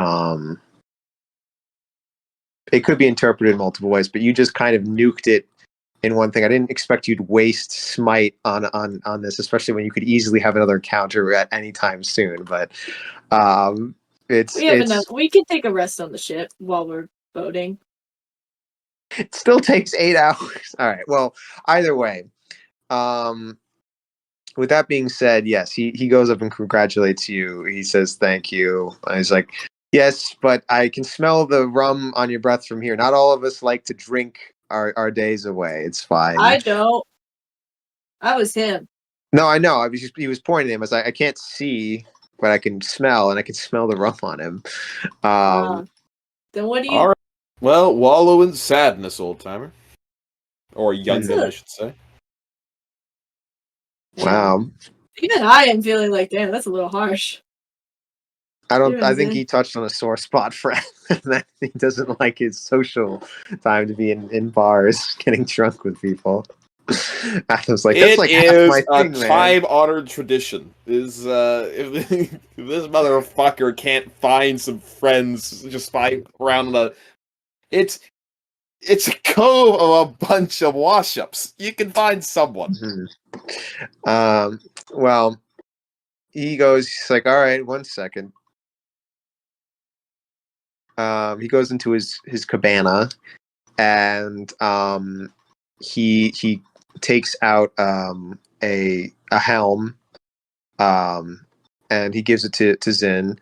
it could be interpreted in multiple ways, but you just kind of nuked it in one thing. I didn't expect you'd waste smite on this, especially when you could easily have another counter at any time soon. But We have enough. We can take a rest on the ship while we're voting. It still takes 8 hours. All right. Well, either way, with that being said, yes, he goes up and congratulates you. He says thank you. And he's like, yes, but I can smell the rum on your breath from here. Not all of us like to drink our days away. It's fine. I don't. That was him. No, I know. He was pointing at him. I was like, I can't see, but I can smell, and I can smell the rum on him. Then what do you? all right. Well, wallow in sadness, old timer, or youngin, I should say. Wow. Even I am feeling like, damn, that's a little harsh. I think he touched on a sore spot for that he doesn't like his social time to be in bars getting drunk with people. Adam's like, that's like half my thing, man. time-honored tradition. Is if this motherfucker can't find some friends, just fight around it's a cove of a bunch of wash-ups. You can find someone. Mm-hmm. Well, he's like, all right, 1 second. He goes into his cabana, and he takes out a helm, and he gives it to Zin.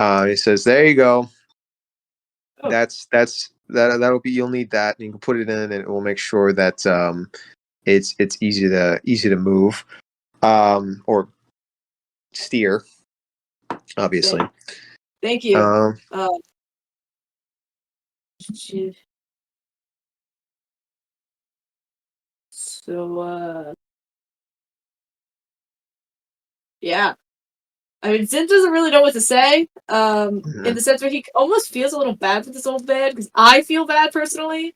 He says, "There you go. Oh. That'll be. You'll need that, and you can put it in, and it will make sure that it's easy to move, or steer, obviously." Thank you. So, yeah. I mean, Zin doesn't really know what to say, in the sense where he almost feels a little bad for this old man, because I feel bad personally,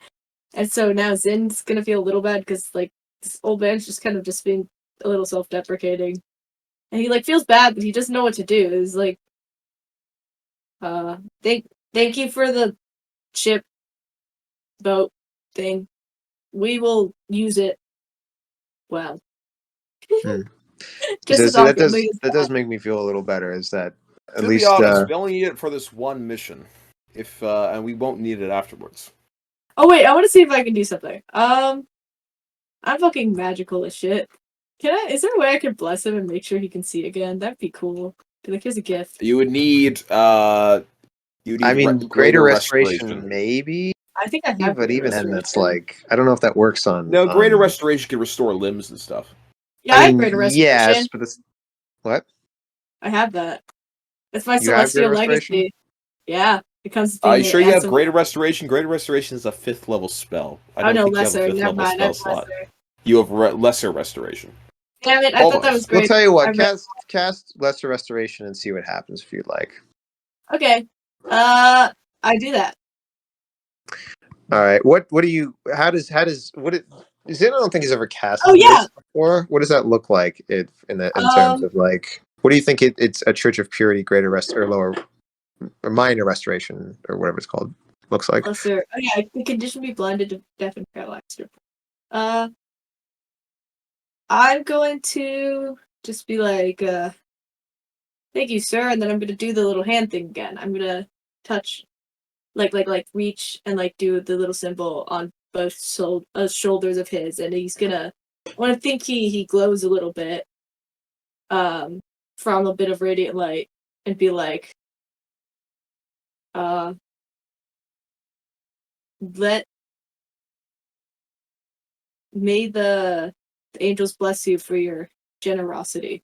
and so now Zin's gonna feel a little bad, because, like, this old man's just kind of just being a little self-deprecating, and he, like, feels bad, but he doesn't know what to do. He's like, thank you for the ship boat thing. We will use it well. That does make me feel a little better. Is that at To least be honest, we only need it for this one mission, and we won't need it afterwards. Oh wait, I want to see if I can do something. I'm fucking magical as shit. Is there a way I can bless him and make sure he can see again? That'd be cool. Be like, here's a gift. You would need. greater restoration, maybe. I think I have. But even then, that's like, I don't know if that works on. No, greater restoration can restore limbs and stuff. Yeah, I have greater restoration. Yes, but it's what? I have that. It's my You have celestial Greater Restoration? legacy. Yeah, it comes. You sure you have Greater Restoration? Greater Restoration is a 5th level spell. I don't no, think you have a lesser. 5th Never level mind. I have spell slot. lesser. You have lesser restoration. Damn it! I thought that was Almost. great. We'll tell you I what. read- Cast Lesser Restoration and see what happens if you'd like. Okay. I do that. All right. What do you? How does what it? Is it? I don't think he's ever cast Oh, yeah. this before. What does that look like? In terms Um, of like, what do you think? It's a Church of Purity, Greater Rest or lower or Minor Restoration or whatever it's called. Looks like. Lesser. Oh yeah, the condition be blinded to death and paralyzed. I'm going to just be like, thank you, sir, and then I'm gonna do the little hand thing again. I'm gonna touch, like reach and like do the little symbol on both shoulders of his, and he's gonna. I want to think he glows a little bit, from a bit of radiant light, and be like, let may the angels bless you for your generosity.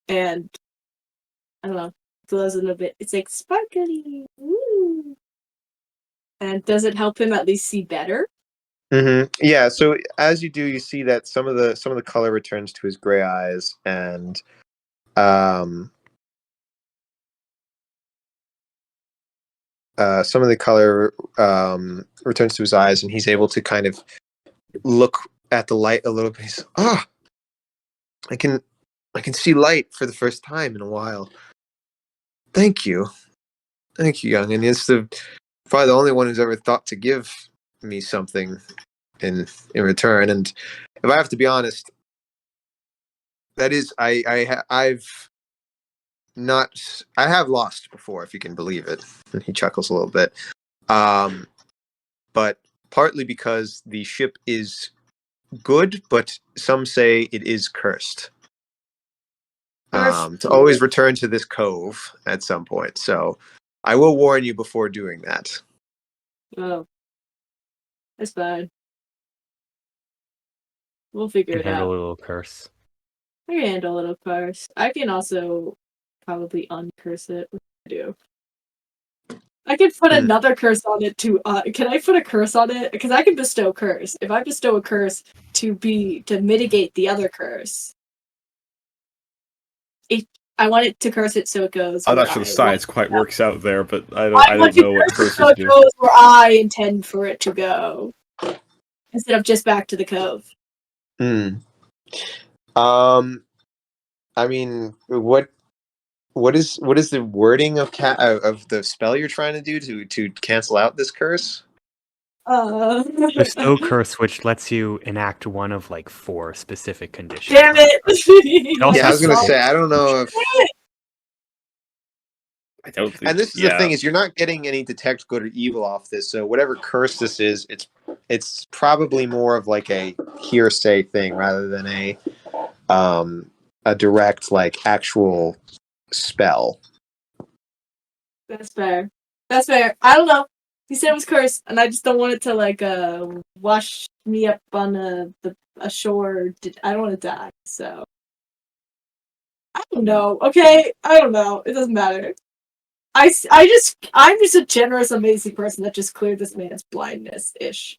And I don't know, glows a little bit. It's like sparkly. Woo. And does it help him at least see better? Yeah. So as you do, you see that some of the color returns to his gray eyes, and some of the color returns to his eyes, and he's able to kind of look at the light a little bit. He's, I can see light for the first time in a while. Thank you, young. And it's probably the only one who's ever thought to give me something in return. And if I have to be honest, that is, I've not, I have lost before, if you can believe it. And he chuckles a little bit, but partly because the ship is good, but some say it is cursed. To always return to this cove at some point. So I will warn you before doing that. Oh, that's bad. We'll figure Can it handle out. a little curse. I can handle a little curse. I can also probably uncurse it. What do I do? I can put another curse on it to. Can I put a curse on it? Because I can bestow curse. If I bestow a curse to mitigate the other curse, I want it to curse it so it goes. I'm where not sure the I science want quite it to works out there, but I go. I don't want to know what curse it so curses it do. goes where I intend for it to go, instead of just back to the cove. I mean, what is the wording of the spell you're trying to do to cancel out this curse? Bestow curse, which lets you enact one of like 4 specific conditions. Damn it! Also, Yeah, I was gonna say, I don't know if. I don't think. And this is the thing: is you're not getting any detect good or evil off this. So whatever curse this is, it's probably more of like a hearsay thing rather than a direct like actual spell. That's fair. That's fair. I don't know. He said it was cursed, and I just don't want it to like wash me up on a shore. I don't want to die. So I don't know. Okay, I don't know. It doesn't matter. I'm just a generous, amazing person that just cleared this man's blindness ish.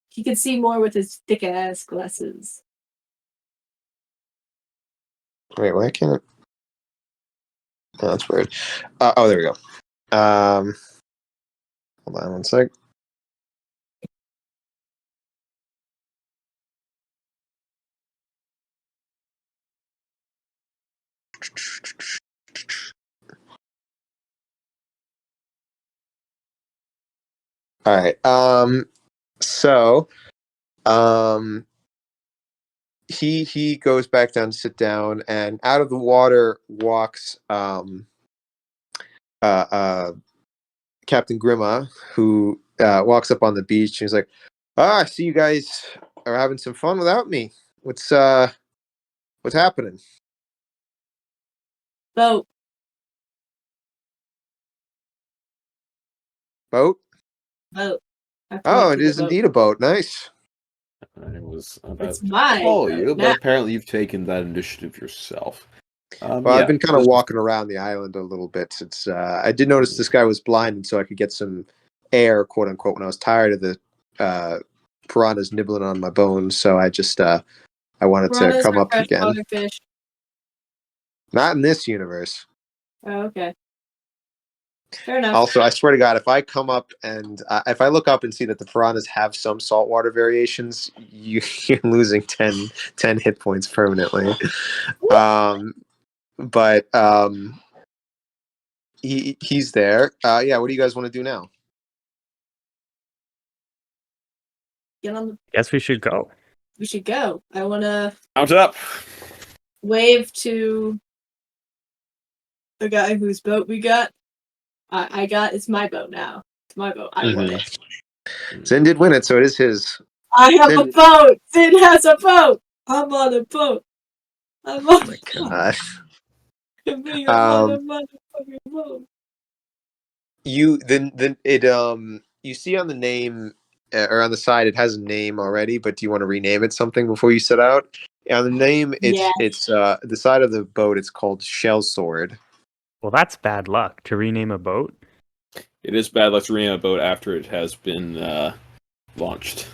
He could see more with his thick ass glasses. Wait, why can't it? Oh, that's weird. Oh, there we go. Hold on one sec. All right. So, he goes back down to sit down, and out of the water walks Captain Grima, who walks up on the beach. He's like, I see you guys are having some fun without me. What's happening? Boat. Boat? Boat. Oh, it is indeed a boat. Nice. I was about It's to my follow boat you, now. but apparently you've taken that initiative yourself. Well, Yeah, I've been kind of this- walking around the island a little bit. It's I did notice this guy was blind, and so I could get some air, quote unquote, when I was tired of the piranhas nibbling on my bones. So I just I wanted to Piranhas come are up again. freshwater fish. Not in this universe. Oh, okay. Fair enough. Also, I swear to God, if I come up and if I look up and see that the piranhas have some saltwater variations, you're losing 10 hit points permanently. But he's there. Yeah, what do you guys want to do now? Get on the. Guess we should go. We should go. I want to Mount up. wave to the guy whose boat we got. I got. It's my boat now. It's my boat. I won it. Zin did win it, so it is his. I have a Zin- boat. Zin has a boat. I'm on a boat. I'm on Oh my God. I'm on a motherfucking boat. You then it you see on the name or on the side it has a name already, but do you want to rename it something before you set out? On the name, Yeah. it's the side of the boat. It's called Shell Sword. Well, that's bad luck to rename a boat. It is bad luck to rename a boat after it has been launched.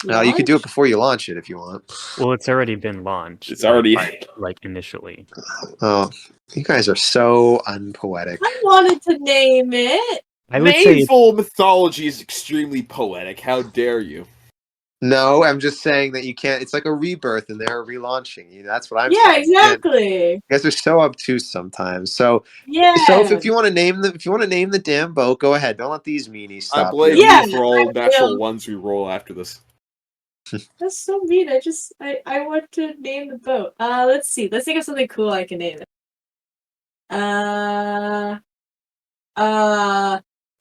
You could do it before you launch it if you want. Well, it's already been launched. It's already- like initially. Oh, you guys are so unpoetic. I wanted to name it. I would say it's, Medieval mythology is extremely poetic. How dare you? No, I'm just saying that you can't. It's like a rebirth, and they're relaunching. That's what I'm Yeah, saying. You can't- exactly. You guys are so obtuse sometimes. So Yeah. if you want to name the damn boat, go ahead. Don't let these meanies I stop blame you. Yeah, you for all I natural will. ones we roll after this. That's so mean. I want to name the boat. Let's see. Let's think of something cool I can name it.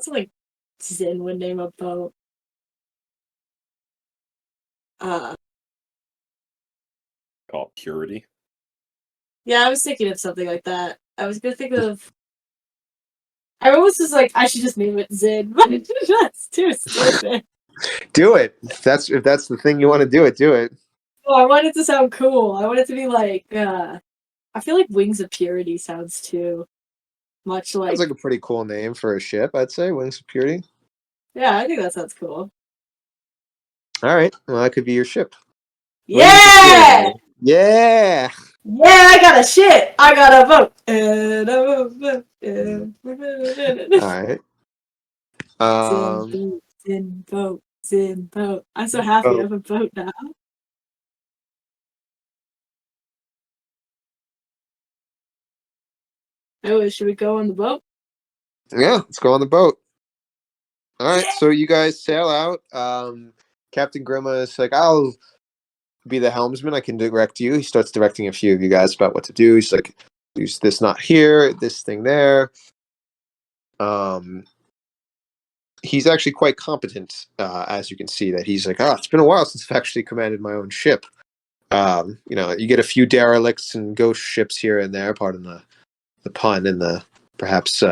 Something Zen would name a boat. Call it purity. Yeah, I was thinking of something like that. I was gonna think of. I almost was like, I should just name it Zen, but that's too stupid. Do it. If that's the thing you want to do it, do it. Oh, I want it to sound cool. I want it to be like, I feel like Wings of Purity sounds too much like. Sounds like a pretty cool name for a ship, I'd say. Wings of Purity. Yeah, I think that sounds cool. All right. Well, that could be your ship. Wings of Yeah! Purity. Yeah. Yeah, I got a shit! I got a vote! And a vote. And All right. Zin vote. I'm so happy I have a vote now. Oh, should we go on the boat? Yeah, let's go on the boat. All right, Yeah. so you guys sail out. Captain Grima is like, I'll be the helmsman. I can direct you. He starts directing a few of you guys about what to do. He's like, use this knot here, this thing there. He's actually quite competent, as you can see. That he's like, it's been a while since I've actually commanded my own ship. You get a few derelicts and ghost ships here and there. Pardon the pun and the perhaps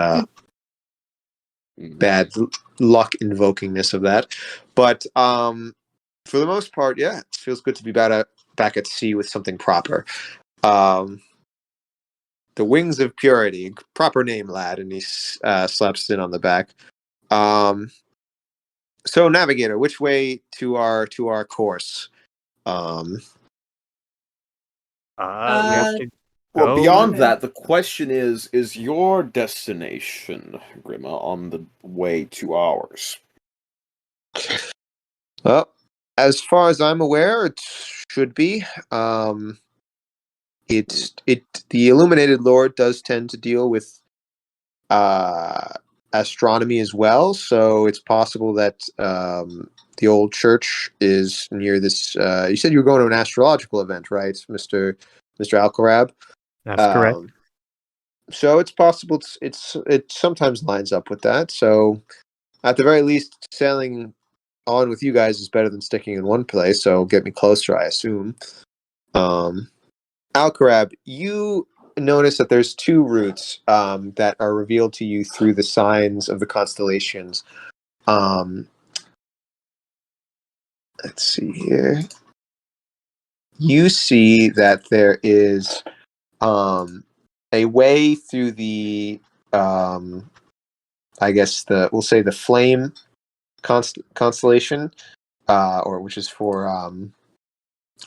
bad luck invokingness of that, but for the most part, yeah, it feels good to be back at sea with something proper. The Wings of Purity, proper name, lad, and he slaps Sin on the back. So, navigator, which way to our course? We have to Well, go. beyond that, the question is your destination, Grima, on the way to ours? Well, as far as I'm aware, it should be. The Illuminated Lord does tend to deal with astronomy as well, so it's possible that the old church is near this. You said you were going to an astrological event, right, Mister Alcarab? That's correct. So it's possible. It sometimes lines up with that. So at the very least, sailing on with you guys is better than sticking in one place. So get me closer, I assume. Alcarab, you notice that there's two routes that are revealed to you through the signs of the constellations. let's see here. You see that there is a way through the I guess we'll say the flame constellation, or which is for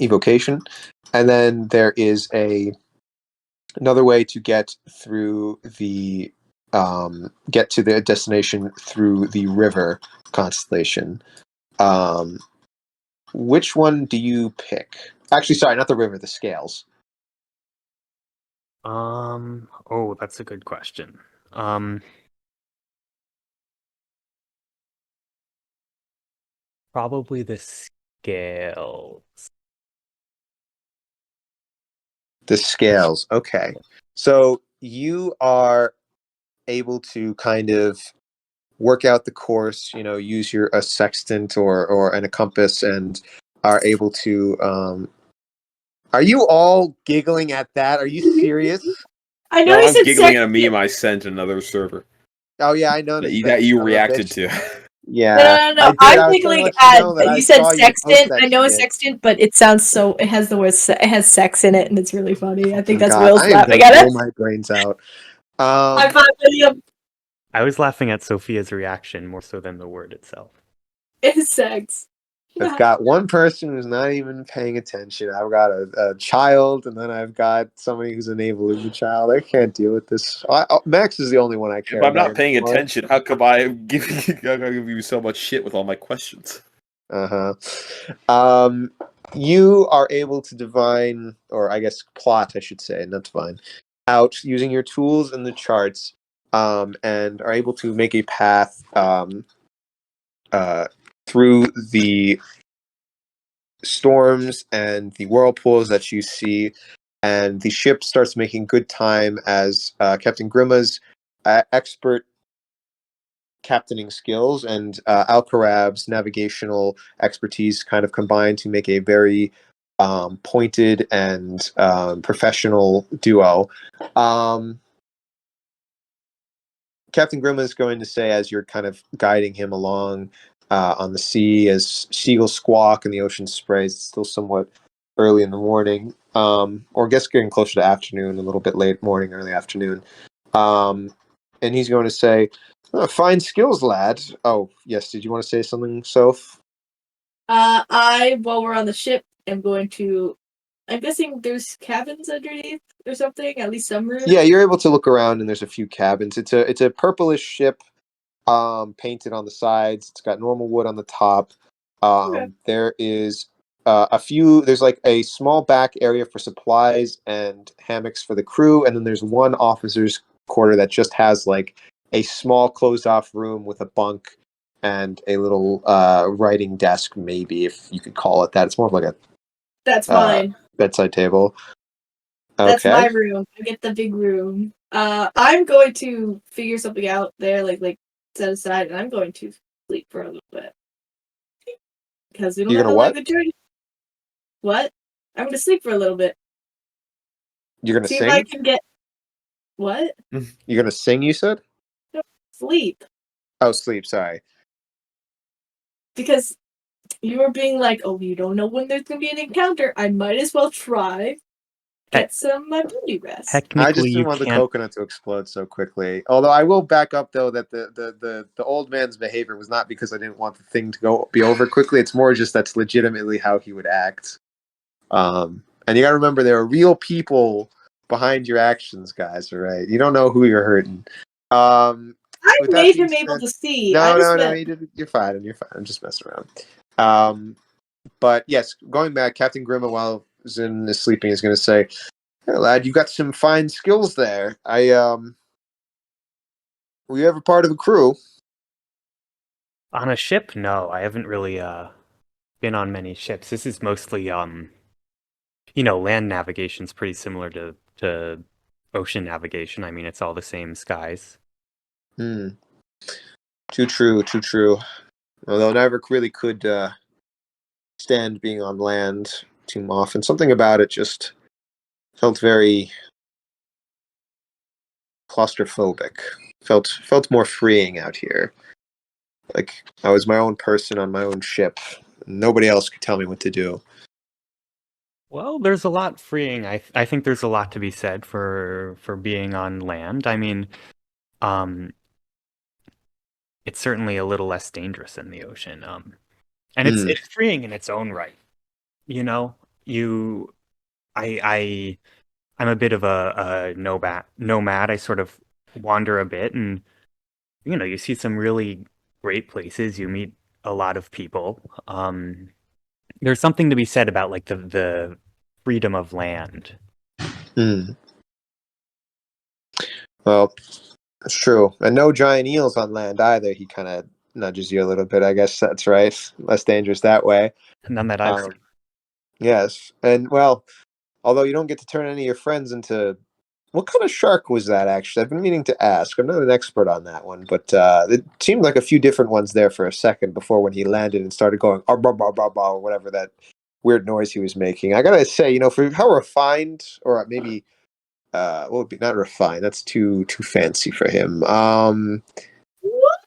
evocation, and then there is another way to get through the get to the destination through the river constellation. Which one do you pick? Actually, sorry, not the river, the scales. Oh, that's a good question. Probably the scales. The scales. Okay. So you are able to kind of work out the course, use a sextant or and a compass, and are able to are you all giggling at that? Are you serious? I know No, he I'm said giggling at a sextant. meme I sent another server Oh yeah, I noticed that you son of a reacted bitch. to. Yeah, No. I did. I'm I was trying to giggling let you at know that I you said saw you post sextant. that I know a shit. sextant, but it sounds so. It has the word. It has sex in it, and it's really funny. I think Oh, that's God, Will's I am laughing gonna at blow it. my brains out. High five, William. I was laughing at Sophia's reaction more so than the word itself. It's sex. I've got one person who's not even paying attention. I've got a child, and then I've got somebody who's enabling the child. I can't deal with this. Max is the only one I care If I'm about not paying anymore. attention, how come I give you so much shit with all my questions? You are able to divine, or I guess plot, I should say, not divine, out using your tools and the charts, and are able to make a path through the storms and the whirlpools that you see, and the ship starts making good time as Captain Grima's expert captaining skills and Alcarab's navigational expertise kind of combine to make a very pointed and professional duo. Captain Grima is going to say, as you're kind of guiding him along on the sea, as seagulls squawk and the ocean sprays, it's still somewhat early in the morning, or I guess getting closer to afternoon, a little bit late morning, early afternoon. And he's going to say, "Oh, fine skills, lad." Oh, yes, did you want to say something, Soph? While we're on the ship, am going to. I'm guessing there's cabins underneath or something. At least some rooms. Yeah, you're able to look around, and there's a few cabins. It's a purplish ship, painted on the sides. It's got normal wood on the top. Okay. There is a few. There's like a small back area for supplies and hammocks for the crew, and then there's one officer's quarter that just has like a small closed-off room with a bunk and a little writing desk, maybe if you could call it that. It's more of like a That's mine. bedside table. That's Okay. my room. I get the big room. I'm going to figure something out there, like set aside, and I'm going to sleep for a little bit because we don't You're have gonna a lot of what? good journey. What? I'm going to sleep for a little bit. You're gonna See if I sing? can get what? You're gonna sing, you said? No, sleep Oh, sleep, sorry. because you were being like, "Oh, you don't know when there's going to be an encounter. I might as well try get some of my beauty rest." I Technically, just you didn't want the can't. coconut to explode so quickly. Although I will back up though that the old man's behavior was not because I didn't want the thing to be over quickly. It's more just that's legitimately how he would act. And you got to remember there are real people behind your actions, guys. All right, you don't know who you're hurting. I With that made being him able said, to see. I just no, meant you're fine. You're fine. I'm just messing around. But yes, going back, Captain Grima, while Zin is sleeping, is going to say, "Hey, lad, you got some fine skills there. Were you ever part of a crew?" On a ship? No, I haven't really been on many ships. This is mostly land navigation's pretty similar to ocean navigation. I mean, it's all the same skies. Hmm. Too true. Too true. Although I never really could stand being on land too often. Something about it just felt very claustrophobic. Felt more freeing out here. Like I was my own person on my own ship. Nobody else could tell me what to do. Well, there's a lot freeing. I think there's a lot to be said for being on land. I mean, um, it's certainly a little less dangerous in the ocean. And Hmm. it's freeing in its own right. You know, you I I'm a bit of a nomad. I sort of wander a bit, and you see some really great places. You meet a lot of people. There's something to be said about like the freedom of land. Hmm. Well, it's true. And no giant eels on land either. He kind of nudges you a little bit. I guess that's right. Less dangerous that way. None that I've Um, seen. yes. And well, although you don't get to turn any of your friends into what kind of shark was that actually? I've been meaning to ask. I'm not an expert on that one, but it seemed like a few different ones there for a second before when he landed and started going or whatever that weird noise he was making. I gotta say, for how refined, or maybe what would be not refined, that's too fancy for him.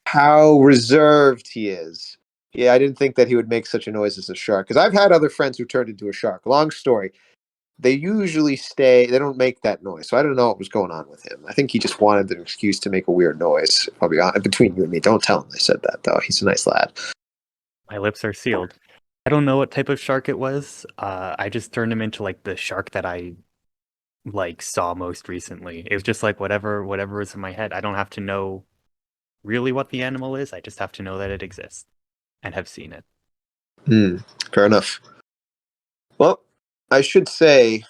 How reserved he is. Yeah, I didn't think that he would make such a noise as a shark. Because I've had other friends who turned into a shark. Long story. They usually stay. They don't make that noise. So I don't know what was going on with him. I think he just wanted an excuse to make a weird noise. I'll be honest, between you and me. Don't tell him I said that, though. He's a nice lad. My lips are sealed. I don't know what type of shark it was. I just turned him into like the shark that I like saw most recently. It was just like whatever was in my head. I don't have to know really what the animal is. I just have to know that it exists and have seen it. Fair enough. Well, I should say,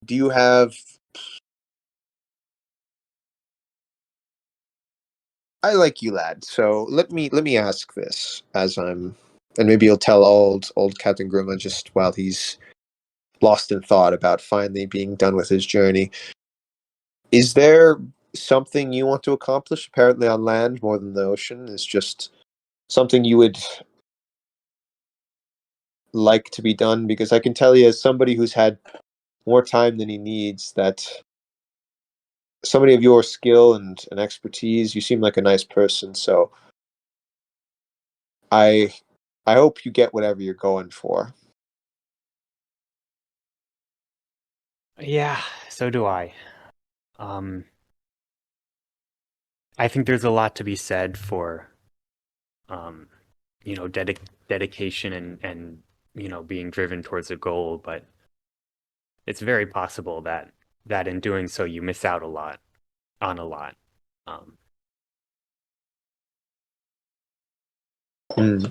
do you have? I like you, lad. So let me ask this and maybe you'll tell old Captain Grima just while he's lost in thought about finally being done with his journey. Is there something you want to accomplish? Apparently, on land more than the ocean is just something you would like to be done. Because I can tell you, as somebody who's had more time than he needs, that somebody of your skill and expertise, you seem like a nice person. So I I hope you get whatever you're going for. Yeah, so do I. Um, I think there's a lot to be said for, um, dedication and being driven towards a goal, but it's very possible that in doing so you miss out on a lot. Um, Hmm.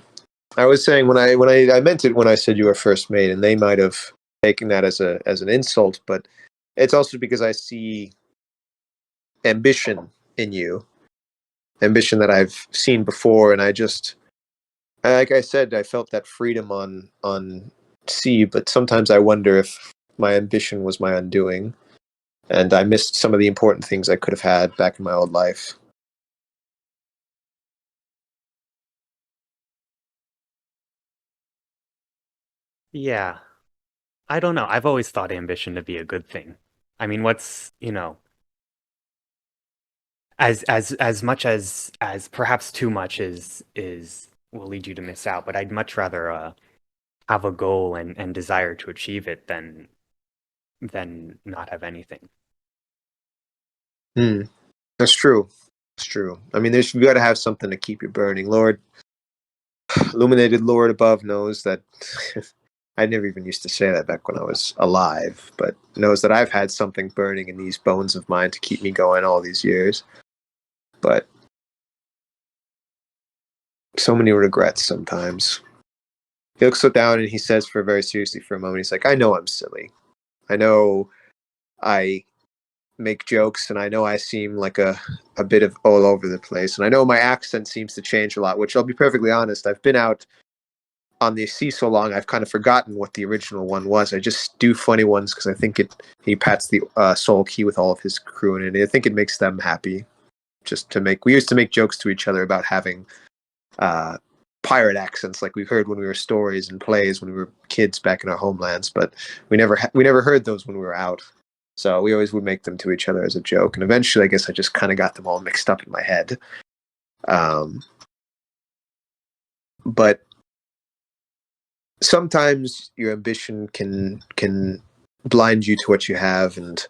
I was saying when I meant it when I said you were first mate, and they might have taken that as an insult, but it's also because I see ambition in you, ambition that I've seen before, and like I said, I felt that freedom on sea, but sometimes I wonder if my ambition was my undoing, and I missed some of the important things I could have had back in my old life. yeah, I don't know. I've always thought ambition to be a good thing. I mean, what's, as much as perhaps too much is will lead you to miss out, but I'd much rather have a goal and desire to achieve it than not have anything. Hmm. That's true. It's true. I mean, you got to have something to keep you burning. Lord, illuminated Lord above knows that. I never even used to say that back when I was alive, but knows that I've had something burning in these bones of mine to keep me going all these years. But so many regrets sometimes. He looks so down and he says, for very seriously for a moment, he's like, I know I'm silly. I know I make jokes and I know I seem like a bit of all over the place. And I know my accent seems to change a lot, which I'll be perfectly honest. I've been out on the sea so long, I've kind of forgotten what the original one was. I just do funny ones because I think he pats the soul key with all of his crew in it. I think it makes them happy. We used to make jokes to each other about having uh, pirate accents like we heard when we were stories and plays when we were kids back in our homelands, but we never heard those when we were out. So we always would make them to each other as a joke, and eventually, I guess I just kind of got them all mixed up in my head. Um, but sometimes your ambition can blind you to what you have, and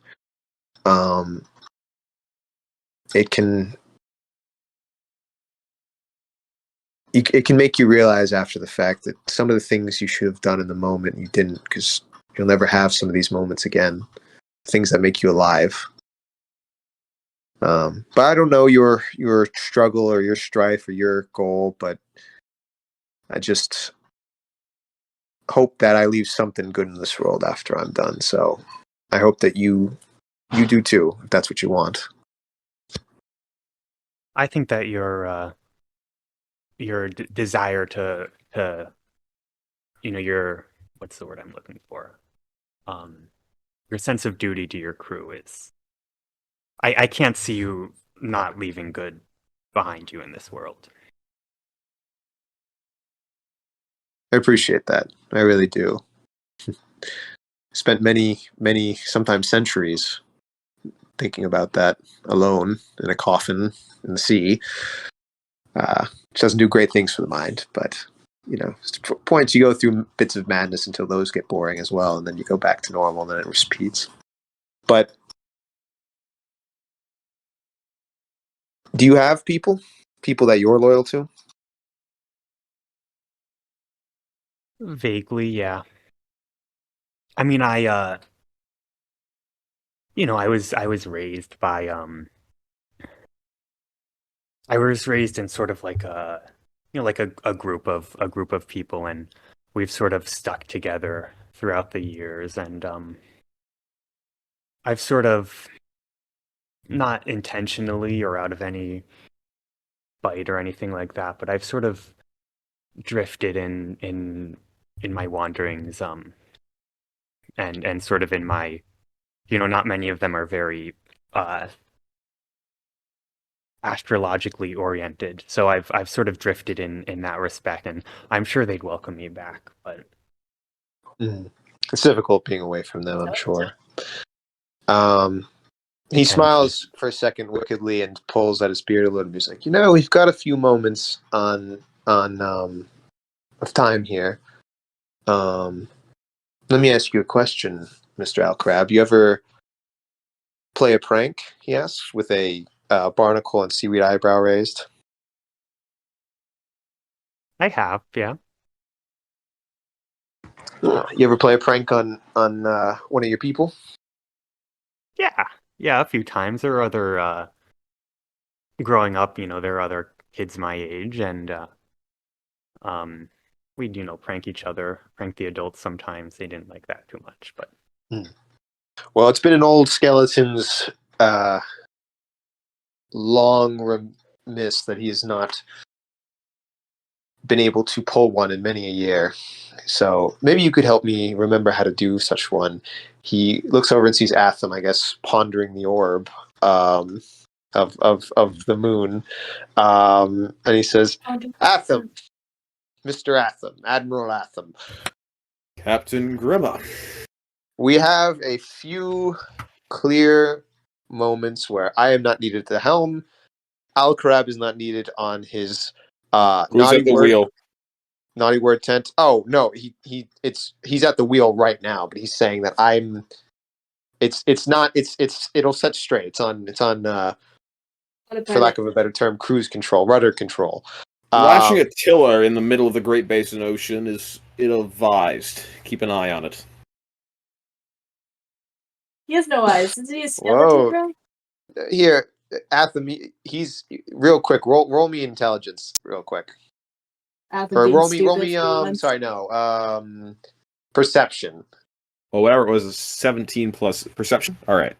it can make you realize after the fact that some of the things you should have done in the moment you didn't, because you'll never have some of these moments again. Things that make you alive. But I don't know your struggle or your strife or your goal, but I just hope that I leave something good in this world after I'm done. So I hope that you do too, if that's what you want. I think that your desire to your, what's the word I'm looking for? Your sense of duty to your crew is, I can't see you not leaving good behind you in this world. I appreciate that. I really do. Spent many, sometimes centuries thinking about that alone in a coffin in the sea. Which doesn't do great things for the mind, but points you go through bits of madness until those get boring as well, and then you go back to normal, and then it repeats. But do you have people that you're loyal to? Vaguely, yeah. I mean, I was raised by I was raised in sort of like a group of people, and we've sort of stuck together throughout the years, and I've sort of, not intentionally or out of any bite or anything like that, but I've sort of drifted in my wanderings, and sort of in my, not many of them are very astrologically oriented, so I've sort of drifted in that respect, and I'm sure they'd welcome me back, but it's difficult being away from them, I'm sure. He It can smiles for a second wickedly and pulls at his beard a little bit. He's like, we've got a few moments on of time here. Let me ask you a question, Mr. Alcarab. You ever play a prank, he asks, with a barnacle and seaweed eyebrow raised? I have, yeah. You ever play a prank on one of your people? Yeah, a few times. There are other, growing up, there are other kids my age, and we'd, prank each other, prank the adults sometimes. They didn't like that too much, but Well, it's been an old skeleton's long remiss that he has not been able to pull one in many a year. So maybe you could help me remember how to do such one. He looks over and sees Atham, I guess, pondering the orb of the moon, and he says, "Atham, Mr. Atham, Admiral Atham, Captain Grimma. we have a few clear moments where I am not needed at the helm. Alcarab is not needed on his Who's at the wheel? naughty word tent. Oh no, he's at the wheel right now, but he's saying that I'm. It'll set straight. It's on for lack of a better term, cruise control, rudder control. Lashing a tiller in the middle of the Great Basin Ocean is ill-advised. Keep an eye on it. He has no eyes. Is he a skeleton, bro? Here, Atham, he's real quick. Roll me intelligence, real quick. Atham Or being roll stupid me. for once. Sorry, no. Perception. Well, whatever it was, 17 plus perception. All right.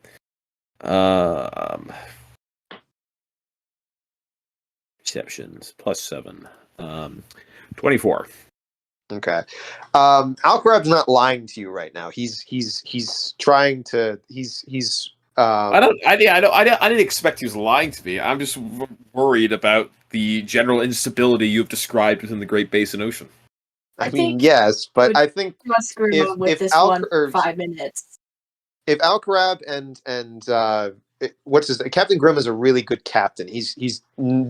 Perceptions plus 7. 24. Okay. Alcarab's not lying to you right now. He's trying to. He's. I didn't expect he was lying to me. I'm just worried about the general instability you've described within the Great Basin Ocean. I mean, yes, but I think must screw on with this one for 5 minutes. If Alcarab and what's his Captain Grimm is a really good captain. He's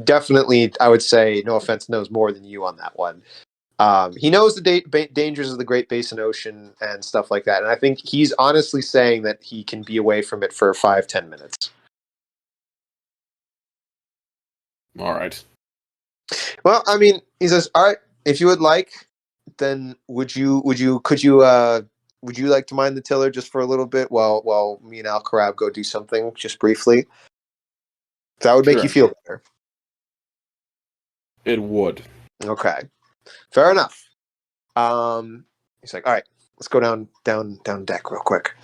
definitely, I would say, no offense, knows more than you on that one. He knows the dangers of the Great Basin Ocean and stuff like that, and I think he's honestly saying that he can be away from it for 5-10 minutes. All right. Well, I mean, he says, "All right, if you would like, then could you like to mind the tiller just for a little bit while me and Alcarab go do something just briefly? That would make you Sure. feel better." It would. Okay, fair enough. He's like, "All right, let's go down deck real quick."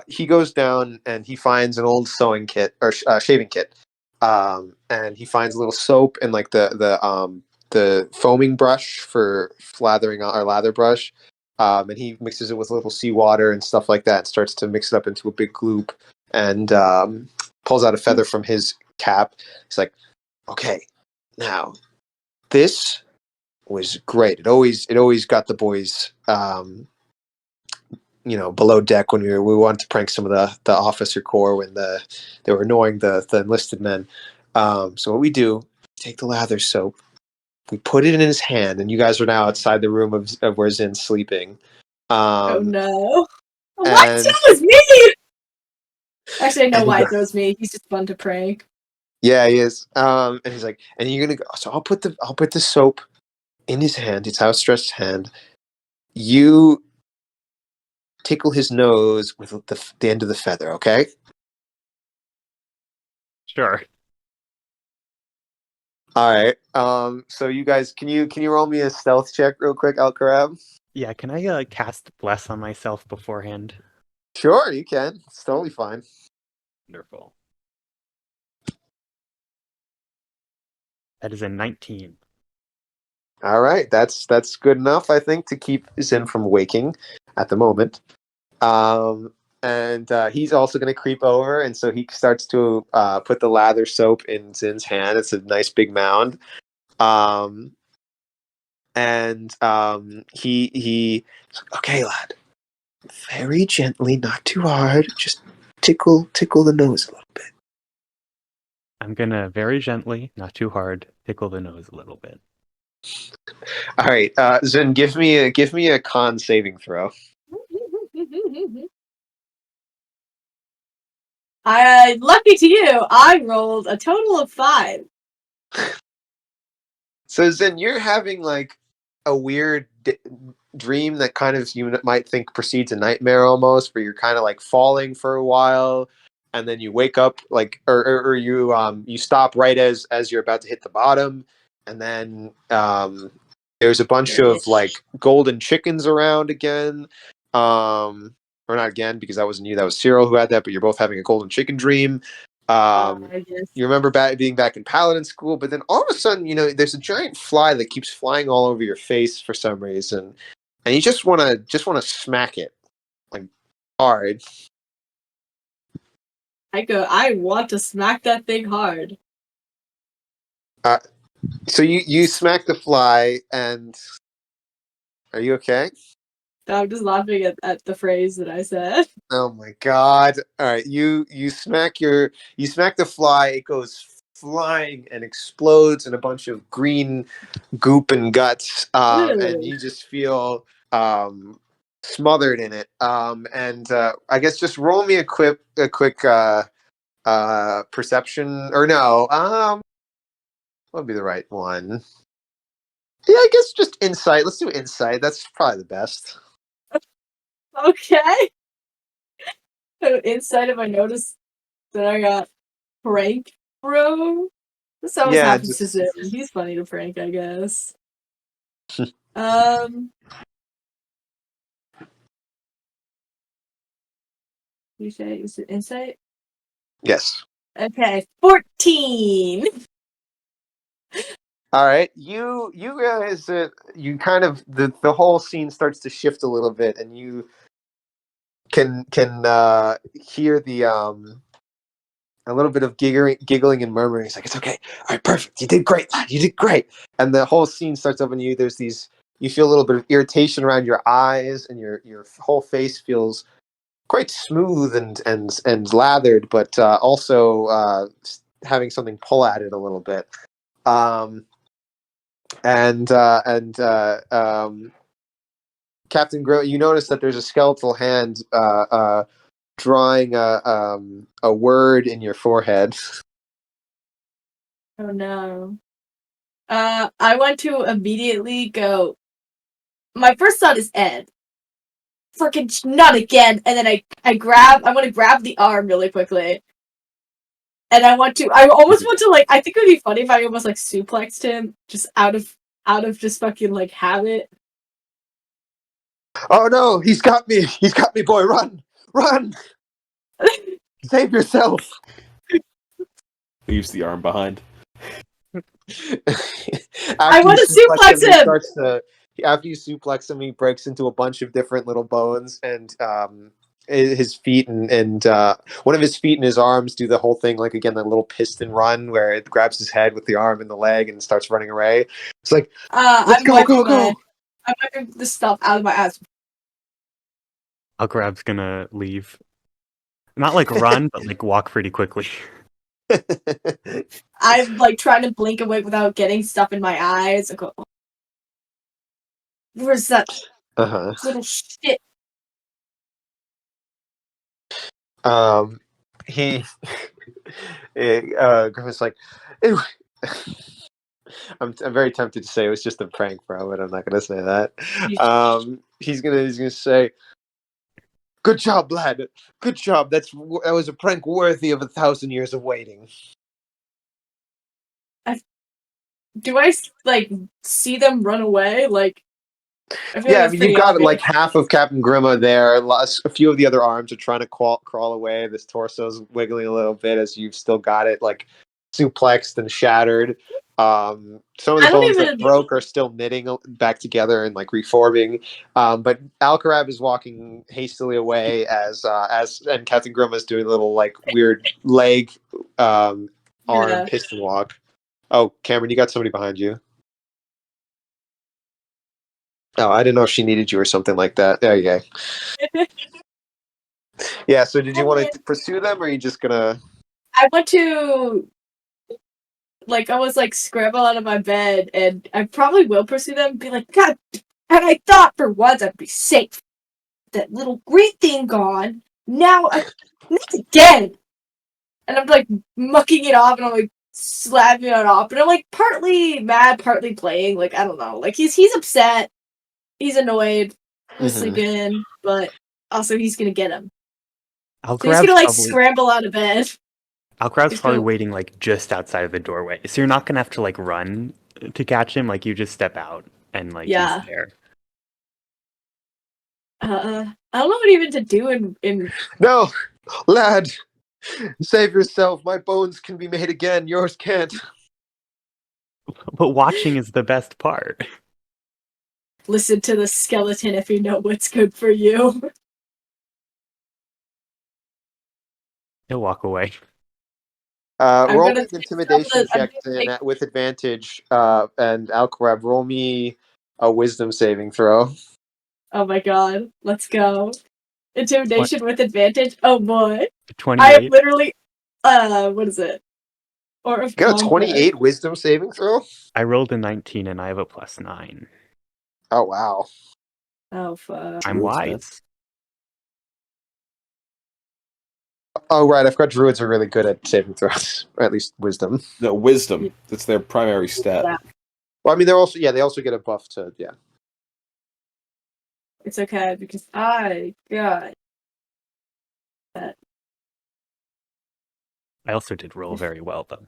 He goes down and he finds an old sewing kit or shaving kit. And he finds a little soap and like the foaming brush for lathering or lather brush. And he mixes it with a little seawater and stuff like that and starts to mix it up into a big gloop and pulls out a feather from his cap. He's like, "Okay, now this was great. It always got the boys below deck when we wanted to prank some of the officer corps when they were annoying the enlisted men. So what we do, take the lather soap, we put it in his hand, and you guys are now outside the room of where Zin's sleeping. Oh no! What? And That was me. Actually, I know And why he- it was me. He's just fun to prank. yeah, he is. And he's like, and you're gonna go. So I'll put the soap in his hand, his outstretched hand. You tickle his nose with the end of the feather, okay? Sure. All right. So you guys, can you roll me a stealth check real quick, Alcarab? Yeah, can I cast Bless on myself beforehand? Sure, you can. It's totally fine. Wonderful. That is a 19. All right, that's good enough, I think, to keep Zin from waking at the moment. And he's also going to creep over, and so he starts to put the lather soap in Zin's hand. It's a nice big mound. He okay, lad, very gently, not too hard, just tickle the nose a little bit. I'm gonna very gently, not too hard, tickle the nose a little bit. All right, Zin, give me a con saving throw. Lucky to you, I rolled a total of 5. So Zin, you're having like a weird dream that kind of you might think precedes a nightmare almost, where you're kind of like falling for a while, and then you wake up like, or you stop right as you're about to hit the bottom, and then there's a bunch of like golden chickens around again. Or not again, because that wasn't you, that was Cyril who had that, but you're both having a golden chicken dream. I guess. You remember being back in Paladin school, but then all of a sudden, there's a giant fly that keeps flying all over your face for some reason, and you just want to smack it like hard. I want to smack that thing hard. So you smack the fly, and are you okay? I'm just laughing at the phrase that I said. Oh my god! All right, you smack the fly. It goes flying and explodes in a bunch of green goop and guts, and you just feel smothered in it. And I guess just roll me a quick perception, or no, what would be the right one? Yeah, I guess just insight. Let's do insight. That's probably the best. Okay. Inside of I noticed that I got prank bro. This always Yeah, happens to Zim. He's funny to prank, I guess. You say is it insight? Yes. Okay, 14. All right, you realize that you kind of the whole scene starts to shift a little bit, and you can hear the a little bit of giggling and murmuring. It's like, it's okay, all right, perfect, you did great, lad, you did great. And the whole scene starts up, and you feel a little bit of irritation around your eyes, and your whole face feels quite smooth and lathered, but also having something pull at it a little bit. Captain Grill, you notice that there's a skeletal hand drawing a word in your forehead. Oh no. I want to immediately go. My first thought is Ed. Freaking not again! And then I want to grab the arm really quickly. And I almost want to, like, I think it would be funny if I almost, like, suplexed him just out of just fucking, like, habit. Oh no, he's got me, boy, run! Save yourself! Leaves the arm behind. I want to suplex him! After you suplex him, he breaks into a bunch of different little bones, and his feet and one of his feet and his arms do the whole thing, like, again, that little piston run where it grabs his head with the arm and the leg and starts running away. It's like, let's go! I'm wiping this stuff out of my ass. Alcarab's gonna leave. Not like run, but like walk pretty quickly. I'm, like, trying to blink away without getting stuff in my eyes. I go, where's that little shit? He Griffin's like, I'm very tempted to say it was just a prank, bro, but I'm not gonna say that. He's gonna say, "Good job, lad. Good job. That was a prank worthy of 1,000 years of waiting." Do I, like, see them run away? Like, I feel Yeah, like I it's mean, pretty you've got obvious. like half of Captain Grima there. A few of the other arms are trying to crawl away. This torso's wiggling a little bit as you've still got it like suplexed and shattered. Some of the I don't bones that even- broke are still knitting back together and like reforming. But Alcarab is walking hastily away as and Captain Grima is doing a little like weird leg arm Yeah. piston walk. Oh, Cameron, you got somebody behind you. Oh, I didn't know if she needed you or something like that. There you go. Yeah, so did you want to pursue them, or are you just gonna... I want to, like, almost, like, scramble out of my bed, and I probably will pursue them and be like, God, and I thought for once I'd be safe. That little green thing gone. Now, not again! And I'm, like, mucking it off, and I'm, like, slapping it off, and I'm, like, partly mad, partly playing, like, I don't know. Like, he's upset. He's annoyed. He's sleeping, but also he's gonna get him. So he's gonna, like, scramble out of bed. Alcarab's probably waiting, like, just outside of the doorway. So you're not gonna have to, like, run to catch him. Like, you just step out and, like, Yeah. he's there. I don't know what even to do in... No! Lad! Save yourself. My bones can be made again. Yours can't. But watching is the best part. Listen to the skeleton if you know what's good for you. He'll walk away. Roll me an intimidation check with advantage, and Alcarab, roll me a wisdom saving throw. Oh my god, let's go. Intimidation with advantage? Oh boy. 28. I am literally, what is it? Or of You got a Conquest. 28 wisdom saving throw? I rolled a 19 and I have a +9. Oh, wow. Oh, fuck. I'm wise. Oh, right. I forgot druids are really good at saving throws, or at least wisdom. No, wisdom. That's their primary stat. Yeah. Well, I mean, they also get a buff to, yeah. It's okay, because I got that. I also did roll very well, though.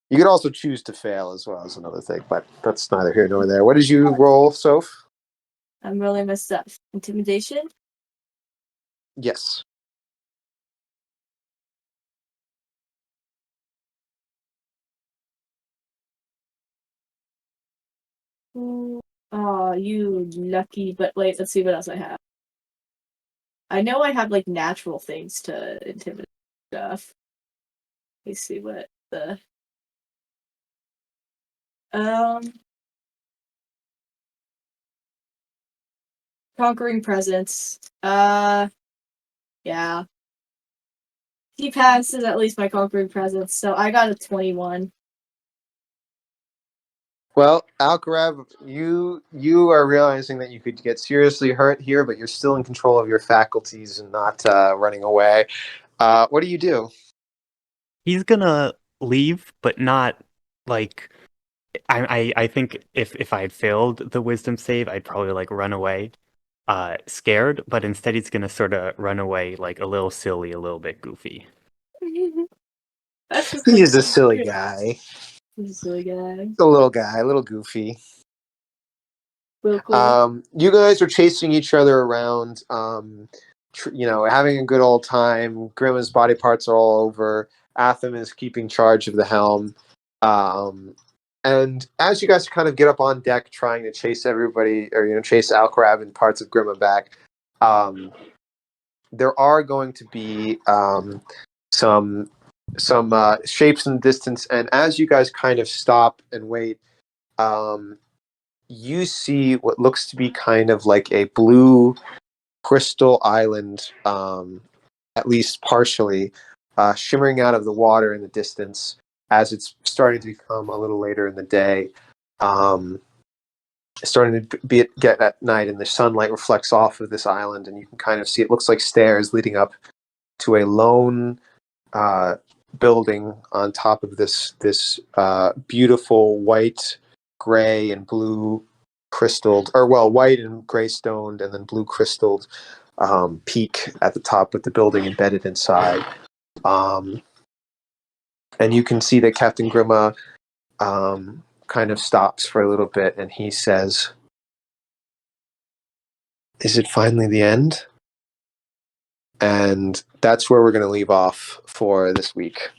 You could also choose to fail as well as another thing, but that's neither here nor there. What did you roll, Soph? I'm rolling my stuff. Intimidation? Yes. Oh, you lucky. But wait, let's see what else I have. I know I have, like, natural things to intimidate stuff. Let me see what the... Conquering presence. Yeah. He passes at least my conquering presence, so I got a 21. Well, Alcarab, you are realizing that you could get seriously hurt here, but you're still in control of your faculties and not running away. What do you do? He's gonna leave, but not like I think if I had failed the wisdom save, I'd probably like run away, scared. But instead, he's gonna sort of run away like a little silly, a little bit goofy. That's just He's a silly guy. He's a silly guy. A little guy, a little goofy. Real cool. You guys are chasing each other around, having a good old time. Grimma's body parts are all over. Atham is keeping charge of the helm. And as you guys kind of get up on deck trying to chase everybody, or chase Alcarab and parts of Grimma back, there are going to be some shapes in the distance. And as you guys kind of stop and wait, you see what looks to be kind of like a blue crystal island, at least partially, shimmering out of the water in the distance as it's starting to become a little later in the day. It's starting to get at night, and the sunlight reflects off of this island, and you can kind of see it looks like stairs leading up to a lone building on top of this beautiful white, gray, and blue crystalled, white and gray stoned, and then blue crystalled peak at the top with the building embedded inside. And you can see that Captain Grimma kind of stops for a little bit, and he says, "Is it finally the end?" And that's where we're going to leave off for this week.